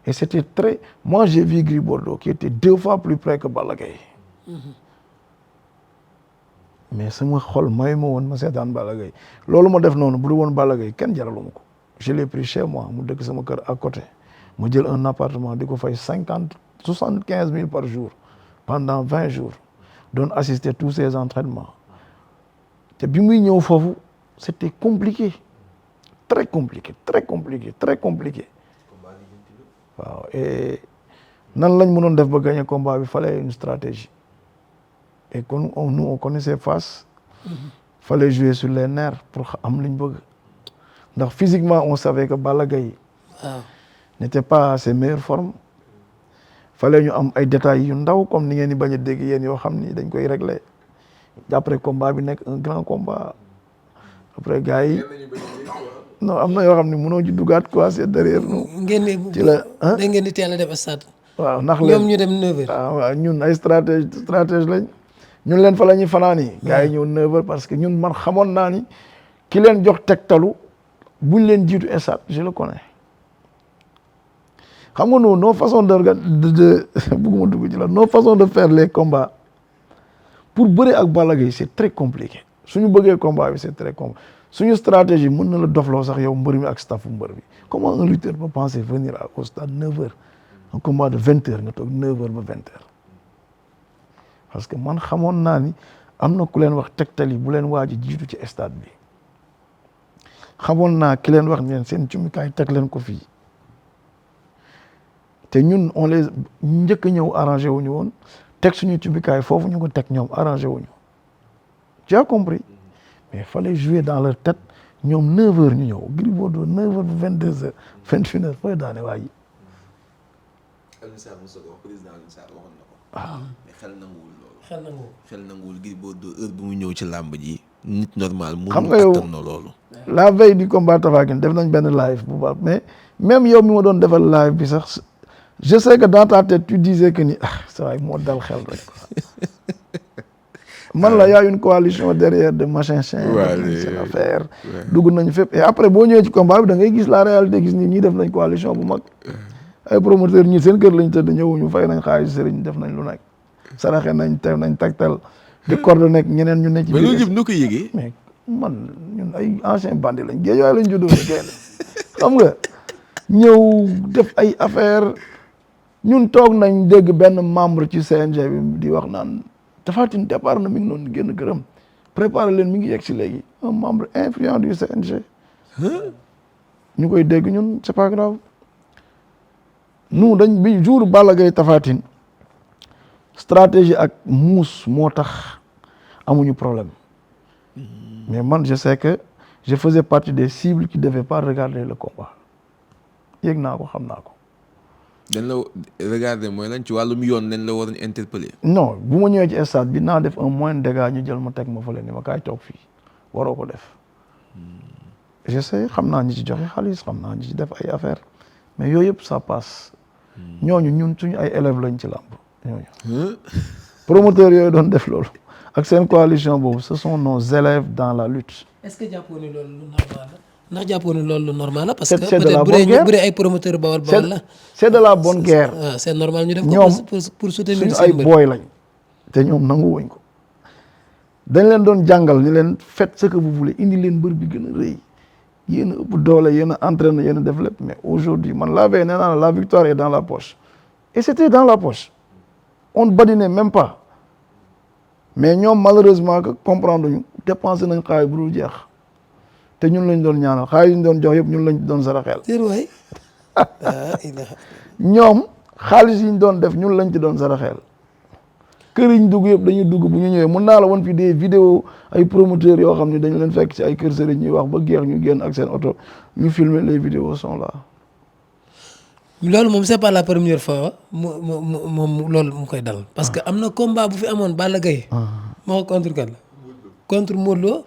et c'était très moi j'ai vu Gris Bordeaux qui était 2 fois plus près que Balla Gaye mais sama xol may ma woon ma seetaan Balla Gaye loolu ma def noonu bu du woon Balla Gaye kenn jaraluma ko je l'ai pris chez moi mu dëkk sama kër à côté mu jël un appartement di ko fay 75 000 par jour pendant 20 jours doon assister tous ces entraînements te bi muy ñëw foofu c'était compliqué très compliqué waaw et nan lañ mënoon def ba gagner combat bi fallait une stratégie et kon nous on connaissait Fass fallait jouer sur les nerfs pour am liñ bëgg ndax physiquement on savait que Balla Gaye n'était pas à ses meilleures formes fallait ñu am ay détails yu ndaw comme ni ngeen di bañ a dégg yéen yoo xam ni dañ koy régler après combat bi nekk un grand combat après gars yi non am na yoo xam ne mënoo ci dugaat quoi c'est derrière nous. ci la da ngeen di teel a dem stade. waaw ndax ñoom ñu dem 9h. waaw ñun ay stratège lañ ñun leen fa la ñuy fanaani gars yi ñëw 9h parce que ñun man xamoon naa ni ki leen jox tegtalu buñ leen jiitu stade je le connais xam nga nos façons de bëgguma dugg ci la nos façons de faire les combats pour bëre ak Balla Gaye c'est très compliqué suñu bëggee combat bi c'est très compliqué suñu stratégie mën na la dofloo sax yow mbër mi ak staffu mbër bi comment un lutteur peut penser venir au stade 9h un combat de 20h nga toog 9h ba 20h parce que man xamoon naa ni am na ku leen wax tegtal yi bu leen waaj a jiitu ci stade bi xamoon naa ki leen wax ne seen cumikaay teg leen ko fii te ñun on les njëkk a ñëw arrangé wuñu woon teg suñu cumikaay foofu ñu ko teg ñoom arrangé wuñu tu as compris mais il fallait jouer dans leur tête ñoom 9h ñu ñëw Gris Bordeaux 9h ba 22h 21h fooy daane waa ji. Alioune Sarr mos a ko wax président Alioune Sarr waxoon na ko. mais xel nanguwul loolu. xel nanguwul Gris Bordeaux heure bu mu ñëw ci làmb ji nit normal. xam nga yow na loolu. la veille du combat Tapha Guine def nañ benn live bu baax mais même yow mi ma doon defal live bi sax je sais que dans ta tête tu disais que ni ça waay moo dal xel rek man la y a une coalition derrière de machin seen affaire dugg nañ fépp et après boo ñëwee ci combat bi da ngay gis la réalité gis ni ñii def nañ coalition bu mag ay promoteurs ñi seen kër lañ tëdd ñëwuñu fay nañ xaalis sëriñ def nañ lu nekk saraxe nañ teew nañ tegtal di coordonné ak ñeneen ñu nekk ci mais loolu yëpp nu ko yëgee mais man ñun ay ancien bandit lañ géej waaye lañ juddoo génn xam nga ñëw def ay affaire ñun toog nañ dégg benn membre ci CNG bi di wax naan Tapha Tine départ na mi ngi noonu génn këram préparé leen mi ngi yegg si léegi un membre influent du CNG ñu koy dégg ñun c'est pas grave nous dañ bi jour Balla Gaye Tapha Tine stratégie ak muus moo tax amuñu problème mais man je sais que je faisais partie des cibles qui devaient pas regarder le combat yëg naa ko xam naa ko. dañ la regarder mooy lan ci wàllum yoon dañ la waroon interpeller. non bu ma ñëwee ci stade bi naa def un moyen de dégâts ñu jël ma teg ma fële ni ma kaay toog fii waroo ko def je sais xam naa ñi ci joxe xaalis xam naa ñi ci def ay affaire mais yooyu yëpp ça passe ñooñu ñun suñu ay élèves lañ ci làmb ñooñu promoteurs yooyu doon def loolu ak seen coalition boobu ce sont nos élèves dans la lutte. est-ce que jàppoo ni loolu lu normal la ndax jàppoo ni loolu lu normal la. parce que c'est de la bonne guerre bu dee ay promoteurs bawal la. c'est de la bonne guerre. c'est normal ñu def ñoom ko pour soutenir suñu seen ay booy lañ te ñoom nangu wuñ ko dañ leen doon jàngal ni leen faites ce que vous voulez indi leen mbër bi gën a rëy yéen a ëpp doole yéen a entraîné yéen a def lépp mais aujourd'hui man la veille nee naa la victoire est dans la poche et c'était dans la poche on ne badinait même pas mais ñoom malheureusement que comprendre ñu dépensé nañ xaalis bu dul jeex te ñun lañ doon ñaanal xaalis yi ñu doon jox yëpp ñun lañ doon saraxeel. waay ñoom xaalis yi ñu doon def ñun lañ ci doon saraxeel kër yi ñu dugg yëpp dañuy dugg bu ñu ñëwee mën naa la woon fi des vidéos ay promoteurs yoo xam ne dañu leen fekk ci ay kër sëriñ ñuy wax ba geex ñu génn ak seen oto ñu filmer les vidéos sont là. loolu moom c'est pas la première fois moom loolu mu koy dal parce que am na combat bu fi amoon Balla Gaye moo contre kan la contre Modou Lo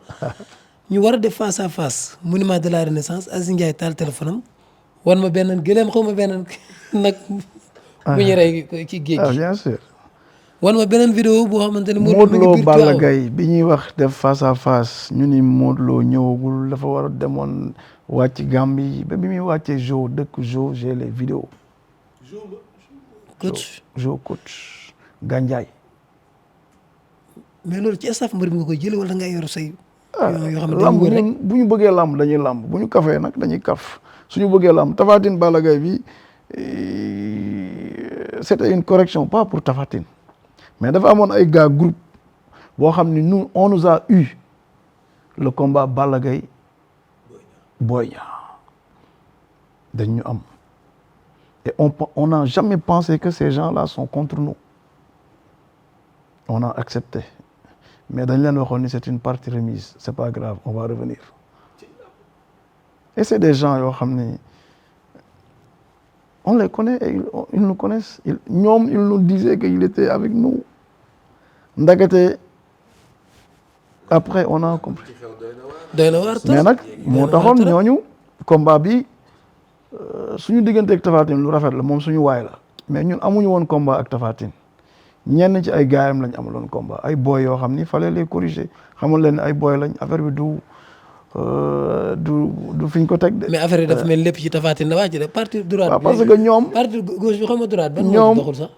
ñu war a def face à face monument de la renaissance Aziz Ndiaye taal téléphone am wan ma benn gëléem xaw ma benn nag bu ñu rey ci géej gi bien sûr wan ma beneen vidéo boo xamante ne Modou Lo Balla Gaye bi ñuy wax def face à face ñu ni Modou Lo ñëwagul dafa war a demoon wàcc Gambie ba bi muy wàccee Jo dëkk Jo j'ai les vidéos coach Gandiaye mais loolu ci staff mbër bi nga koy jëlee wala nga yor say yoo xam ne lamb ñun bu ñu bëggee lamb dañuy lamb bu ñu kafee nag dañuy kaf suñu bëggee lamb Tapha Tine Balla Gaye bi c'était une correction pas pour Tapha Tine mais dafa amoon ay gars groupe boo xam ne nous on nous a eu le combat Balla Gaye Boy Niang dañ ñu am et on n'a jamais pensé que ces gens-là sont contre nous on a accepté mais dañ leen waxoon ni c'est une partie remise c'est pas grave on va revenir et c'est des gens yoo xam ni on les connaît et ils nous connaissent ñoom ils nous disaient qu'il était avec nous ndakate après on a compris doy na waar mais nag moo taxoon ñooñu combat bi suñu diggante ak Tapha Tine lu rafet la moom suñu waay la mais ñun amuñu woon combat ak Tapha Tine ñenn ci ay gaayam lañ amaloon combat ay boy yoo xam ni fallait les corriger xamal leen ay boy lañ affaire bi du fiñ ko teg de. mais affaire yi dafa mel lépp ci Tapha Tine la wàcc de partie droite. waaw parce que ñoom partie gauche bi xam nga droite ban ñoom doxul sax.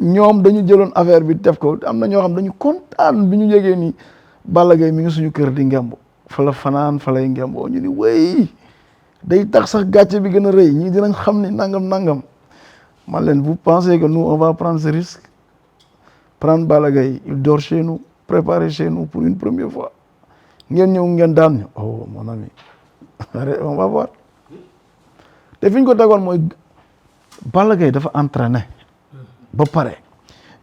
ñoom dañu jëloon affaire bi def ko am na ñoo xam dañu kontaan bi ñu yégee ni Balla Gaye mi ngi suñu kër di ngemb fa la fanaan fa lay ngemboo ñu ni wéy day tax sax gàcce bi gën a rëy ñii dinañ xam ni nangam man leen vous pensez que nous on va prendre ce risque prendre Balla Gaye il dort chez nous préparer chez nous pour une première fois ngeen ñëw ngeen daan ñu oh mon ami on va voir te fi ñu ko tegoon mooy Balla Gaye dafa entraîné ba pare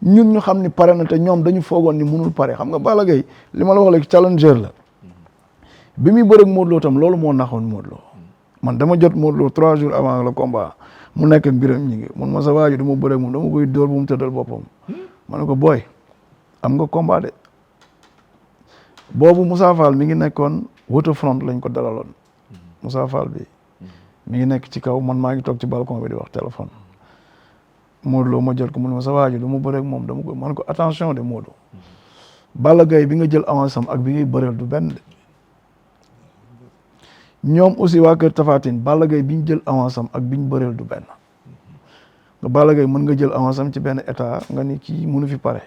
ñun ñu xam ni pare na te ñoom dañu foogoon ni mënul pare xam nga Balla Gaye li ma la wax léegi challenger la bi muy bëreeg Modou Lo tam loolu moo naxoon Modou Lo man dama jot Modou Lo 3 jours avant le combat mu nekk ak Biram ñi ngi mun ma sa waaju du ma bëreeg moom dama koy dóor bu mu tëddal boppam ma ne ko booy am nga combat de boobu Moussa Fall mi ngi nekkoon waterfront lañ ko dalaloon Moussa Fall bi mi ngi nekk ci kaw man maa ngi toog ci balcon bi di wax téléphone Modou Lo ma jël ko mu ne ma sa waaju du ma bëreeg moom dama ko man ko attention de Modou Balla Gaye bi nga jël avance am ak bi ngay bëreel du benn de ñoom aussi waa kër Tapha Tine Balla Gaye bi ñu jël avance am ak bi ñu bëreel du benn nga Balla Gaye mën nga jël avance am ci benn état nga ni kii mënu fi pare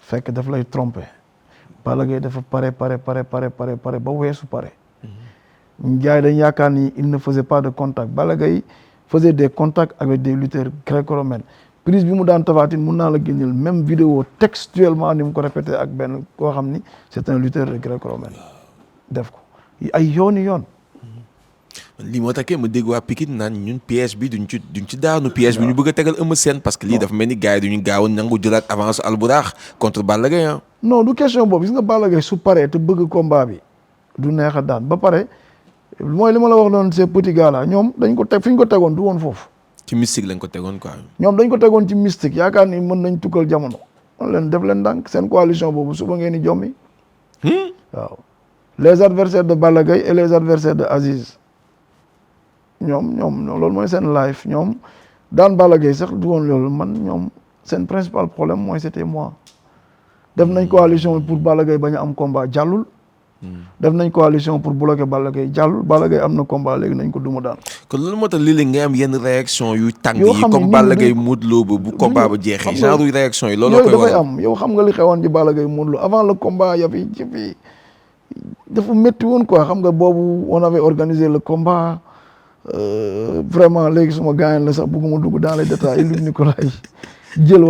fekk daf lay tromper Balla Gaye dafa pare ba weesu pare gars yi dañ yaakaar ni il ne faisait pas de contact Balla Gaye faisait des contacts avec des lutteurs gréco-romains prise bi mu daan Tapha Tine mun naa la génneel même vidéo textuellement ni mu ko répété ak benn koo xam ni c'est un lutteur de gréco-romain def ko ay yooni yoon lii moo taxee ma dégg waa Pikine naan ñun piège bi duñ ci daanu piège bi ñu bëgg a tegal Eumeu Sène parce que lii dafa mel ni gars yi duñu gaaw a nangu jëlaat avance Albourakh contre Balla Gaye non du question boobu gis nga Balla Gaye su paree te bëgg combat bi du neex a daan ba pare mooy li ma la wax noonu ces petits gars là ñoom dañ ko teg fi ñu ko tegoon du woon foofu ci mystique lañ ko tegoon quoi ñoom dañ ko tegoon ci mystique yaakaar ni mën nañ tukkal jamono man leen def leen ndànk seen coalition boobu suba ngeen di jommi waaw les adversaires de Balla Gaye et les adversaires de Aziz ñoom loolu mooy seen life ñoom daan Balla Gaye sax du woon loolu man ñoom seen principal problème mooy c'était moi def nañ coalition pour Balla Gaye bañ a am combat jàllul def nañ coalition pour bloquer Balla Gaye jàllul Balla Gaye am na combat léegi nañ ko duma daan kon loolu moo tax léeg-léeg ngay am yenn réaction yu tàng yi comme Balla Gaye Modou Lo ba bu combat ba jeexee genre yu réaction yi loolu koy dafay am yow xam nga li xewoon ci Balla Gaye Modou Lo avant le combat yafi ci fi dafa métti woon quoi xam nga boobu on avait organisé le combat vraiment léegi suma gaañ la sax bëgguma dugg dans les détails Luc Nicolaï jël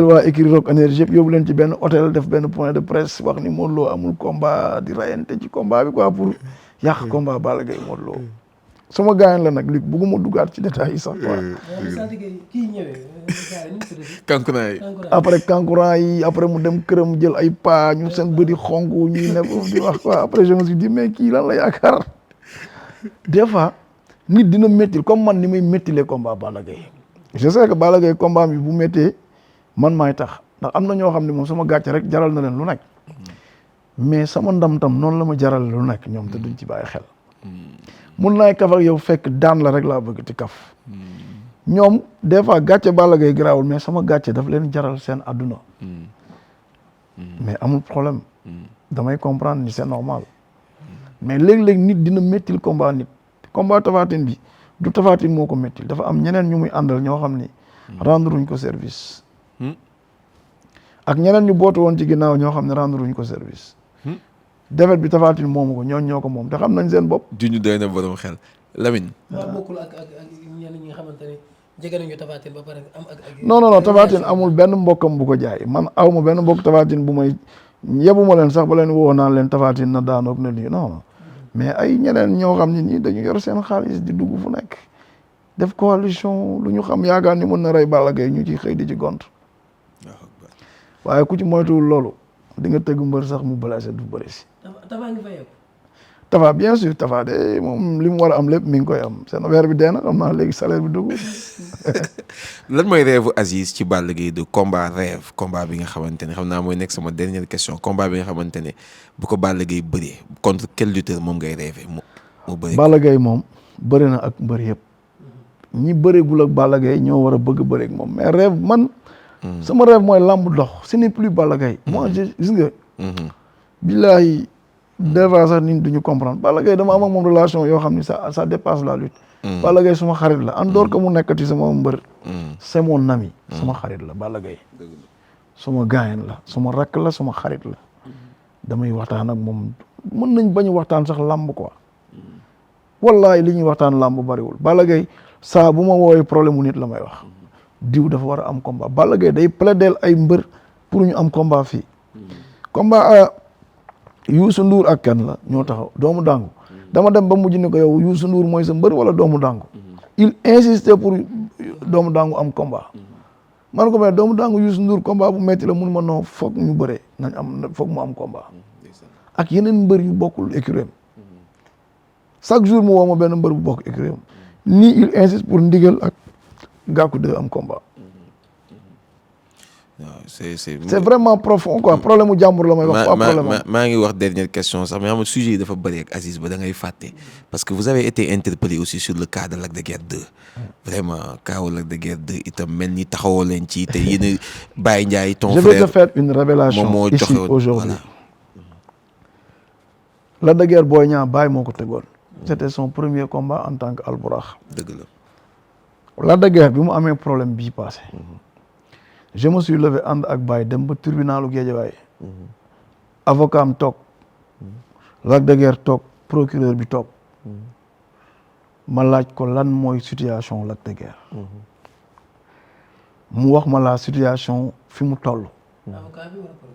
waa écurie Rock Énergie yëpp yóbbu leen ci benn hôtel def benn point de presse wax ni Modou Lo amul combat di rayante ci combat bi quoi pour yàq combat Balla Gaye Modou Lo suma gaañ la nag Luc bëgguma duggaat ci détails yi sax quoi kankurang yi après kankurang yi après mu dem këram jël ay paa ñu seen bëri xonk ñuy ne di wax quoi après je me suis dit mais kii lan la yaakaar des fois nit dina méttil comme man ni may méttilee combat Balla Gaye je sais que Balla Gaye combat bi bu méttee man maay tax ndax am na ñoo xam ne moom sama gàcce rek jaral na leen lu nekk mais sama ndam tam noonu la ma jaral lu nekk ñoom te duñ ci bàyyi xel mun naay kaf ak yow fekk daan la rek laa bëgg ti kaf ñoom des fois gàcce Balla Gaye garaawul mais sama gàcce daf leen jaral seen àdduna mais amul problème damay comprendre ni c'est normal mais léeg-léeg nit dina méttil combat nit combat Tapha Tine bi du Tapha Tine moo ko méttil dafa am ñeneen ñu muy àndal ñoo xam ni rendre wuñ ko service ak ñeneen ñu bootu woon ci ginnaaw ñoo xam ne rendre wuñ ko service défaite bi Tapha Tine moomu ko ñoo ko moom te xam nañ seen bopp juñu doy na borom xel Lamine waaw bokkul ak ñenn ñi nga xamante ne jege nañu Tapha Tine ba pare am ak non Tapha Tine amul benn mbokkam bu ko jaay man aw ma benn mbokk Tapha Tine bu may yebuma leen sax ba leen woo naan leen Tapha Tine na daanoog na lii non mais ay ñeneen ñoo xam ne ñi dañu yor seen xaalis di dugg fu nekk def coalition lu ñu xam yaakaar ni mën na rey Balla Gaye ñu ci xëy di ci gont waaye ku ci moytuwul loolu di nga tëgg mbër sax mu blessé du bëri si Tapha ngi fay Tapha bien sûr Tapha de moom li mu war a am lépp mi ngi koy am seen weer bi dee na xam naa léegi salaire bi dugg lan mooy rêve Aziz ci Balla Gaye de combat rêve combat bi nga xamante ne xam naa mooy nekk sama dernière question combat bi nga xamante ne bu ko Balla Gaye bëree contre quel lutteur moom ngay rêvé mu bëri Balla Gaye moom bëri na ak mbër yëpp ñi bëreegul ak Balla Gaye ñoo war a bëgg bëreeg moom mais rêve man. sama rêve mooy lamb dox ce n'est plus Balla Gaye. moi je gis nga. billahi des fois sax nit duñu comprendre Balla Gaye dama am ak moom relation yoo xam ni ça dépasse la lutte. Balla Gaye suma xarit la en dehors que mu nekkati sama mbër. c'est mon ami. sama xarit la Balla Gaye. suma gaayen la suma rakk la suma xarit la. damay waxtaan ak moom mën nañ bañ waxtaan sax lamb quoi. wallahi li ñuy waxtaan lamb bariwul Balla Gaye saa bu ma woowee problème mu nit la may wax. diw dafa war a am combat Balla Gaye day plaider ay mbër pour ñu am combat fii. combat Youssou Ndour ak kan la ñoo taxaw doomu dangu dama dem ba mujj ni ko yow Youssou Ndour mooy sa mbër wala doomu dangu il insistait pour doomu dangu am combat man ko mais doomu dangu Youssou Ndour combat bu metti la mun ma noo foog ñu bëree nañ am foog mu am combat ak yeneen mbër yu bokkul écurie chaque jour mu woo ma benn mbër bu bokk écurie nii il insiste pour ndigal ak Gàkku de am combat. c'est vraiment profond quoi problème mu jàmbur la may wax. pas problème maa ngi wax dernière question sax mais xam nga sujet yi dafa bëri ak Aziz ba da ngay fàtte parce que vous avez été interpellé aussi sur le cas de Lac de Guiers 2 vraiment cas wu Lac de Guiers 2 itam mel ni taxawoo leen ci te yéen Baye Ndiaye ton frère. je vais te faire une révélation ici aujourd'hui. Lac de Guiers Boy Niang Baye moo ko tegoon. c'était son premier combat en tant que Albourakh. dëgg la. Lac de Guiers bi mu amee problème bii passé. je me suis levé ànd ak Baye dem ba tribunalu Guédiawaye. avocat am toog. Lac de Guiers toog procureur bi toog. ma laaj ko lan mooy situation Lac de Guiers. mu wax ma la situation fi mu toll.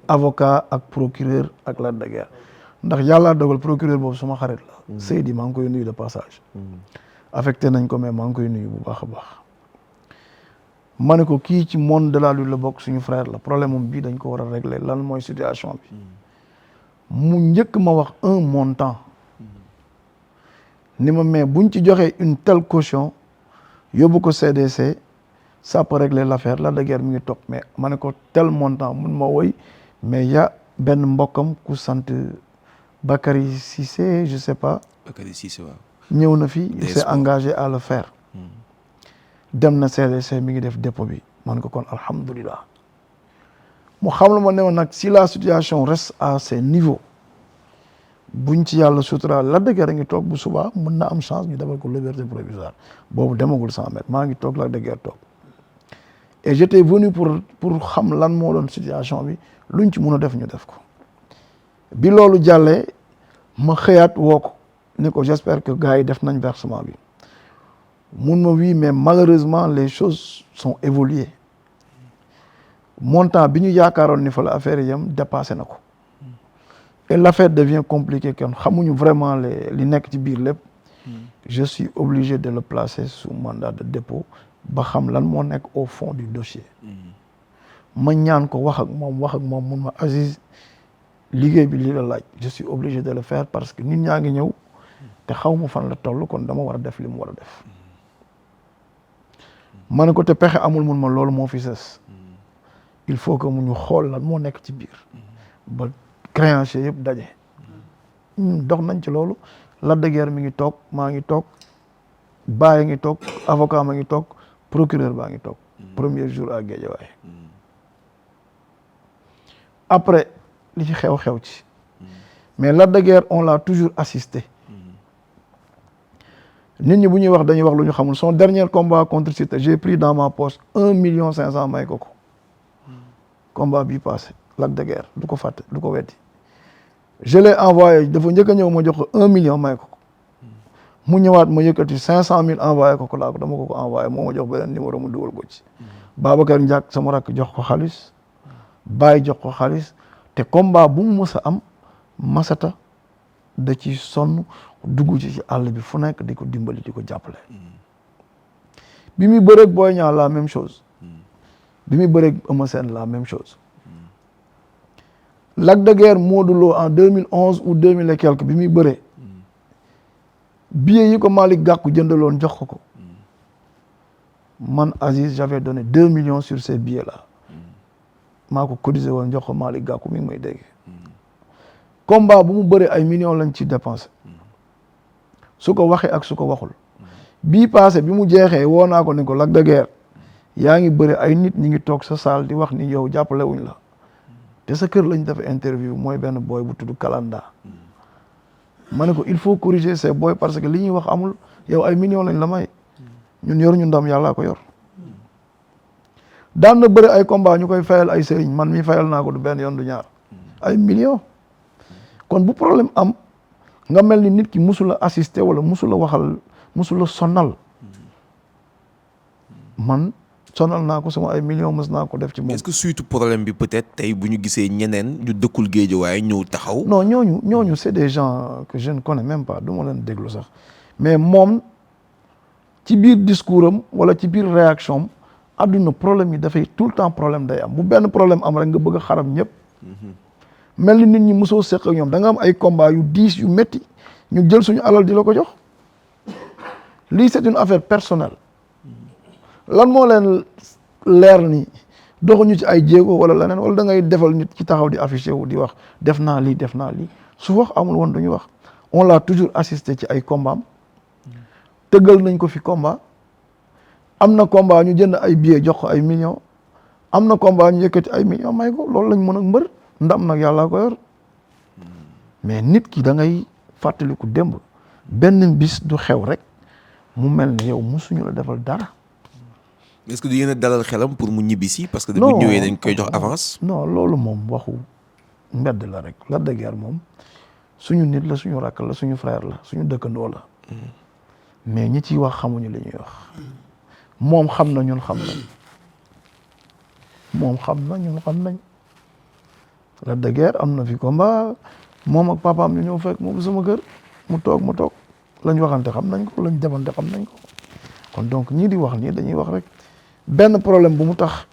avocat ak procureur ak Lac de Guiers. ndax yàlla dogal procureur boobu sama xarit la. Seydi maa ngi koy nuyu de passage. affecté nañ ko mais maa ngi koy nuyu bu baax a baax. ma ne ko kii ci monde de la lutte la bokk suñu frère la problème moom bii dañ ko war a régler lan mooy situation bi. mu njëkk ma wax un montant. ni ma mais buñ ci joxee une telle caution yóbbu ko CDC ça peut régler l'affaire Lac de Guiers mi ngi toog mais ma ne ko tel montant mun ma woy mais ya benn mbokkam ku sant Bakary Cissé je sais pas. Bakary Cissé waaw. ñëw na fi il s'est engagé à le faire. dem na CDC mi ngi def dépôt bi man ko kon alhamdulilah mu xam la ma ne woon nag si la situation reste à ce niveau buñ ci yàlla sutura Lac de Guiers a ngi toog bu subaa mën na am chance ñu defal ko liberté provisoire boobu demagul 100 mètres maa ngi toog Lac de Guiers toog et j'étais venu pour xam lan moo doon situation bi luñ ci mun a def ñu def ko bi loolu jàllee ma xëyaat woo ko ni ko j'espère que gars yi def nañ versement bi mun ma oui mais malheureusement les choses sont évoluées montant bi ñu yaakaaroon ni fa la affaire yam dépassé na ko et l'affaire devient compliquée kon xamuñu vraiment li nekk ci biir lépp je suis obligé de le placer sous mandat de dépôt ba xam lan moo nekk au fond du dossier ma ñaan ko wax ak moom mun ma Aziz liggéey bi lii la laaj je suis obligé de le faire parce que nit ñaa ngi ñëw te xaw ma fan la toll kon dama war a def li mu war a def ma ne ko te pexe amul mun ma loolu moo fi ses il faut que mu ñu xool lan moo nekk ci biir ba créancier yëpp daje dox nañ ci loolu Lac de Guiers mi ngi toog maa ngi toog Baye ngi toog avocat ma ngi toog procureur baa ngi toog premier jour à Guédiawaye après li ci xew ci mais Lac de Guiers on l'a toujours assisté nit ñi bu ñuy wax dañuy wax lu ñu xamul son dernier combat contre Siteu j'ai pris dans ma poche 1,5 million may ko combat bii passé Lac de Guiers du ko fàtte du ko weddi je l'ai envoyé dafa njëkk a ñëw ma jox ko 1 million may ko mu ñëwaat ma yëkkati 500,000 envoyé ko laa ko dama ko envoyé moo ma jox beneen numéro mu dugal ko ci Babacar Ndiak sama rakk jox ko xaalis Baye jox ko xaalis te combat bu mu mës a am Masata da ci sonn dugg ci àll bi fu nekk di ko dimbali di ko jàppale bi muy bëreeg Boy Niang la même chose bi muy bëreeg Eumeu Sène la même chose Lac de Guiers Modou Lo en 2011 ou 2000 et quelque bi muy bëree billets yi ko Malick Gakou jëndaloon jox ko man Aziz j'avais donné 2 millions sur ces billets là maa ko cotisé woon jox ko Malick Gakou mi ngi may dégg combat bu mu bëree ay millions lañ ci dépensé su ko waxee ak su ko waxul bii passé bi mu jeexee woo naa ko ne ko Lac de Guiers yaa ngi bëri ay nit ñi ngi toog sa salle di wax ni yow jàppale wuñ la te sa kër lañ def interview mooy benn boy bu tudd Kalanda ma ne ko il faut corriger ces boy parce que li ñuy wax amul yow ay millions lañ la may ñun yoruñu ndam yàllaa ko yor daan na bëri ay combat ñu koy fayal ay sëriñ man mi fayal naa ko du benn yoon du ñaar ay millions kon bu problème am nga mel ni nit ki musula assister wala musula waxal musula sonal man sonal naa ko sama ay millions mës naa ko def ci moom. est-ce que surtout problème bi peut-être tey bu ñu gisee ñeneen ñu dëkkul Guédiawaye ñëw taxaw. non ñooñu c'est des gens que je ne connais même pas du ma leen déglu sax mais moom ci biir discours am wala ci biir réaction am adduna problème yi dafay tout le temps problème day am bu benn problème am rek nga bëgg a xaram ñëpp. mel ni nit ñi mosoo seq ak ñoom da nga am ay combat yu diis yu métti ñu jël suñu alal di la ko jox lii c'est une affaire personnelle lan moo leen leer ni doxuñu ci ay jéego wala leneen wala da ngay defal nit ci taxaw di affiché wu di wax def naa lii su wax amul woon duñu wax on l'a toujours assisté ci ay combat am tëggal nañ ko fi combat am na combat ñu jënd ay billets jox ko ay millions am na combat ñu yëkkati ay millions may ko loolu lañ mën a mbër ndam nag yàllaa ko yor mais nit ki da ngay fàttaliku démb benn bis du xew rek mu mel ni yow musuñu la defal dara. est-ce que du yéen a dalal xelam pour mu ñibbisi parce que bu ñëwee dañ koy jox avance. non loolu moom waxu mbedd la rek Lac de Guiers moom suñu nit la suñu rakk la suñu frère la suñu dëkkandoo la mais ñi ciy wax xamuñu li ñuy wax moom xam na ñun xam nañ moom xam na ñun xam nañ. Lac de Guiers am na fi combat moom ak papaam ñu ñëw fekk moom sama kër mu toog lañ waxante xam nañ ko lañ defante xam nañ ko kon donc ñii di wax nii dañuy wax rek benn problème bu mu tax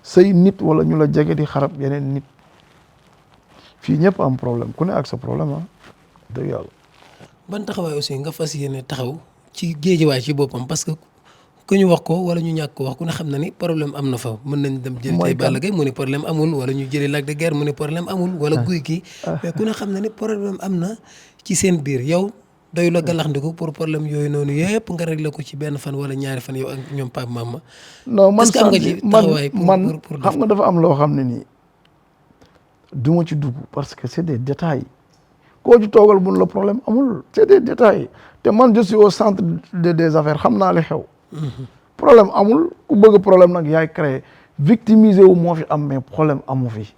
say nit wala ñu la jege di xarab yeneen nit fii ñëpp am problème ku ne ak sa problème ah dëgg yàlla. ban taxawaay aussi nga fas yéene taxaw ci Guédiawaye ci boppam parce que ku ñu wax ko wala ñu ñàkk ko wax ku ne xam na ni problème am na fa mën nañ dem jël tey Balla Gaye mu ne problème amul wala ñu jëlee Lac de Guiers mu ne problème amul wala guy gi mais ku ne xam na ni problème am na ci seen biir yow doy la galaxndiku pour problème yooyu noonu yëpp nga réglé ko ci benn fan wala ñaari fan yow ak ñoom Pape Mama. non man est-ce que am nga ci taxawaay man xam nga dafa am loo xam ne nii du ma ci dugg parce que c'est des détails koo ci toogal bun la problème amul c'est des détails te man je suis au centre des affaires xam naa li xew. problème amul ku bëgg problème nag yaay créé victimiser wu moo fi am mais problème amu fi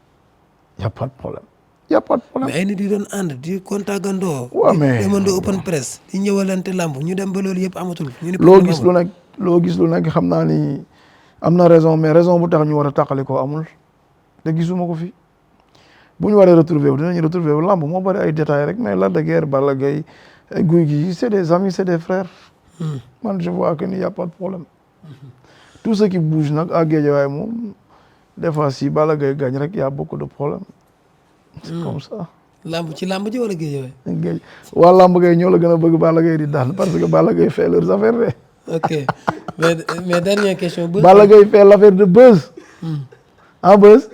y a pas de problème. y a pas de problème mais ay nit yi doon ànd di kontaagandoo. waaw mais di demandoo open press di ñëwalante lamb ñu dem ba loolu yëpp amatul. ñu ne loo gis lu nekk xam naa ni am na raison mais raison bu tax ñu war a tàqali ko amul te gisuma ko fi bu ñu waree retrouver wu dinañu retrouver wu lamb moo bëri ay détails rek mais Lac de Guiers Balla Gaye Gouye Gui c'est des amis c'est des frères. man je vois que ni y a pas de problème. tout ce qui bouge nag à Guédiawaye moom des fois si Balla Gaye gagne rek y a beaucoup de problèmes. c'est comme ça. lamb ci lamb ji wala Guédiawaye. waa lamb Gaye ñoo la gën a bëgg Balla Gaye di daan parce que Balla Gaye fait leurs affaires de. ok mais dernière question. Balla Gaye fait l'affaire de buzz. ah buzz.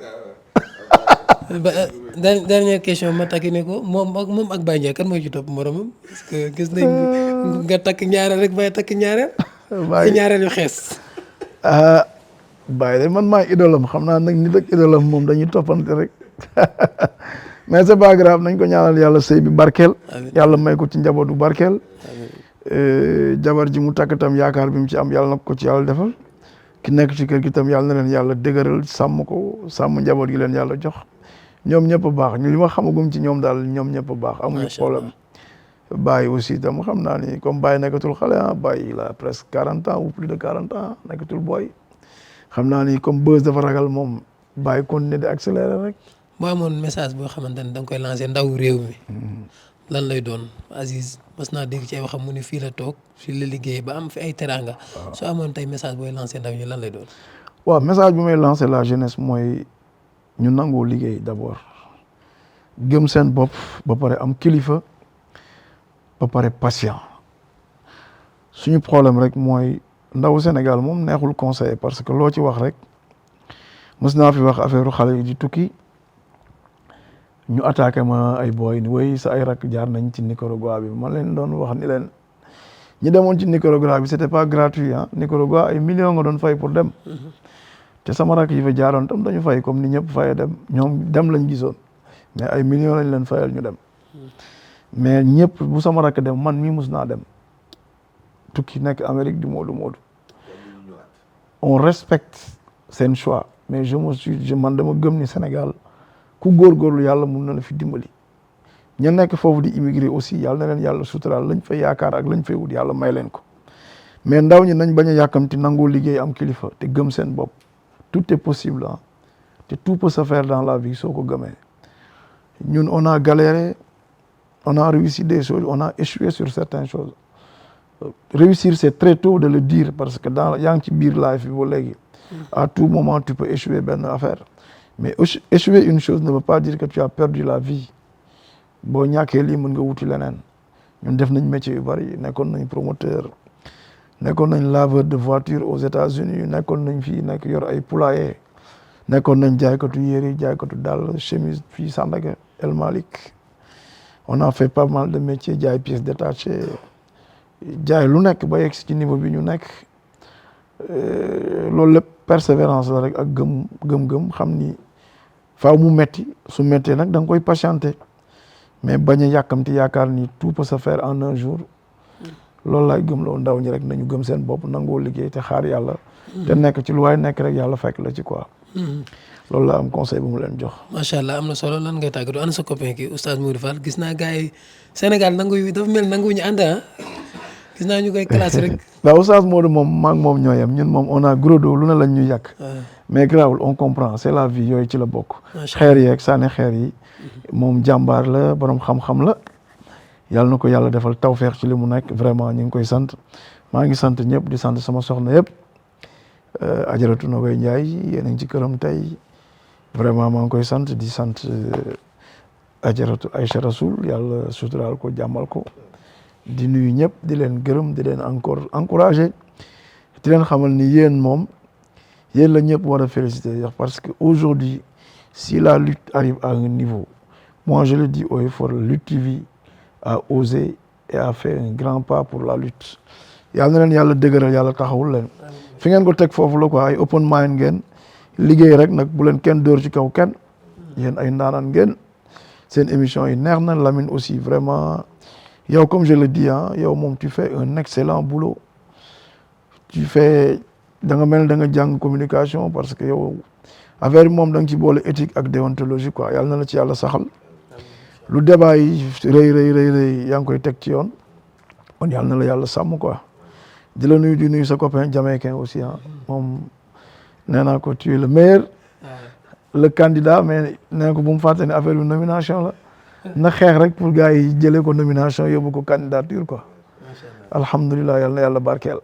dernière question ma takki ne ko moom ak Baye Ndiaye kan mooy ci topp moromam parce que gis nañ nga takk ñaareel rek Baye takk ñaareel. Baye ñaareel yu xees. Baye de man maay idolam xam naa nag nit ak idolam moom dañuy toppante rek mais c'est pas grave nañ ko ñaanal yàlla sëy bi barkeel. yàlla may ko ci njabootu barkeel. jabar ji mu takk tam yaakaar bi mu ci am yàlla na ko ci yàlla defal. ki nekk ci kër gi tam yàlla na leen yàlla dëgëral sàmm ko sàmm njaboot gi leen yàlla jox. ñoom ñëpp a baax li ma xamagum ci ñoom daal ñoom ñëpp a baax. amuñu problème. Baye aussi tam xam naa ni comme Baye nekkatul xale ah Baye il a presque 40 ans ou plus de 40 ans nekkatul booy. xam naa ni comme buzz dafa ragal moom Baye continuer di accélérer rek. boo amoon message boo xamante ne da nga koy lancer ndaw réew mi. lan lay doon Aziz mas naa dégg ci ay waxam mu ni fii la toog fii la liggéey ba am fi ay teraanga. soo amoon tey message booy lancer ndaw ñi lan lay doon. waaw message bi may lancer la jeunesse mooy ñu nangoo liggéey d'abord gëm seen bopp ba pare am kilifa ba pare patient suñu problème rek mooy ndaw Sénégal moom neexul conseiller parce que loo ci wax rek mës naa fi wax affaire xale yi di tukki ñu attaqué ma ay booy ni way sa ay rak jaar nañ ci Nicaragua bi man leen doon wax ni leen ñi demoon ci Nicaragua bi c'était pas gratuit ah Nicaragua ay millions nga doon fay pour dem te sama rak yi fa jaaroon tam dañu fay comme ni ñëpp fay dem ñoom dem lañ gisoon mais ay millions lañ leen fayal ñu dem mais ñëpp bu sama rak dem man mii mus naa dem tukki nekk Amérique di moodu on respecte seen choix mais man dama gëm ni Sénégal ku góorgóorlu yàlla mun na la fi dimbali ña nekk foofu di immigré aussi yàlla na leen yàlla suturaal lañ fay yaakaar ak lañ fay wut yàlla may leen ko mais ndaw ñi nañ bañ a yàkkamti nangoo liggéey am kilifa te gëm seen bopp tout est possible ah te tout peut se faire dans la vie soo ko gëmee ñun on a galéré on a réussi des choses on a échoué sur certaines choses réussir c'est très tôt de le dire parce que yaa ngi ci biir life bi ba léegi à tout moment tu peux échouer benn affaire mais échouer une chose ne veut pas dire que tu as perdu la vie boo ñàkkee lii mën nga wuti leneen ñun def nañ métier yu bari nekkoon nañ promoteur nekkoon nañ laveur de voiture aux États-Unis nekkoon nañ fii nekk yor ay poulailler nekkoon nañ jaaykatu yére jaaykatu dàll chemise fii Sandaga El Malick on a fait pas mal de métiers jaay pièces détachées jaay lu nekk ba yegg ci niveau bi ñu nekk loolu lépp persévérance la rek ak gëm xam ni faaw mu metti su mettee nag da nga koy patienter mais bañ a yàkkamti yaakaar ni tout peut se faire en un jour loolu laay gëm loo ndaw ñi rek nañu gëm seen bopp nangoo liggéey te xaar yàlla te nekk ci lu waay nekk rek yàlla fekk la ci quoi loolu la am conseil bu mu leen jox macha allah am na solo lan ngay tàggatoo ana sa copain ki oustaz Modou Fall gis naa gars yi Sénégal dafa mel nanguwuñu ànd gis naa ñu koy classé rek. waaw oustaz Modou moom maa ngi moom ñoo yem ñun moom on a gros dos lu ne lañ ñu yàq mais grawul on comprend c'est la vie yooyu ci la bokk xeer yeeg sànni xeer yi moom jàmbaar la borom xam-xam la yàlla na ko yàlla defal tawfeex ci li mu nekk vraiment ñu ngi koy sant maa ngi sant ñëpp di sant sama soxna yëpp ajaratu na koy Njaay yéen a ngi ci këram tey vraiment maa ngi koy sant di sant ajaratu Aïcha Rasoul yàlla suturaal ko jàmmal ko di nuyu ñëpp di leen gërëm di leen encore encourager di leen xamal ni yéen moom yéen la ñëpp war a féliciter parce que aujourd'hui si la lutte arrive à un niveau moi je le dis haut et fort Lutte TV a osé et a fait un grand pas pour la lutte yàlla na leen yàlla dëgëral yàlla taxawul leen fi ngeen ko teg foofu la quoi ay open mind ngeen liggéey rek nag bu leen kenn dóor ci kaw kenn yéen ay ndaanaan ngeen seen émission yi neex na Lamine aussi vraiment yow comme je le dis ah yow moom tu fais un excellent boulot tu fais da nga mel da nga jàng communication parce que yow affaire bi moom da nga ci boole éthique ak déontologie quoi yàlla na la ci yàlla saxal lu débat yi rëy yaa ngi koy teg ci yoon kon yàlla na la yàlla sàmm quoi di la nuyu di nuyu sa copain jamaïcain aussi ah moom nee naa ko tu es le meilleur le candidat mais nee ko bu mu fàtte ne affaire bi nomination la na xeex rek pour gars yi jëlee ko nomination yóbbu ko candidature quoi alhamdulilah yàlla na yàlla barkeel